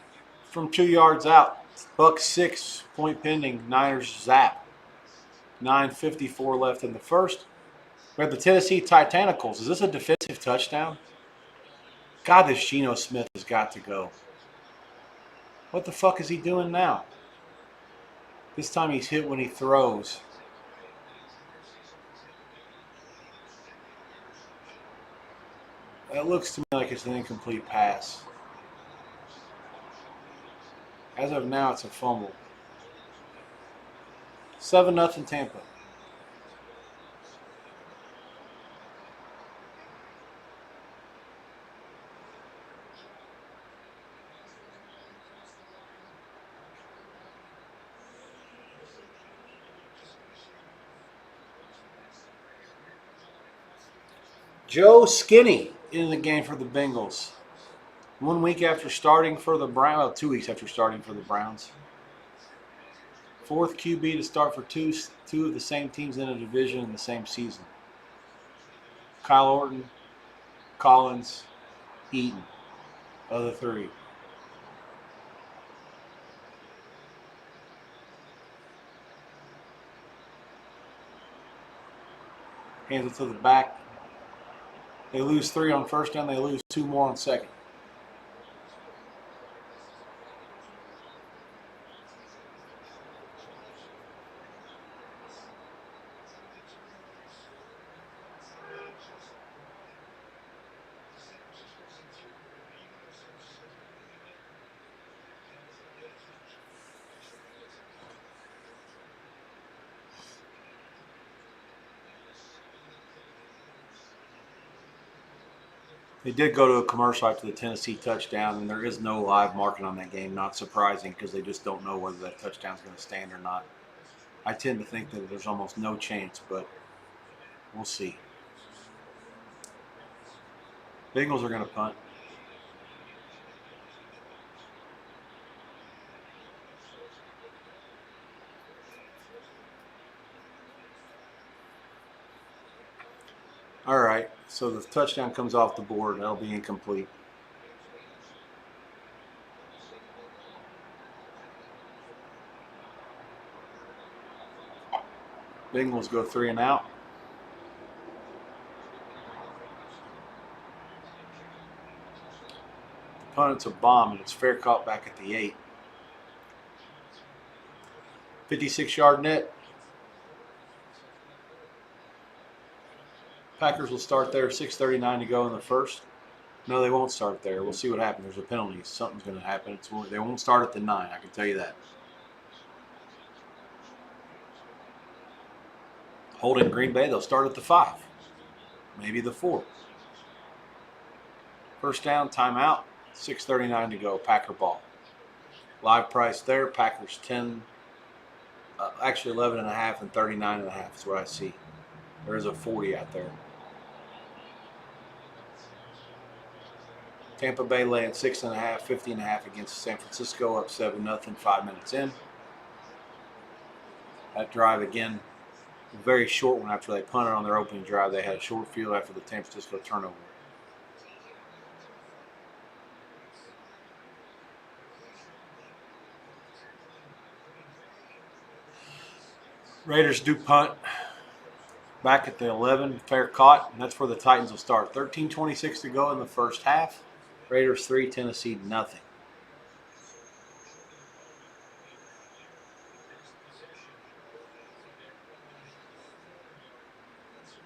from 2 yards out. Bucks 6, point pending. Niners zap. 9:54 left in the first. We have the Tennessee Titanicals. Is this a defensive touchdown? God, this Geno Smith has got to go. What the fuck is he doing now? This time he's hit when he throws. That looks to me like it's an incomplete pass. As of now, it's a fumble. 7-0 Tampa. Joe Skinny in the game for the Bengals. 1 week after starting for the Browns, well, 2 weeks after starting for the Browns. 4th QB to start for two of the same teams in a division in the same season. Kyle Orton, Collins, Eaton, other 3. Hands it to the back. They lose 3 on first down. They lose 2 more on second. They did go to a commercial after the Tennessee touchdown, and there is no live marking on that game. Not surprising because they just don't know whether that touchdown's going to stand or not. I tend to think that there's almost no chance, but we'll see. Bengals are going to punt. All right, so the touchdown comes off the board. That'll be incomplete. Bengals go 3 and out. The opponent's a bomb, and it's fair caught back at the 8. 56-yard net. Packers will start there. 6:39 to go in the first. No, they won't start there. We'll see what happens. There's a penalty. Something's going to happen. They won't start at the 9. I can tell you that. Holding Green Bay, they'll start at the 5. Maybe the 4. First down, timeout. 6:39 to go. Packer ball. Live price there. Packers 10. Actually 11.5 and 39.5 is what I see. There is a 40 out there. Tampa Bay laying 6.5, 50.5 against San Francisco, up 7-0, 5 minutes in. That drive again, a very short one after they punted on their opening drive. They had a short field after the San Francisco turnover. Raiders do punt back at the 11, fair caught, and that's where the Titans will start. 13:26 to go in the first half. Raiders 3, Tennessee nothing.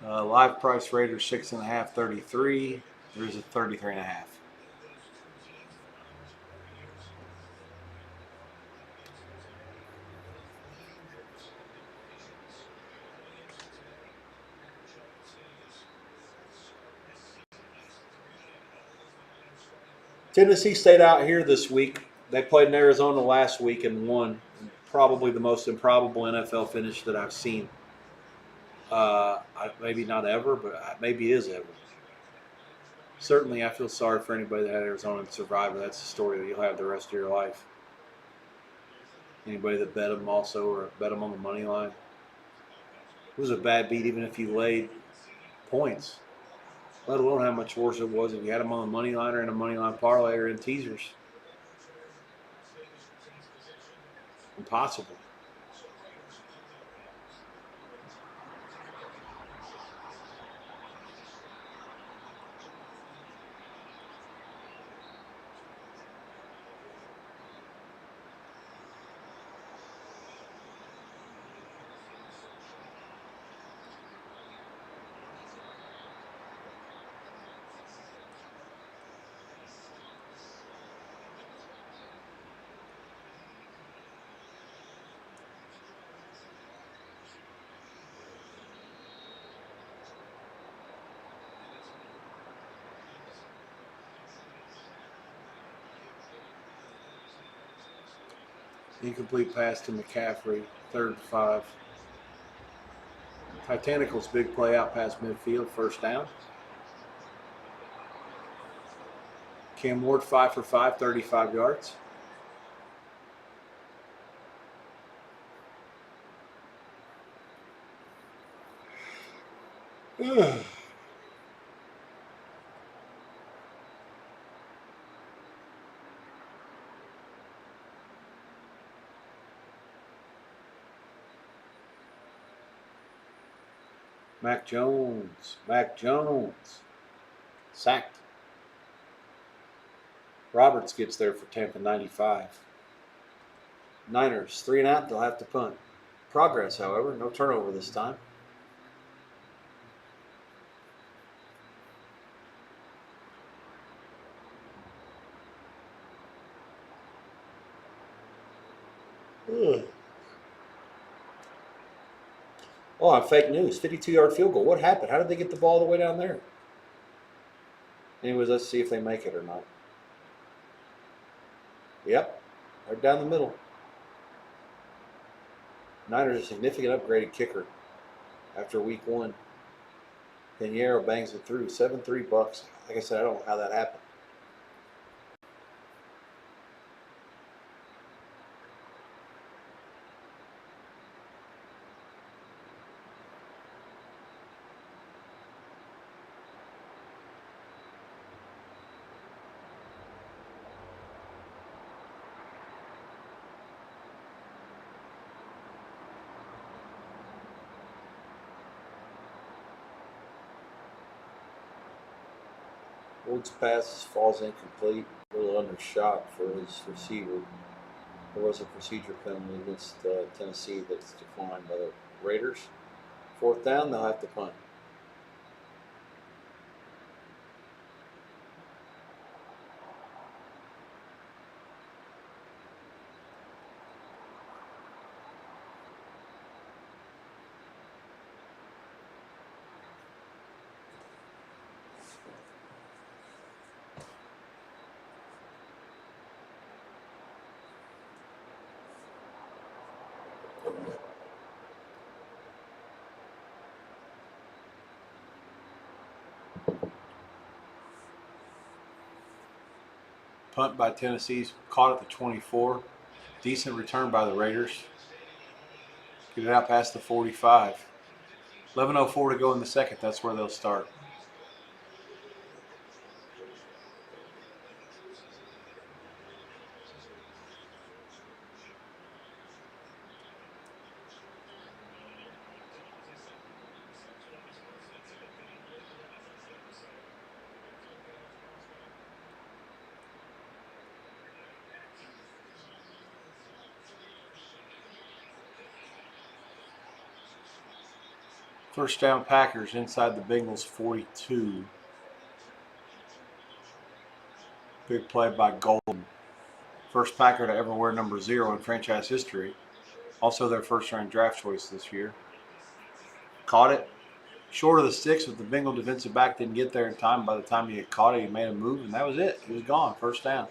Live price Raiders 6.5, 33. There's a 33.5. Tennessee stayed out here this week. They played in Arizona last week and won. Probably the most improbable NFL finish that I've seen. Maybe not ever, but maybe it is ever. Certainly, I feel sorry for anybody that had Arizona and survived. That's a story that you'll have the rest of your life. Anybody that bet them also or bet them on the money line. It was a bad beat even if you laid points, let alone how much worse it was if you had them on the money line or in a money line parlay or in teasers. Impossible. Incomplete pass to McCaffrey, 3rd and 5. Titanical's big play out past midfield, first down. Cam Ward 5 for 5, 35 yards. Mac Jones, sacked. Roberts gets there for Tampa 95. Niners 3 and out, they'll have to punt. Progress, however, no turnover this time. Ugh. Oh, on fake news, 52-yard field goal. What happened? How did they get the ball all the way down there? Anyways, let's see if they make it or not. Yep, right down the middle. Niners a significant upgraded kicker after week 1. Pinheiro bangs it through. 7-3 Bucks. Like I said, I don't know how that happened. Ward's pass falls incomplete, a little undershot for his receiver. There was a procedure penalty against Tennessee that's declined by the Raiders. Fourth down, they'll have to punt. Punt by Tennessee's caught at the 24. Decent return by the Raiders. Get it out past the 45. 11:04 to go in the second. That's where they'll start. First down Packers inside the Bengals 42. Big play by Golden. First Packer to ever wear number 0 in franchise history. Also their first round draft choice this year. Caught it. Short of the sticks, but the Bengal defensive back didn't get there in time. By the time he had caught it, he made a move, and that was it. He was gone. First down.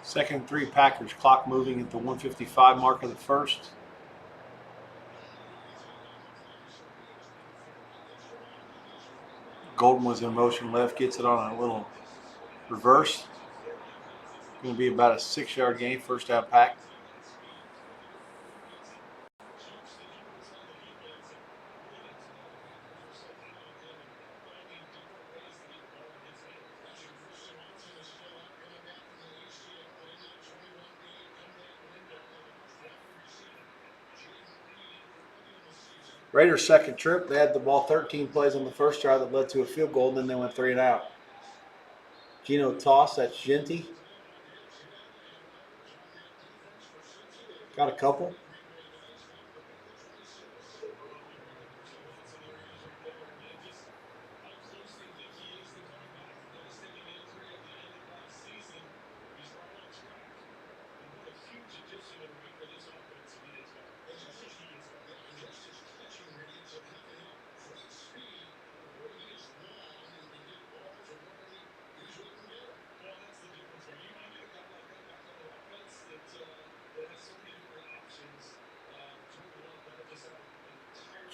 Second 3 Packers. Clock moving at the 155 mark of the first. Golden was in motion left, gets it on a little reverse. Going to be about a 6-yard gain, first down Pack. Raiders' second trip, they had the ball 13 plays on the first drive that led to a field goal, and then they went 3 and out. Geno toss, that's Genty. Got a couple.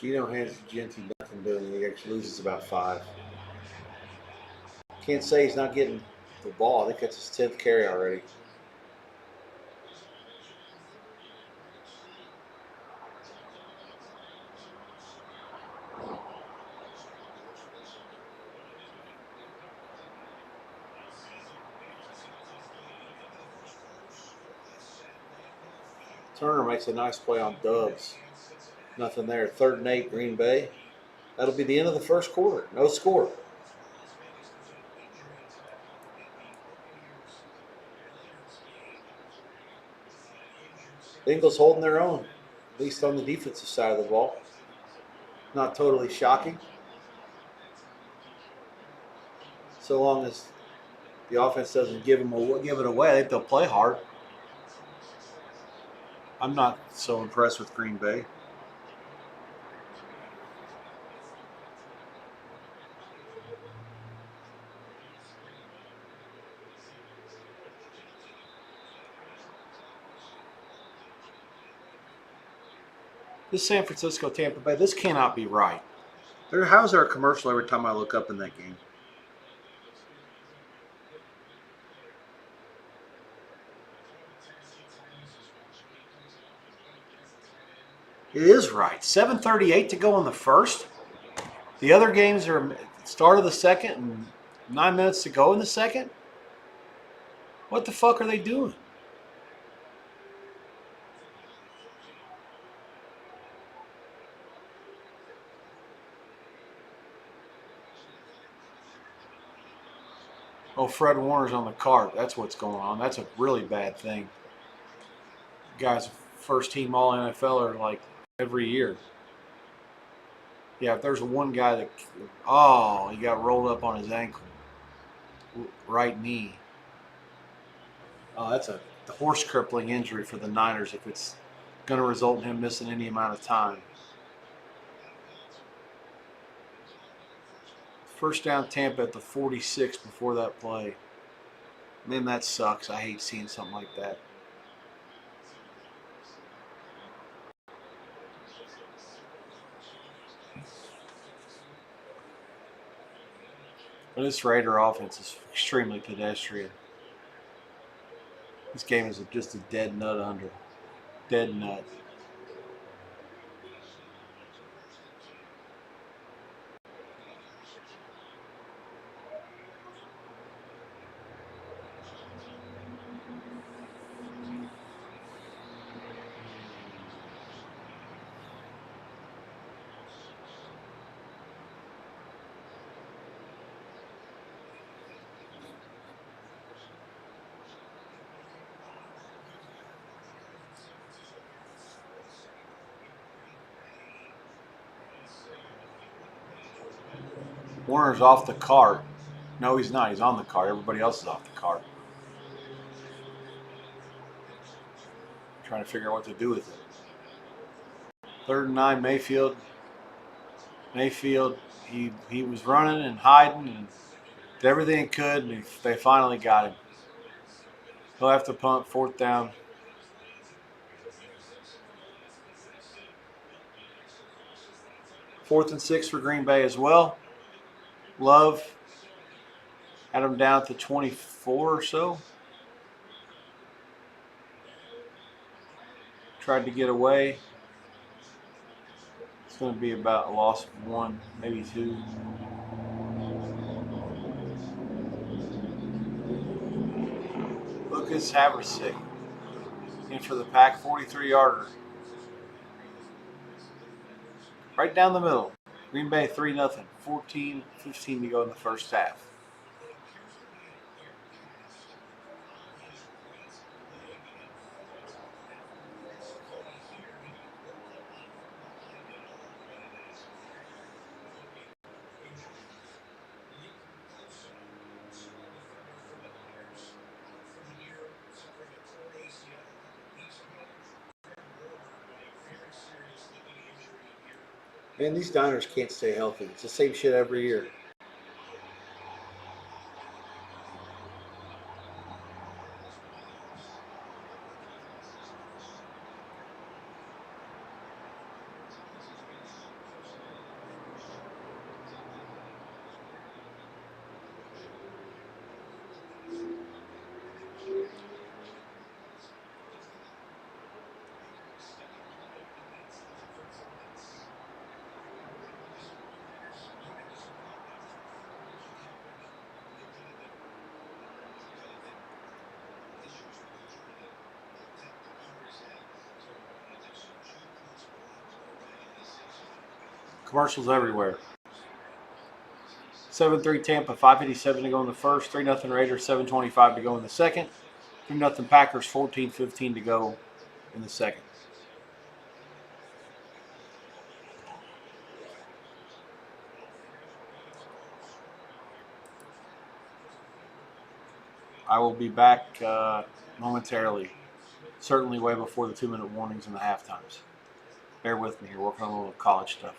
Geno hands Genty nothing doing. He actually loses about 5. Can't say he's not getting the ball. I think that's his 10th carry already. Turner makes a nice play on Dubs. Nothing there. 3rd and 8, Green Bay. That'll be the end of the first quarter. No score. Bengals holding their own. least on the defensive side of the ball. Not totally shocking. So long as the offense doesn't give it away, I think they'll play hard. I'm not so impressed with Green Bay. This San Francisco Tampa Bay, this cannot be right. How's there a commercial every time I look up in that game? It is right. 7:38 to go in the first. The other games are start of the second and 9 minutes to go in the second. What the fuck are they doing? Oh, Fred Warner's on the cart. That's what's going on. That's a really bad thing. Guys, first team All NFL are like every year. Yeah, if there's one guy that, oh, he got rolled up on his ankle, right knee. Oh, that's a horse crippling injury for the Niners if it's going to result in him missing any amount of time. First down Tampa at the 46 before that play. Man, that sucks. I hate seeing something like that. But this Raider offense is extremely pedestrian. This game is just a dead nut under. Dead nut. Warner's off the cart. No, he's not. He's on the cart. Everybody else is off the cart. Trying to figure out what to do with it. 3rd and 9, Mayfield. Mayfield, he was running and hiding and did everything he could, and they finally got him. He'll have to punt, 4th down. Fourth and 6 for Green Bay as well. Love had him down at the 24 or so. Tried to get away. It's going to be about a loss of 1, maybe 2. Lucas Haversick in for the pack, 43-yarder. Right down the middle. Green Bay 3-0. 14-15 to go in the first half. Man, these Niners can't stay healthy. It's the same shit every year. Commercials everywhere. 7-3 Tampa, 5:57 to go in the first. 3-0 Raiders, 7:25 to go in the second. 3-0 Packers, 14-15 to go in the second. I will be back momentarily, certainly way before the 2-minute warnings and the half times. Bear with me. We're working on a little college stuff.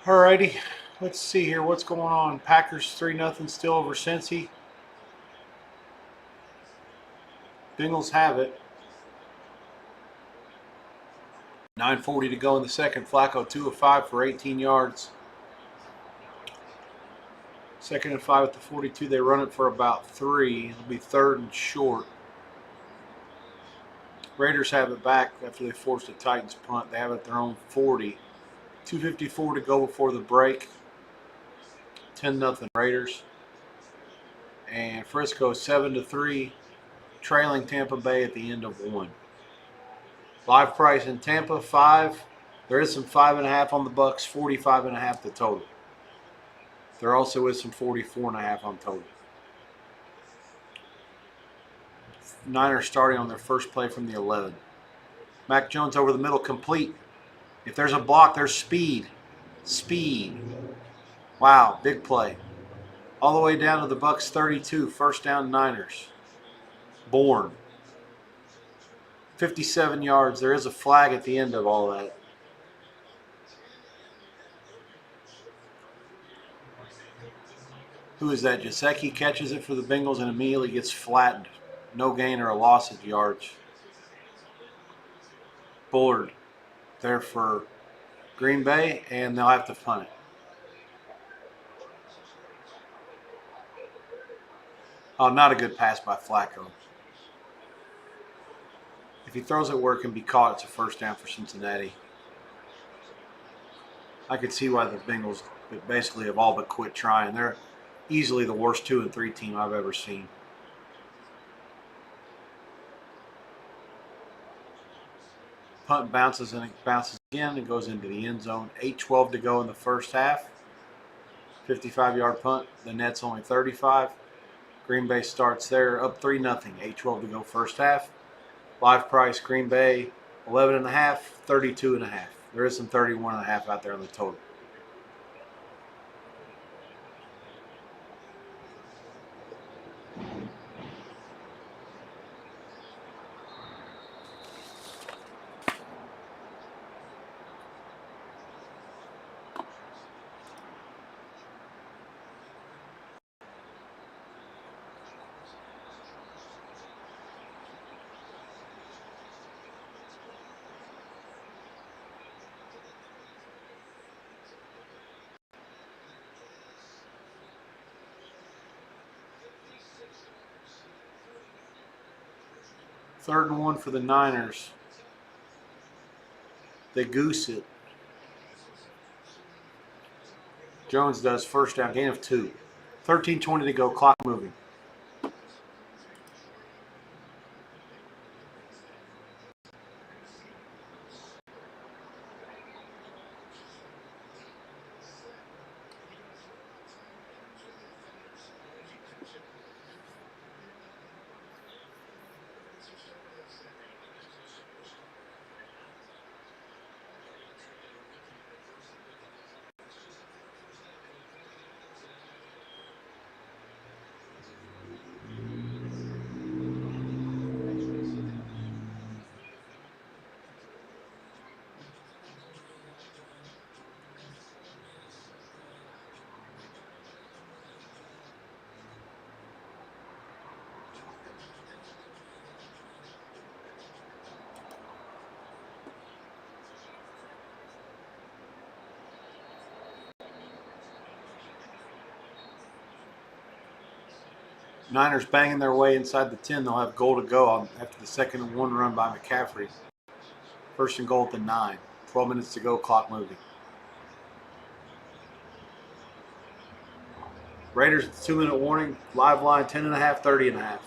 Alrighty, let's see here what's going on. Packers 3-0 still over Cincy. Bengals have it. 9:40 to go in the second. Flacco 2 of 5 for 18 yards. Second and 5 at the 42. They run it for about 3. It'll be third and short. Raiders have it back after they forced a Titans punt. They have it at their own 40. 2:54 to go before the break. 10-0 Raiders. And Frisco 7-3, trailing Tampa Bay at the end of 1. Live price in Tampa 5. There is some 5.5 on the Bucks. 45.5 the total. There also is some 44.5 on total. Niners starting on their first play from the 11. Mac Jones over the middle, complete. If there's a block, there's speed. Speed. Wow, big play. All the way down to the Bucks 32, first down Niners. Bourne. 57 yards. There is a flag at the end of all that. Who is that? Jasecki catches it for the Bengals and immediately gets flattened. No gain or a loss of yards. Bullard there for Green Bay, and they'll have to punt it. Oh, not a good pass by Flacco. If he throws it where it can be caught, it's a first down for Cincinnati. I could see why the Bengals basically have all but quit trying. They're easily the worst 2 and 3 team I've ever seen. Punt bounces and it bounces again and goes into the end zone. 8:12 to go in the first half. 55-yard punt. The net's only 35. Green Bay starts there up 3-0. 8:12 to go first half. Live price Green Bay 11.5, 32.5. There is some 31.5 out there on the total. Third and 1 for the Niners. They goose it. Jones does, first down, gain of 2. 13:20 to go, clock moving. Niners banging their way inside the 10. They'll have goal to go after the second and 1 run by McCaffrey. First and goal at the 9. 12 minutes to go, clock moving. Raiders at the 2-minute warning. Live line 10.5, 30.5.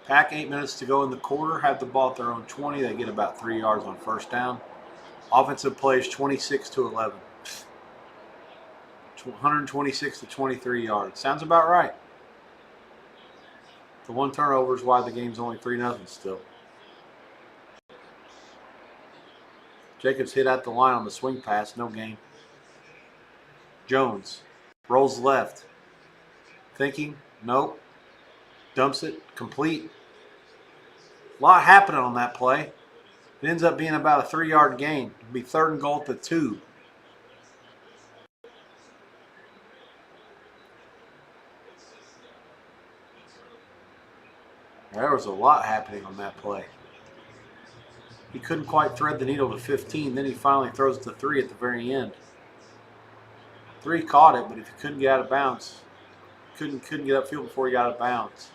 Pack 8 minutes to go in the quarter. Have the ball at their own 20. They get about 3 yards on first down. Offensive plays 26-11. 126 to 23 yards. Sounds about right. The one turnover is why the game's only 3-0 still. Jacobs hit at the line on the swing pass. No gain. Jones rolls left. Thinking. Nope. Dumps it. Complete. A lot happening on that play. It ends up being about a 3-yard gain. It'll be 3rd and goal at the 2. There was a lot happening on that play. He couldn't quite thread the needle to 15. Then he finally throws it to 3 at the very end. 3 caught it, but if he couldn't get out of bounds, couldn't get upfield before he got out of bounds.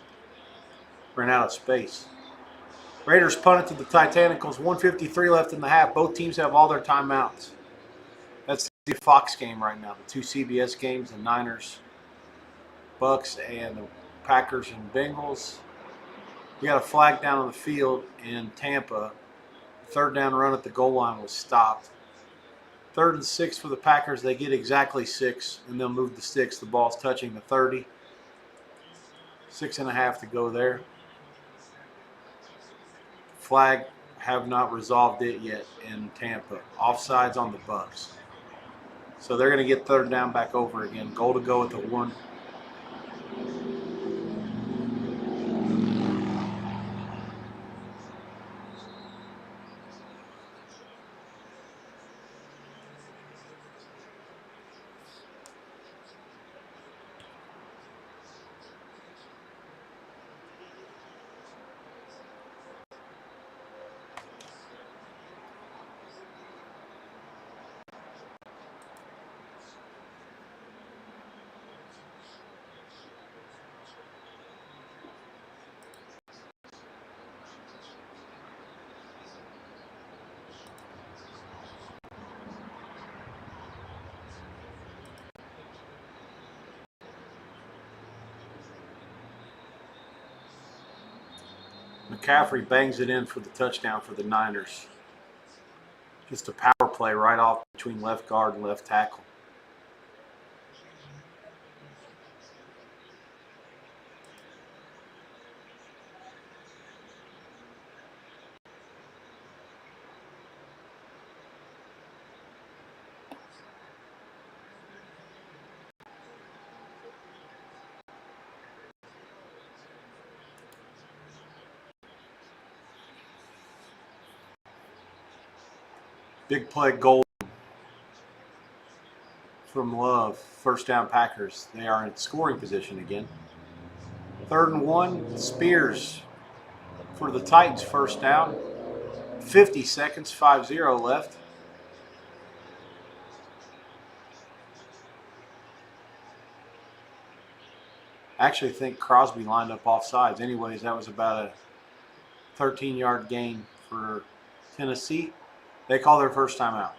Ran out of space. Raiders punt it to the Titanicals. 1:53 left in the half. Both teams have all their timeouts. That's the Fox game right now. The 2 CBS games, the Niners, Bucks, and the Packers and Bengals. We got a flag down on the field in Tampa. 3rd down run at the goal line was stopped. 3rd and 6 for the Packers. They get exactly 6, and they'll move the sticks. The ball's touching the 30. 6.5 to go there. Flag have not resolved it yet in Tampa. Offsides on the Bucks. So they're going to get 3rd down back over again. Goal to go at the 1. McCaffrey bangs it in for the touchdown for the Niners. Just a power play right off between left guard and left tackle. Big play goal from Love. 1st down Packers. They are in scoring position again. 3rd and 1. Spears for the Titans. 1st down. 50 seconds. 5-0 left. I actually think Crosby lined up offsides. Anyways, that was about a 13-yard gain for Tennessee. They call their first timeout.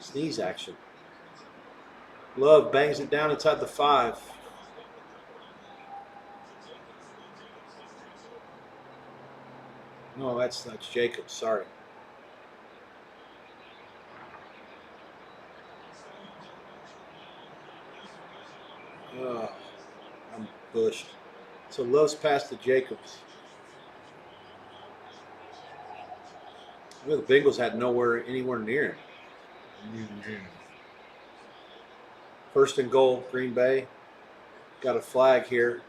Sneeze action. Love bangs it down inside the 5. No, that's Jacobs. Sorry. I'm bushed. So Love's pass to Jacobs. Well, the Bengals had anywhere near him. 1st and goal, Green Bay. Got a flag here.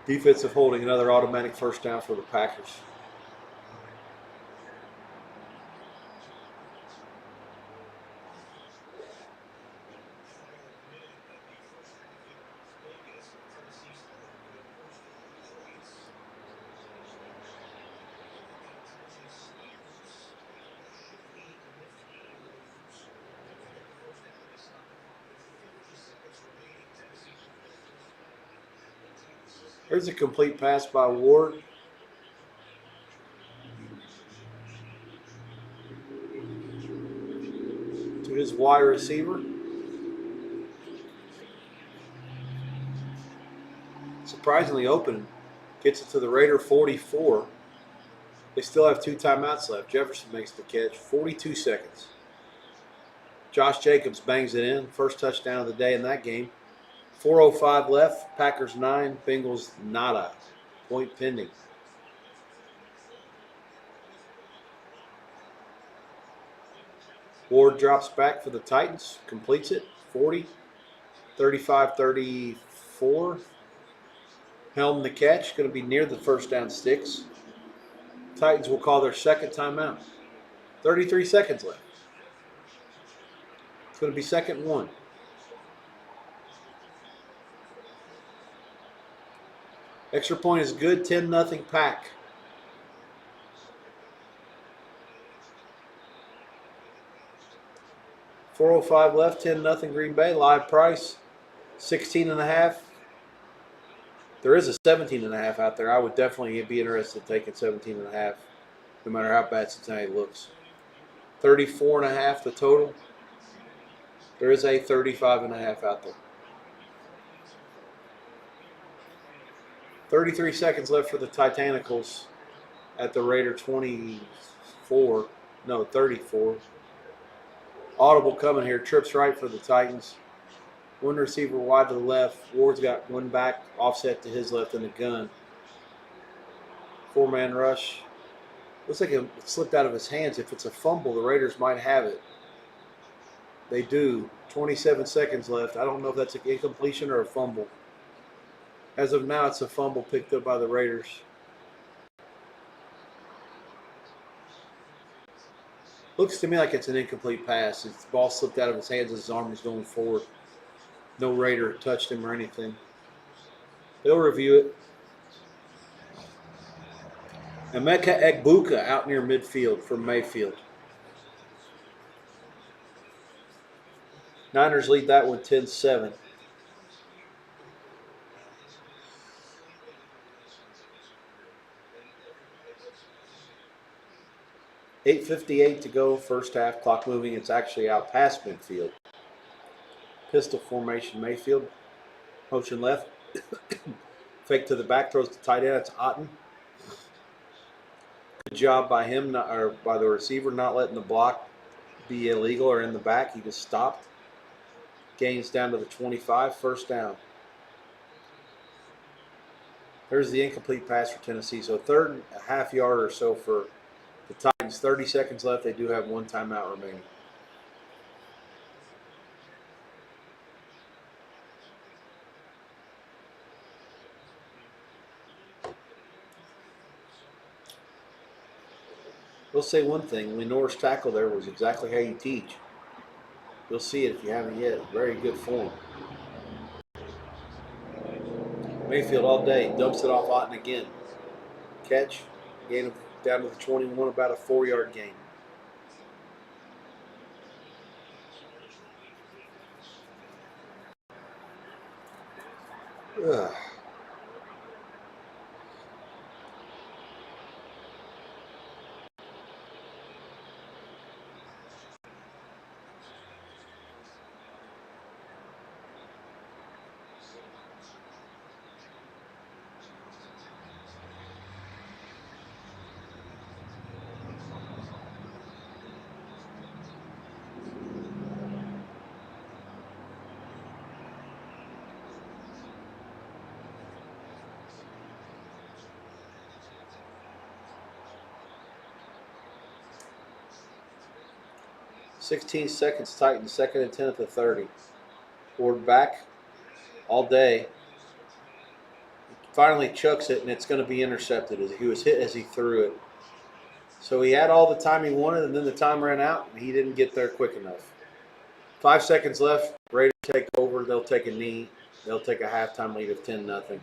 Defensive holding, another automatic 1st down for the Packers. There's a complete pass by Ward. Titans wide receiver. Surprisingly open. Gets it to the Raider 44. They still have 2 timeouts left. Jefferson makes the catch. 42 seconds. Josh Jacobs bangs it in. First touchdown of the day in that game. 4:05 left. Packers 9. Bengals nada. Point pending. Ward drops back for the Titans. Completes it. 40. 35-34. Helm the catch. Going to be near the first down sticks. Titans will call their second timeout. 33 seconds left. It's going to be 2nd and 1. Extra point is good. 10-0 Pack. .405 left. 10-0 Green Bay. Live price 16.5. There is a 17.5 out there. I would definitely be interested in taking 17.5, no matter how bad Cincinnati looks. 34.5 the total. There is a 35.5 out there. 33 seconds left for the Titanicals at the Raider 24. No, 34. Audible coming here. Trips right for the Titans. One receiver wide to the left. Ward's got one back offset to his left in the gun. 4-man rush. Looks like it slipped out of his hands. If it's a fumble, the Raiders might have it. They do. 27 seconds left. I don't know if that's an incompletion or a fumble. As of now, it's a fumble picked up by the Raiders. Looks to me like it's an incomplete pass. The ball slipped out of his hands as his arm was going forward. No Raider touched him or anything. They'll review it. Emeka Egbuka out near midfield from Mayfield. Niners lead that one 10-7. .8:58 to go, first half. Clock moving. It's actually out past midfield. Pistol formation, Mayfield. Motion left. Fake to the back, throws to tight end. It's Otten. Good job by him, or by the receiver, not letting the block be illegal or in the back. He just stopped. Gains down to the 25, first down. There's the incomplete pass for Tennessee. So 3rd and a half yard or so for the Titans. 30 seconds left. They do have 1 timeout remaining. We'll say one thing. Lenore's tackle there was exactly how you teach. You'll see it if you haven't yet. Very good form. Mayfield all day. Dumps it off Otten again. Catch. Gain him down to the 21, about a 4-yard gain. Ugh. .16 seconds, Titans, 2nd and 10 at the 30. Ward back all day. Finally chucks it, and it's going to be intercepted. As he was hit as he threw it. So he had all the time he wanted, and then the time ran out, and he didn't get there quick enough. 5 seconds left. Raiders take over. They'll take a knee. They'll take a halftime lead of 10-0.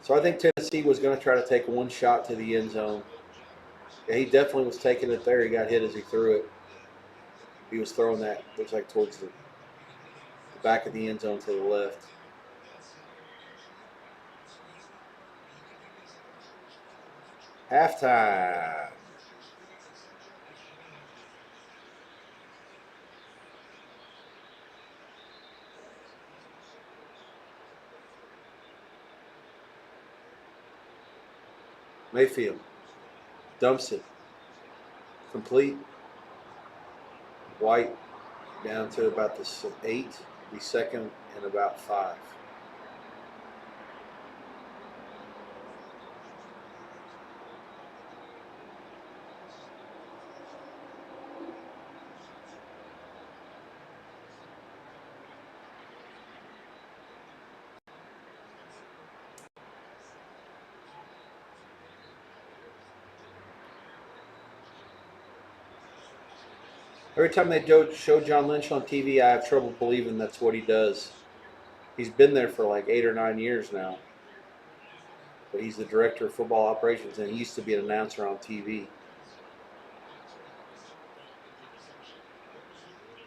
So I think Tennessee was going to try to take one shot to the end zone. Yeah, he definitely was taking it there. He got hit as he threw it. He was throwing that, looks like towards the back of the end zone to the left. Halftime. Mayfield dumps it. Complete. White down to about the 8, the second and about 5. Every time they show John Lynch on TV, I have trouble believing that's what he does. He's been there for like 8 or 9 years now. But he's the director of football operations, and he used to be an announcer on TV.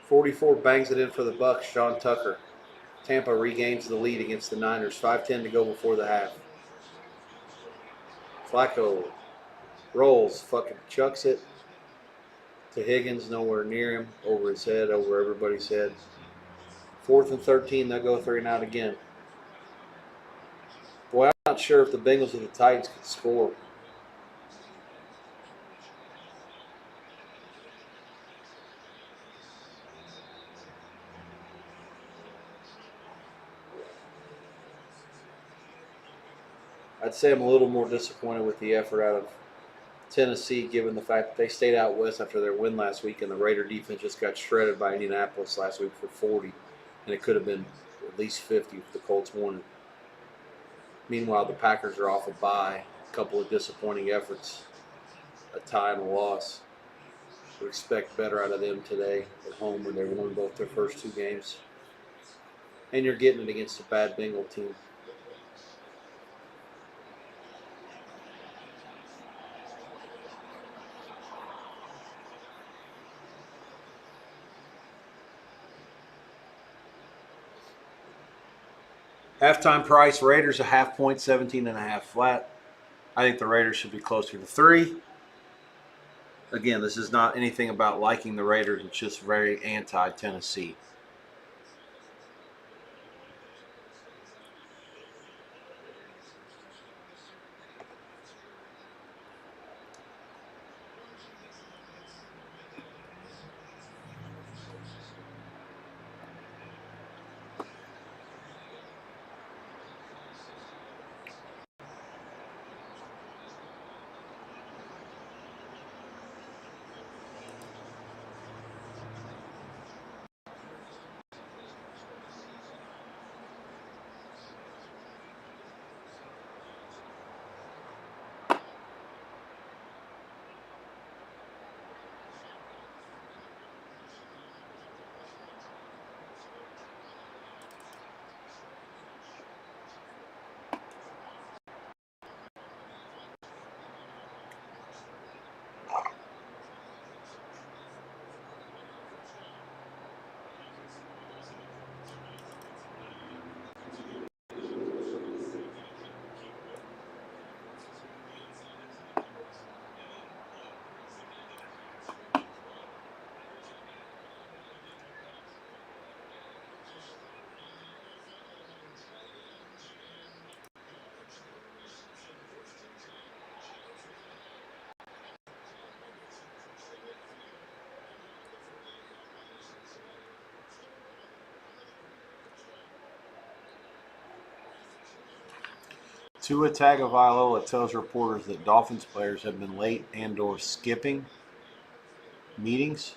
44 bangs it in for the Bucks. Sean Tucker. Tampa regains the lead against the Niners. 5:10 to go before the half. Flacco rolls, fucking chucks it to Higgins, nowhere near him, over his head, over everybody's head. 4th and 13, they'll go 3 and out again. Boy, I'm not sure if the Bengals or the Titans could score. I'd say I'm a little more disappointed with the effort out of Tennessee, given the fact that they stayed out west after their win last week, and the Raider defense just got shredded by Indianapolis last week for 40, and it could have been at least 50 if the Colts won. Meanwhile, the Packers are off a bye, a couple of disappointing efforts, a tie and a loss. We expect better out of them today at home when they won both their first 2 games. And you're getting it against a bad Bengal team. Halftime price, Raiders a half point, 17.5 flat. I think the Raiders should be closer to 3. Again, this is not anything about liking the Raiders. It's just very anti-Tennessee. Tua Tagovailoa tells reporters that Dolphins players have been late and/or skipping meetings.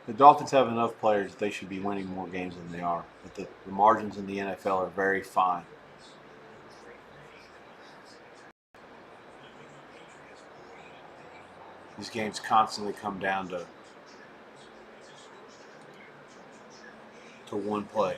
The Dolphins have enough players that they should be winning more games than they are, but the margins in the NFL are very fine. These games constantly come down to to 1 play.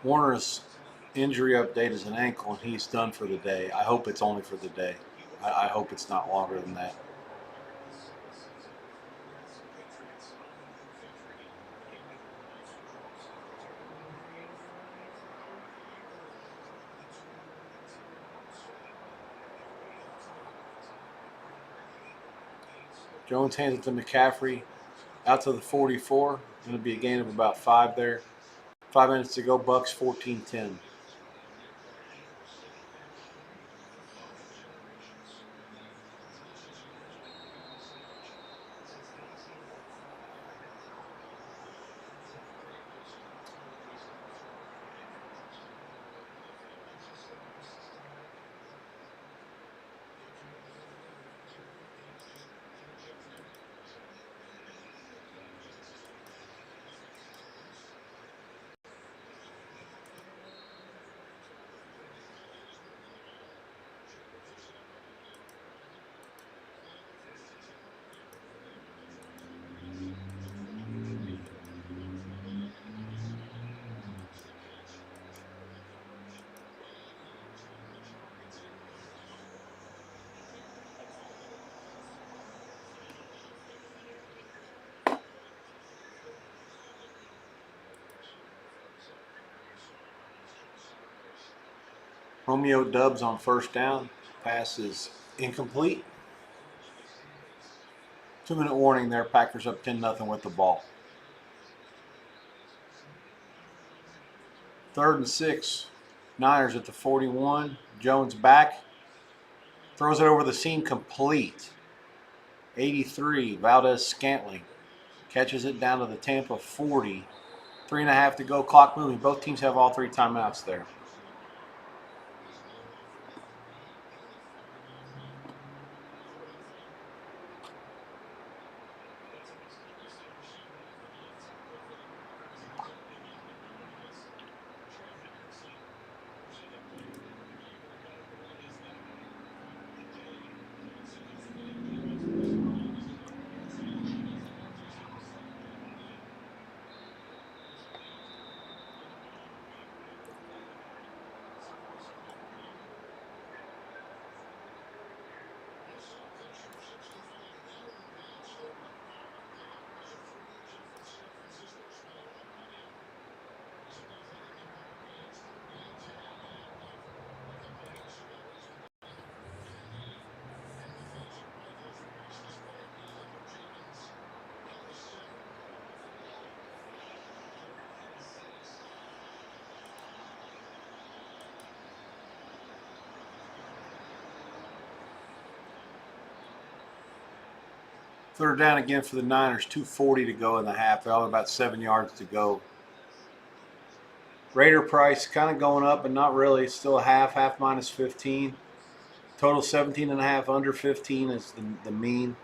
Warner's injury update is an ankle, and he's done for the day. I hope it's only for the day. I hope it's not longer than that. Jones hands it to McCaffrey out to the 44. Going to be a gain of about 5 there. 5 minutes to go. Bucks 14-10. Romeo Dubs on first down. Pass is incomplete. 2-minute warning there. Packers up 10-0 with the ball. 3rd and 6. Niners at the 41. Jones back. Throws it over the seam complete. 83. Valdez-Scantling catches it down to the Tampa 40. 3.5 to go. Clock moving. Both teams have all 3 timeouts there. Third down again for the Niners. 2:40 to go in the half. They're all about 7 yards to go. Raider price kind of going up, but not really. It's still a half minus 15. Total 17.5. Under 15 is the mean.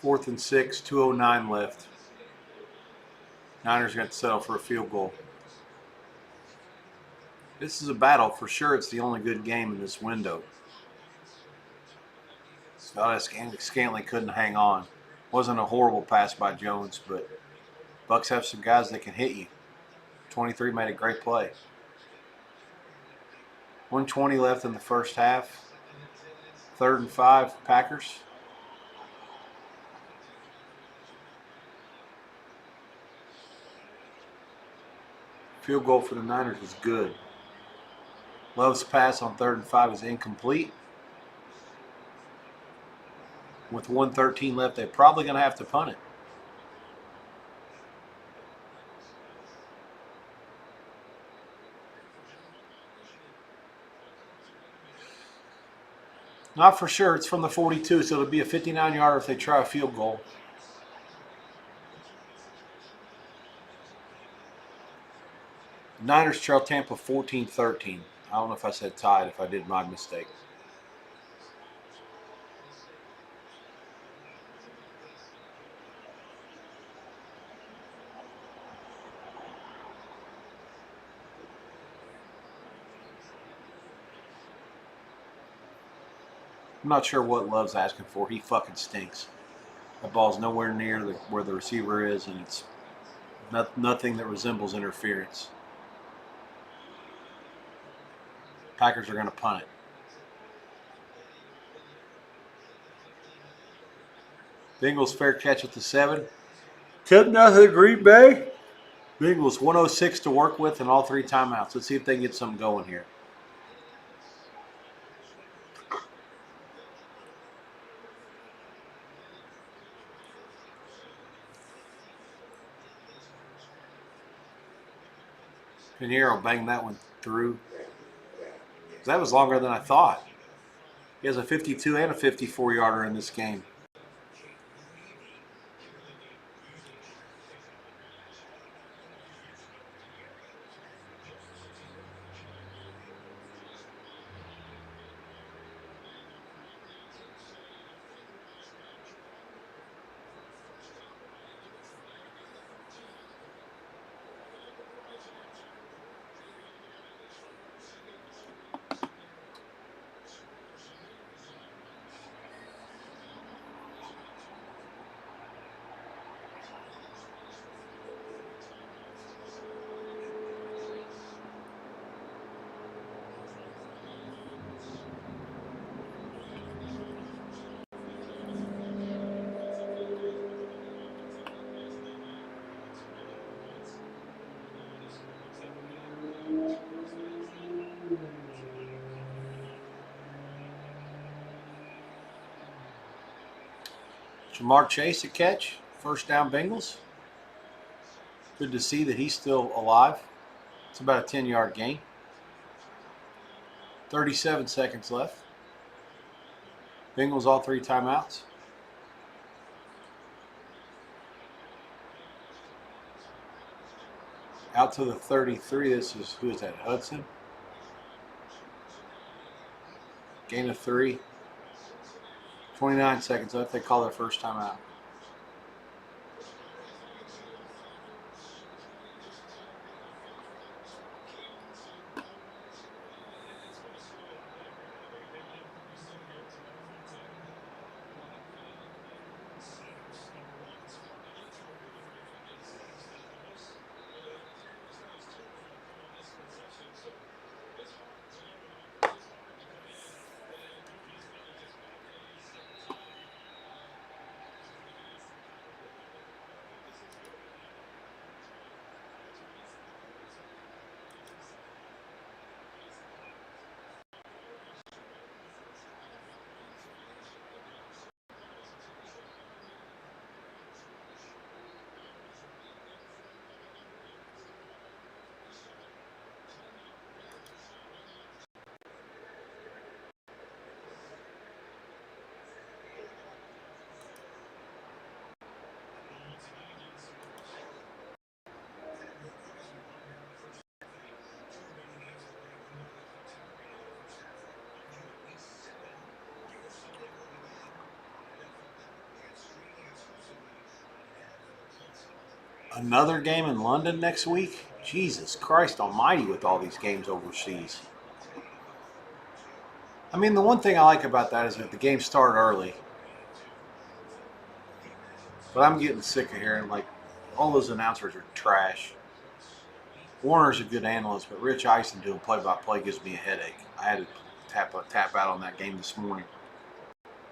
Fourth and 6, 2:09 left. Niners got to settle for a field goal. This is a battle for sure. It's the only good game in this window. Scantling couldn't hang on. Wasn't a horrible pass by Jones, but Bucks have some guys that can hit you. 23 made a great play. 1:20 left in the first half. 3rd and 5, Packers. Field goal for the Niners is good. Love's pass on 3rd and 5 is incomplete. With 1:13 left, they're probably going to have to punt it. Not for sure. It's from the 42, so it'll be a 59-yarder if they try a field goal. Niners trail Tampa 14-13. I don't know if I said tied. If I did, my mistake. I'm not sure what Love's asking for. He fucking stinks. That ball's nowhere near where the receiver is, and it's nothing that resembles interference. Packers are going to punt it. Bengals fair catch at the 7. 10-0 Green Bay. Bengals 106 to work with and all 3 timeouts. Let's see if they can get something going here. Pinheiro banged that one through. That was longer than I thought. He has a 52 and a 54-yarder in this game. Jamar Chase a catch. First down Bengals. Good to see that he's still alive. It's about a 10-yard gain. 37 seconds left. Bengals all 3 timeouts. Out to the 33. This is, who is that? Hudson. Gain of 3. 29 seconds left. They call their first timeout. Another game in London next week? Jesus Christ almighty with all these games overseas. I mean, the one thing I like about that is that the games start early. But I'm getting sick of hearing, like, all those announcers are trash. Warner's a good analyst, but Rich Eisen doing play-by-play gives me a headache. I had to tap out on that game this morning.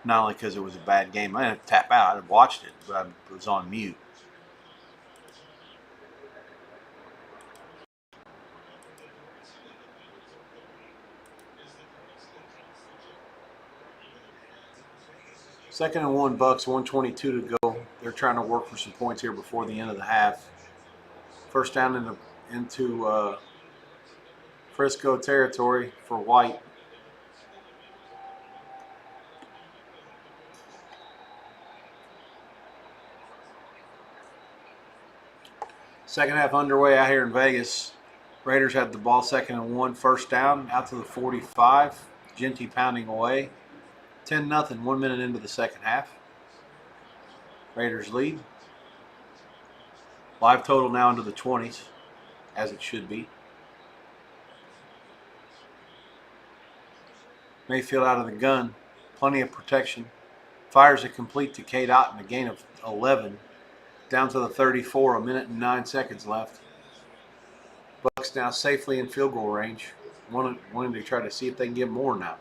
Not only because it was a bad game. I didn't tap out. I watched it, but I was on mute. Second and 1 Bucks, 1:22 to go. They're trying to work for some points here before the end of the half. First down into Frisco territory for White. Second half underway out here in Vegas. Raiders had the ball, second and 1, first down, out to the 45. Genty pounding away. 10-0, 1 minute into the second half. Raiders lead. Live total now into the 20s, as it should be. Mayfield out of the gun. Plenty of protection. Fires it complete to K. Dot and a gain of 11. Down to the 34, a minute and 9 seconds left. Bucks now safely in field goal range. Wanting to try to see if they can get more now.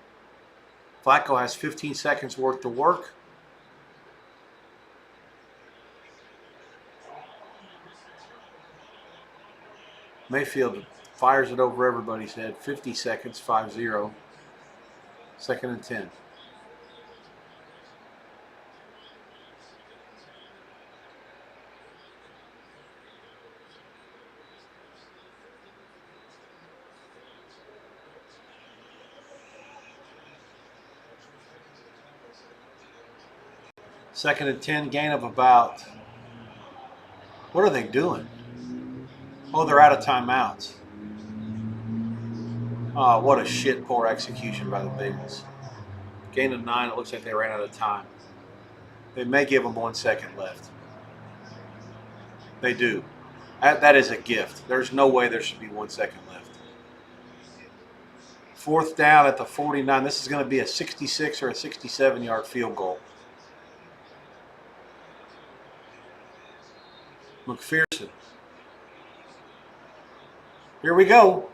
Flacco has 15 seconds worth to work. Mayfield fires it over everybody's head. 50 seconds, 5-0. Second and 10. Second and 10, gain of about, what are they doing? Oh, they're out of timeouts. Oh, what a shit poor execution by the Bengals. Gain of 9, it looks like they ran out of time. They may give them 1 second left. They do. That is a gift. There's no way there should be 1 second left. Fourth down at the 49. This is going to be a 66 or a 67-yard field goal. McPherson. Here we go.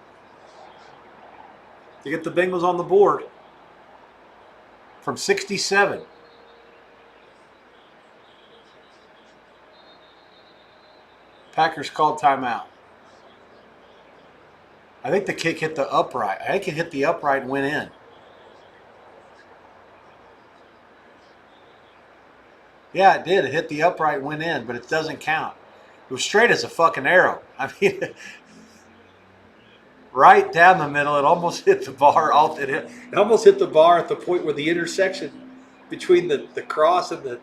To get the Bengals on the board. From 67. Packers called timeout. I think the kick hit the upright. I think it hit the upright and went in. Yeah, it did. It hit the upright and went in, but it doesn't count. It was straight as a fucking arrow. I mean, right down the middle. It almost hit the bar. It almost hit the bar at the point where the intersection between the cross and the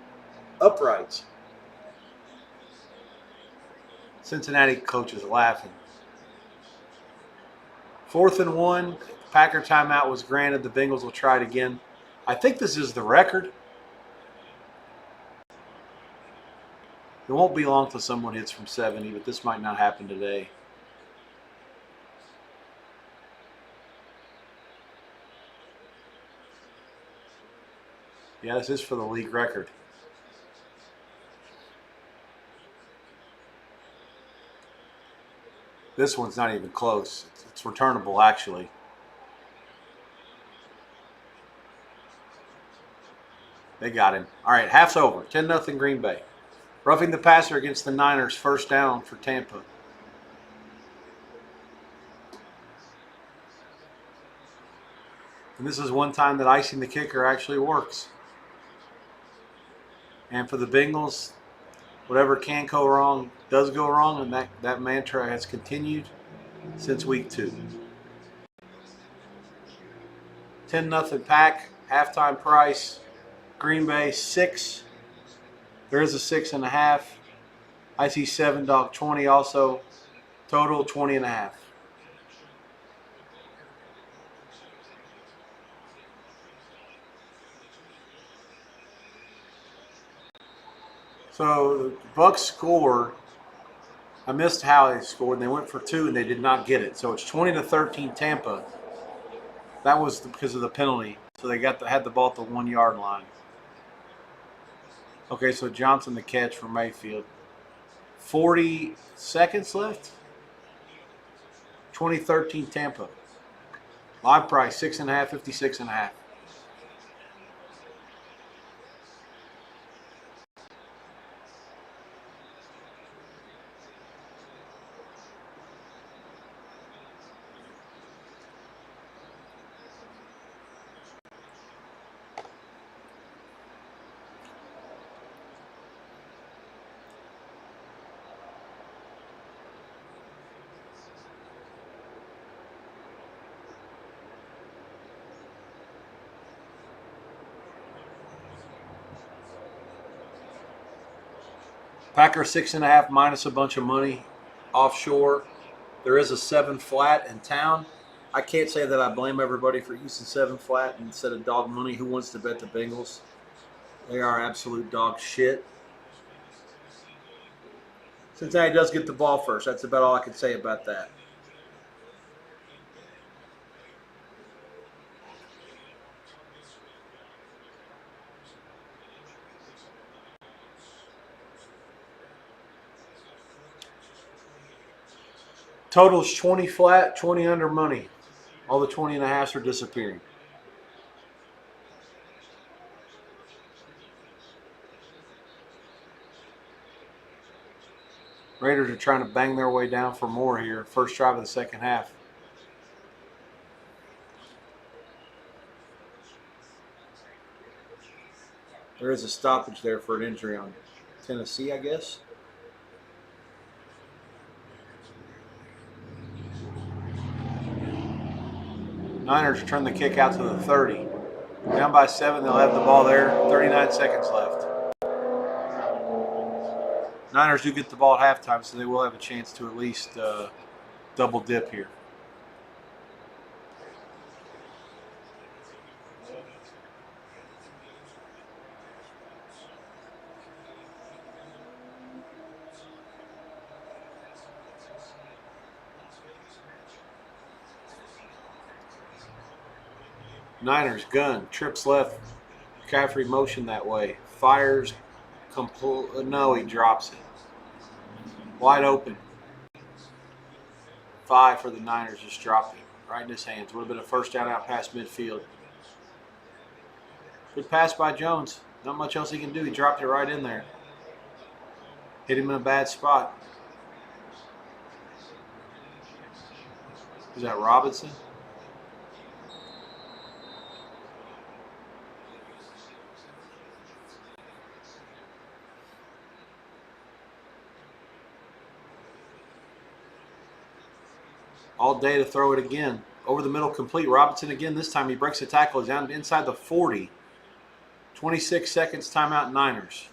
uprights. Cincinnati coach is laughing. Fourth and 1. Packer timeout was granted. The Bengals will try it again. I think this is the record. It won't be long till someone hits from 70, but this might not happen today. Yeah, this is for the league record. This one's not even close. It's returnable, actually. They got him. All right, half's over. 10-0 Green Bay. Roughing the passer against the Niners. First down for Tampa. And this is one time that icing the kicker actually works. And for the Bengals, whatever can go wrong does go wrong, and that mantra has continued since week 2. 10-0 Pack, halftime price. Green Bay 6. There is a 6.5. I see 7.20 also. Total 20.5. So the Bucks score. I missed how they scored. They went for 2 and they did not get it. So it's 20-13 Tampa. That was because of the penalty. So they had the ball at the 1 yard line. Okay, so Johnson the catch for Mayfield. 40 seconds left. 2013 Tampa. Live price 6.5, 56.5. Packer 6.5 minus a bunch of money offshore. There is a 7 flat in town. I can't say that I blame everybody for using 7 flat instead of dog money. Who wants to bet the Bengals? They are absolute dog shit. Cincinnati does get the ball first. That's about all I can say about that. Total's 20 flat, 20 under money. All the 20.5s are disappearing. Raiders are trying to bang their way down for more here. First drive of the second half. There is a stoppage there for an injury on Tennessee, I guess. Niners turn the kick out to the 30. Down by 7, they'll have the ball there. 39 seconds left. Niners do get the ball at halftime, so they will have a chance to at least double dip here. Niners gun, trips left, McCaffrey motion that way, fires, no, he drops it. Wide open. 5 for the Niners, just dropped it right in his hands. Would have been a first down out past midfield. Good pass by Jones. Not much else he can do. He dropped it right in there. Hit him in a bad spot. Is that Robinson? All day to throw it again. Over the middle, complete. Robinson again. This time he breaks the tackle. He's down inside the 40. 26 seconds, timeout, Niners.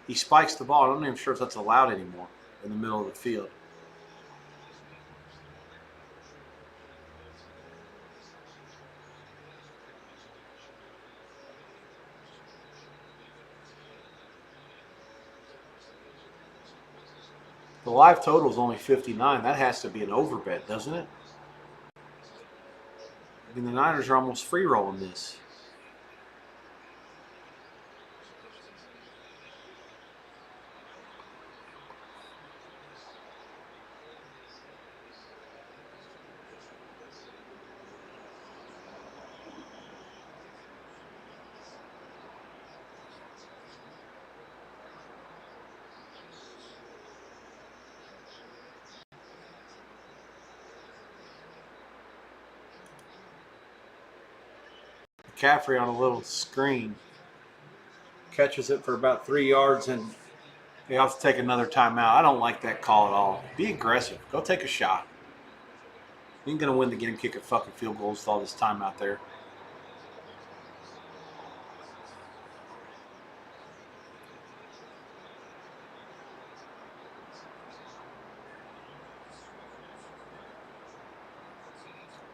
He spikes the ball. I'm not even sure if that's allowed anymore in the middle of the field. The live total is only 59. That has to be an overbet, doesn't it? I mean, the Niners are almost free rolling this. McCaffrey on a little screen catches it for about 3 yards, and they have to take another timeout. I don't like that call at all. Be aggressive. Go take a shot. You ain't going to win the game kicking fucking field goals with all this time out there.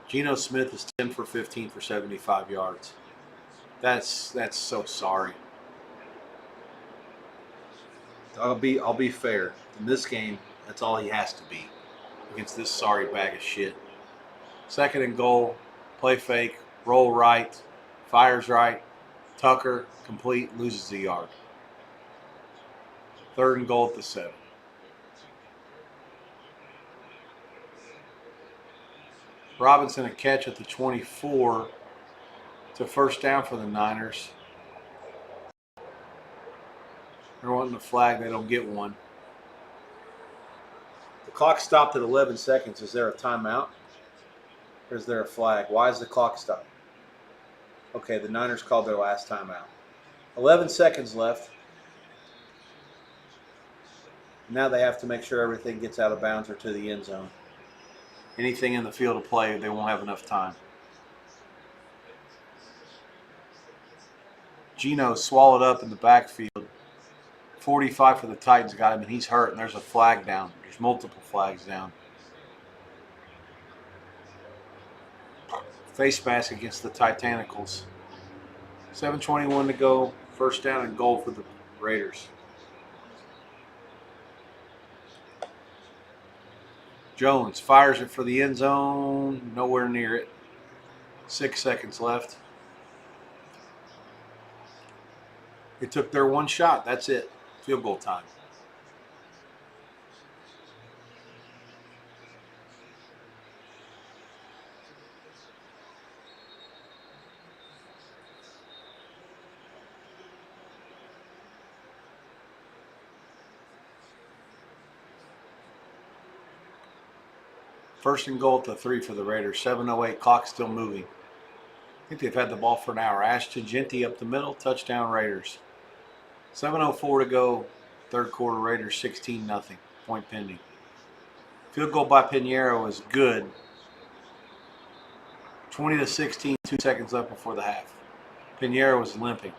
Geno Smith is 10 for 15 for 75 yards. That's so sorry. I'll be fair. In this game, that's all he has to be against this sorry bag of shit. Second and goal, play fake, roll right, fires right, Tucker, complete, loses the yard. Third and goal at the 7. Robinson a catch at the 24 to first down for the Niners. They're wanting a flag. They don't get one. The clock stopped at 11 seconds. Is there a timeout? Or is there a flag? Why is the clock stopped? Okay, the Niners called their last timeout. 11 seconds left. Now they have to make sure everything gets out of bounds or to the end zone. Anything in the field of play, they won't have enough time. Geno swallowed up in the backfield. 45 for the Titans got him, and he's hurt, and there's a flag down. There's multiple flags down. Face mask against the Titanicals. 7:21 to go. First down and goal for the Raiders. Jones fires it for the end zone. Nowhere near it. 6 seconds left. They took their one shot. That's it. Field goal time. First and goal at the 3 for the Raiders. 7:08. Clock still moving. I think they've had the ball for an hour. Ashton Genty up the middle. Touchdown Raiders. 7:04 to go. Third quarter. Raiders 16-0. Point pending. Field goal by Pinheiro is good. 20-16. 2 seconds left before the half. Pinheiro was limping.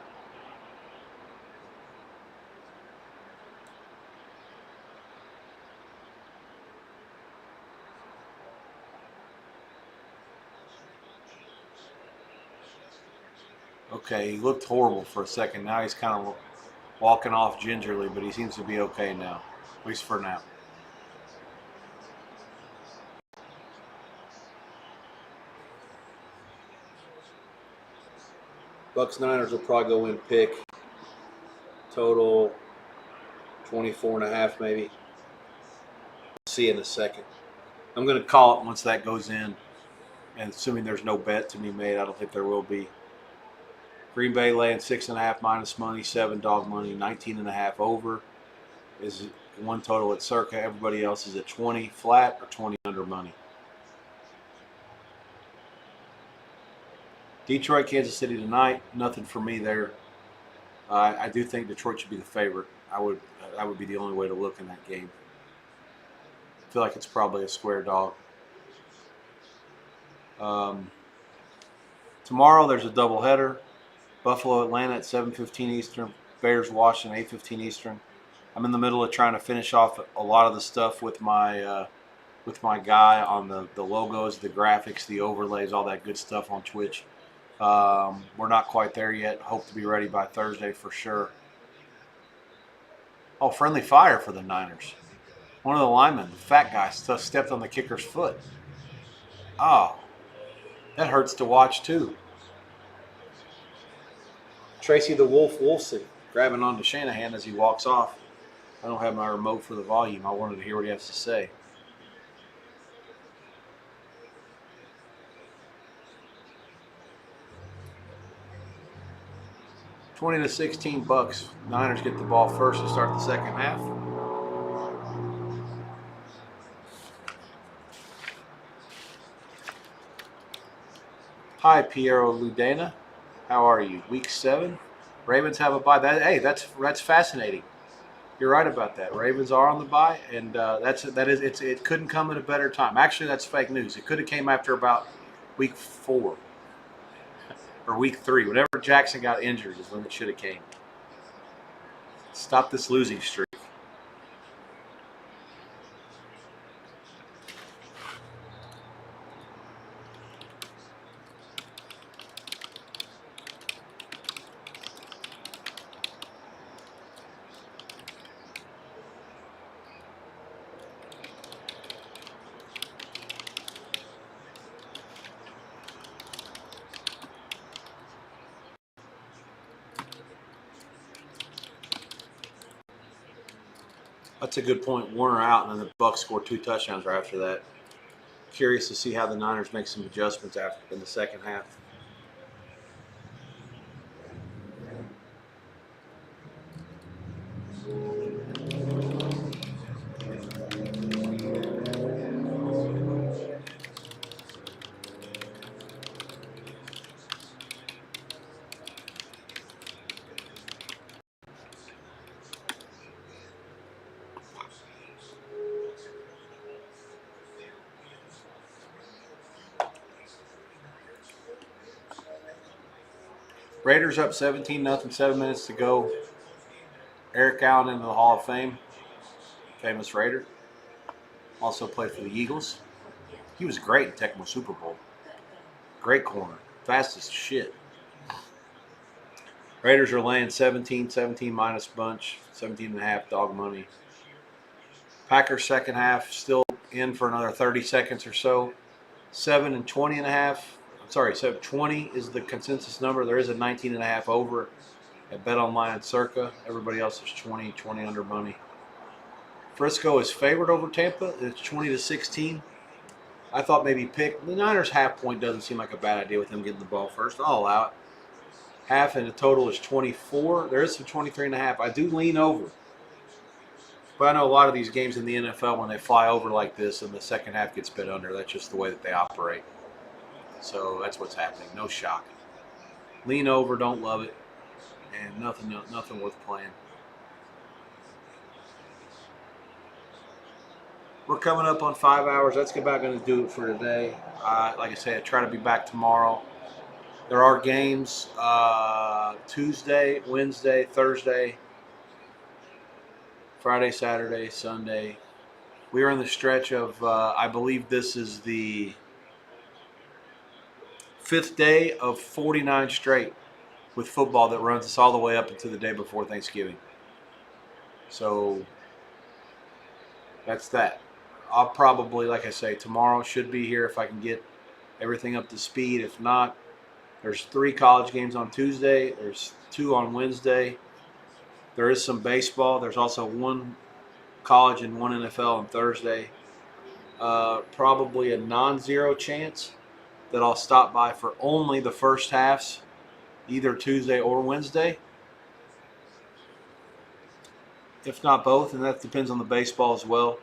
Okay, he looked horrible for a second. Now he's kind of walking off gingerly, but he seems to be okay now, at least for now. Bucks Niners will probably go in pick. Total 24.5 maybe. See in a second. I'm going to call it once that goes in. And assuming there's no bet to be made, I don't think there will be. Green Bay laying 6.5 minus money, 7 dog money, 19.5 over is one total at circa. Everybody else is at 20 flat or 20 under money. Detroit, Kansas City tonight. Nothing for me there. I do think Detroit should be the favorite. I would be the only way to look in that game. I feel like it's probably a square dog. Tomorrow there's a doubleheader. Buffalo, Atlanta at 7:15 Eastern. Bears, Washington, 8:15 Eastern. I'm in the middle of trying to finish off a lot of the stuff with my guy on the logos, the graphics, the overlays, all that good stuff on Twitch. We're not quite there yet. Hope to be ready by Thursday for sure. Oh, friendly fire for the Niners. One of the linemen, the fat guy, stepped on the kicker's foot. Oh, that hurts to watch too. Tracy the Wolf Wolfson grabbing onto Shanahan as he walks off. I don't have my remote for the volume. I wanted to hear what he has to say. $20-16 Bucks. Niners get the ball first to start the second half. Hi, Piero Ludena. How are you? Week 7. Ravens have a bye. That's fascinating. You're right about that. Ravens are on the bye, and it couldn't come at a better time. Actually, that's fake news. It could have came after about week 4 or week 3. Whenever Jackson got injured is when it should have came. Stop this losing streak. That's a good point. Warner out, and then the Bucks scored 2 touchdowns right after that. Curious to see how the Niners make some adjustments in the second half. Raiders up 17-0, 7 minutes to go. Eric Allen into the Hall of Fame, famous Raider. Also played for the Eagles. He was great in Tecmo Super Bowl. Great corner. Fast as shit. Raiders are laying 17 minus bunch, 17.5 dog money. Packers second half still in for another 30 seconds or so. 7-20.5. I'm sorry, 7-20 is the consensus number. There is a 19.5 over at Bet Online and Circa. Everybody else is 20 under money. Frisco is favored over Tampa. It's 20-16. I thought maybe pick the Niners half point doesn't seem like a bad idea with them getting the ball first. I'll allow it. Half and the total is 24. There is some 23.5. I do lean over. But I know a lot of these games in the NFL, when they fly over like this and the second half gets bet under, that's just the way that they operate. So that's what's happening. No shock. Lean over, don't love it, and nothing worth playing. We're coming up on 5 hours. That's about going to do it for today. Like I said, I try to be back tomorrow. There are games Tuesday, Wednesday, Thursday, Friday, Saturday, Sunday. We are in the stretch of, I believe this is the 5th day of 49 straight with football that runs us all the way up until the day before Thanksgiving. So that's that. I'll probably, like I say, tomorrow should be here if I can get everything up to speed. If not, there's 3 college games on Tuesday. There's 2 on Wednesday. There is some baseball. There's also 1 college and 1 NFL on Thursday. Probably a non-zero chance that I'll stop by for only the first halves, either Tuesday or Wednesday. If not both, and that depends on the baseball as well.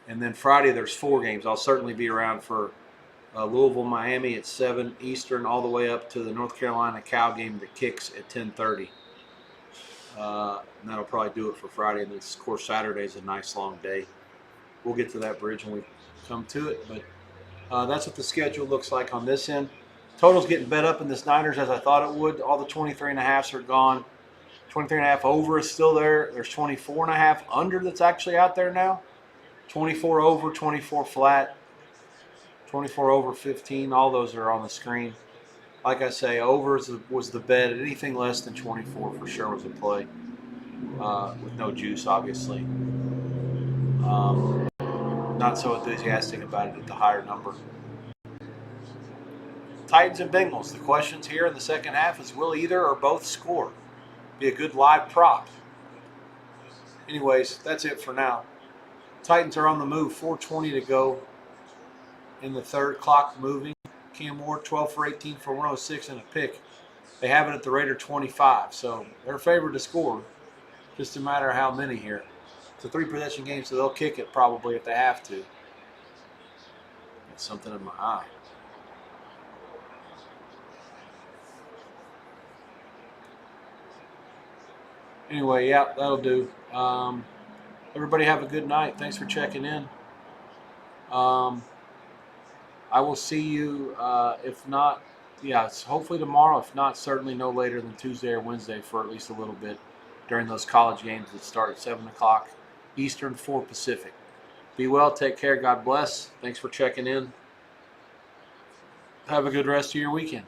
And then Friday, there's 4 games. I'll certainly be around for Louisville, Miami at 7 Eastern, all the way up to the North Carolina Cal game that kicks at 10:30. And that'll probably do it for Friday. And then, of course, Saturday is a nice long day. We'll get to that bridge when we come to it. But that's what the schedule looks like on this end. Total's getting bet up in this Niners as I thought it would. All the 23.5s are gone. 23.5 over is still there. There's 24.5 under that's actually out there now. 24 over, 24 flat, 24 over 15. All those are on the screen. Like I say, over was the bet. Anything less than 24 for sure was a play. With no juice, obviously. Not so enthusiastic about it at the higher number. Titans and Bengals. The questions here in the second half is will either or both score? Be a good live prop. Anyways, that's it for now. Titans are on the move. 4:20 to go in the third. Clock moving. Cam Ward 12 for 18 for 106 and a pick. They have it at the Raider 25, so they're favored to score. Just a matter of how many here. It's a 3-possession game, so they'll kick it probably if they have to. Got something in my eye. Anyway, yeah, that'll do. Everybody have a good night. Thanks for checking in. I will see you, if not, hopefully tomorrow. If not, certainly no later than Tuesday or Wednesday for at least a little bit during those college games that start at 7 o'clock Eastern, 4 Pacific. Be well. Take care. God bless. Thanks for checking in. Have a good rest of your weekend.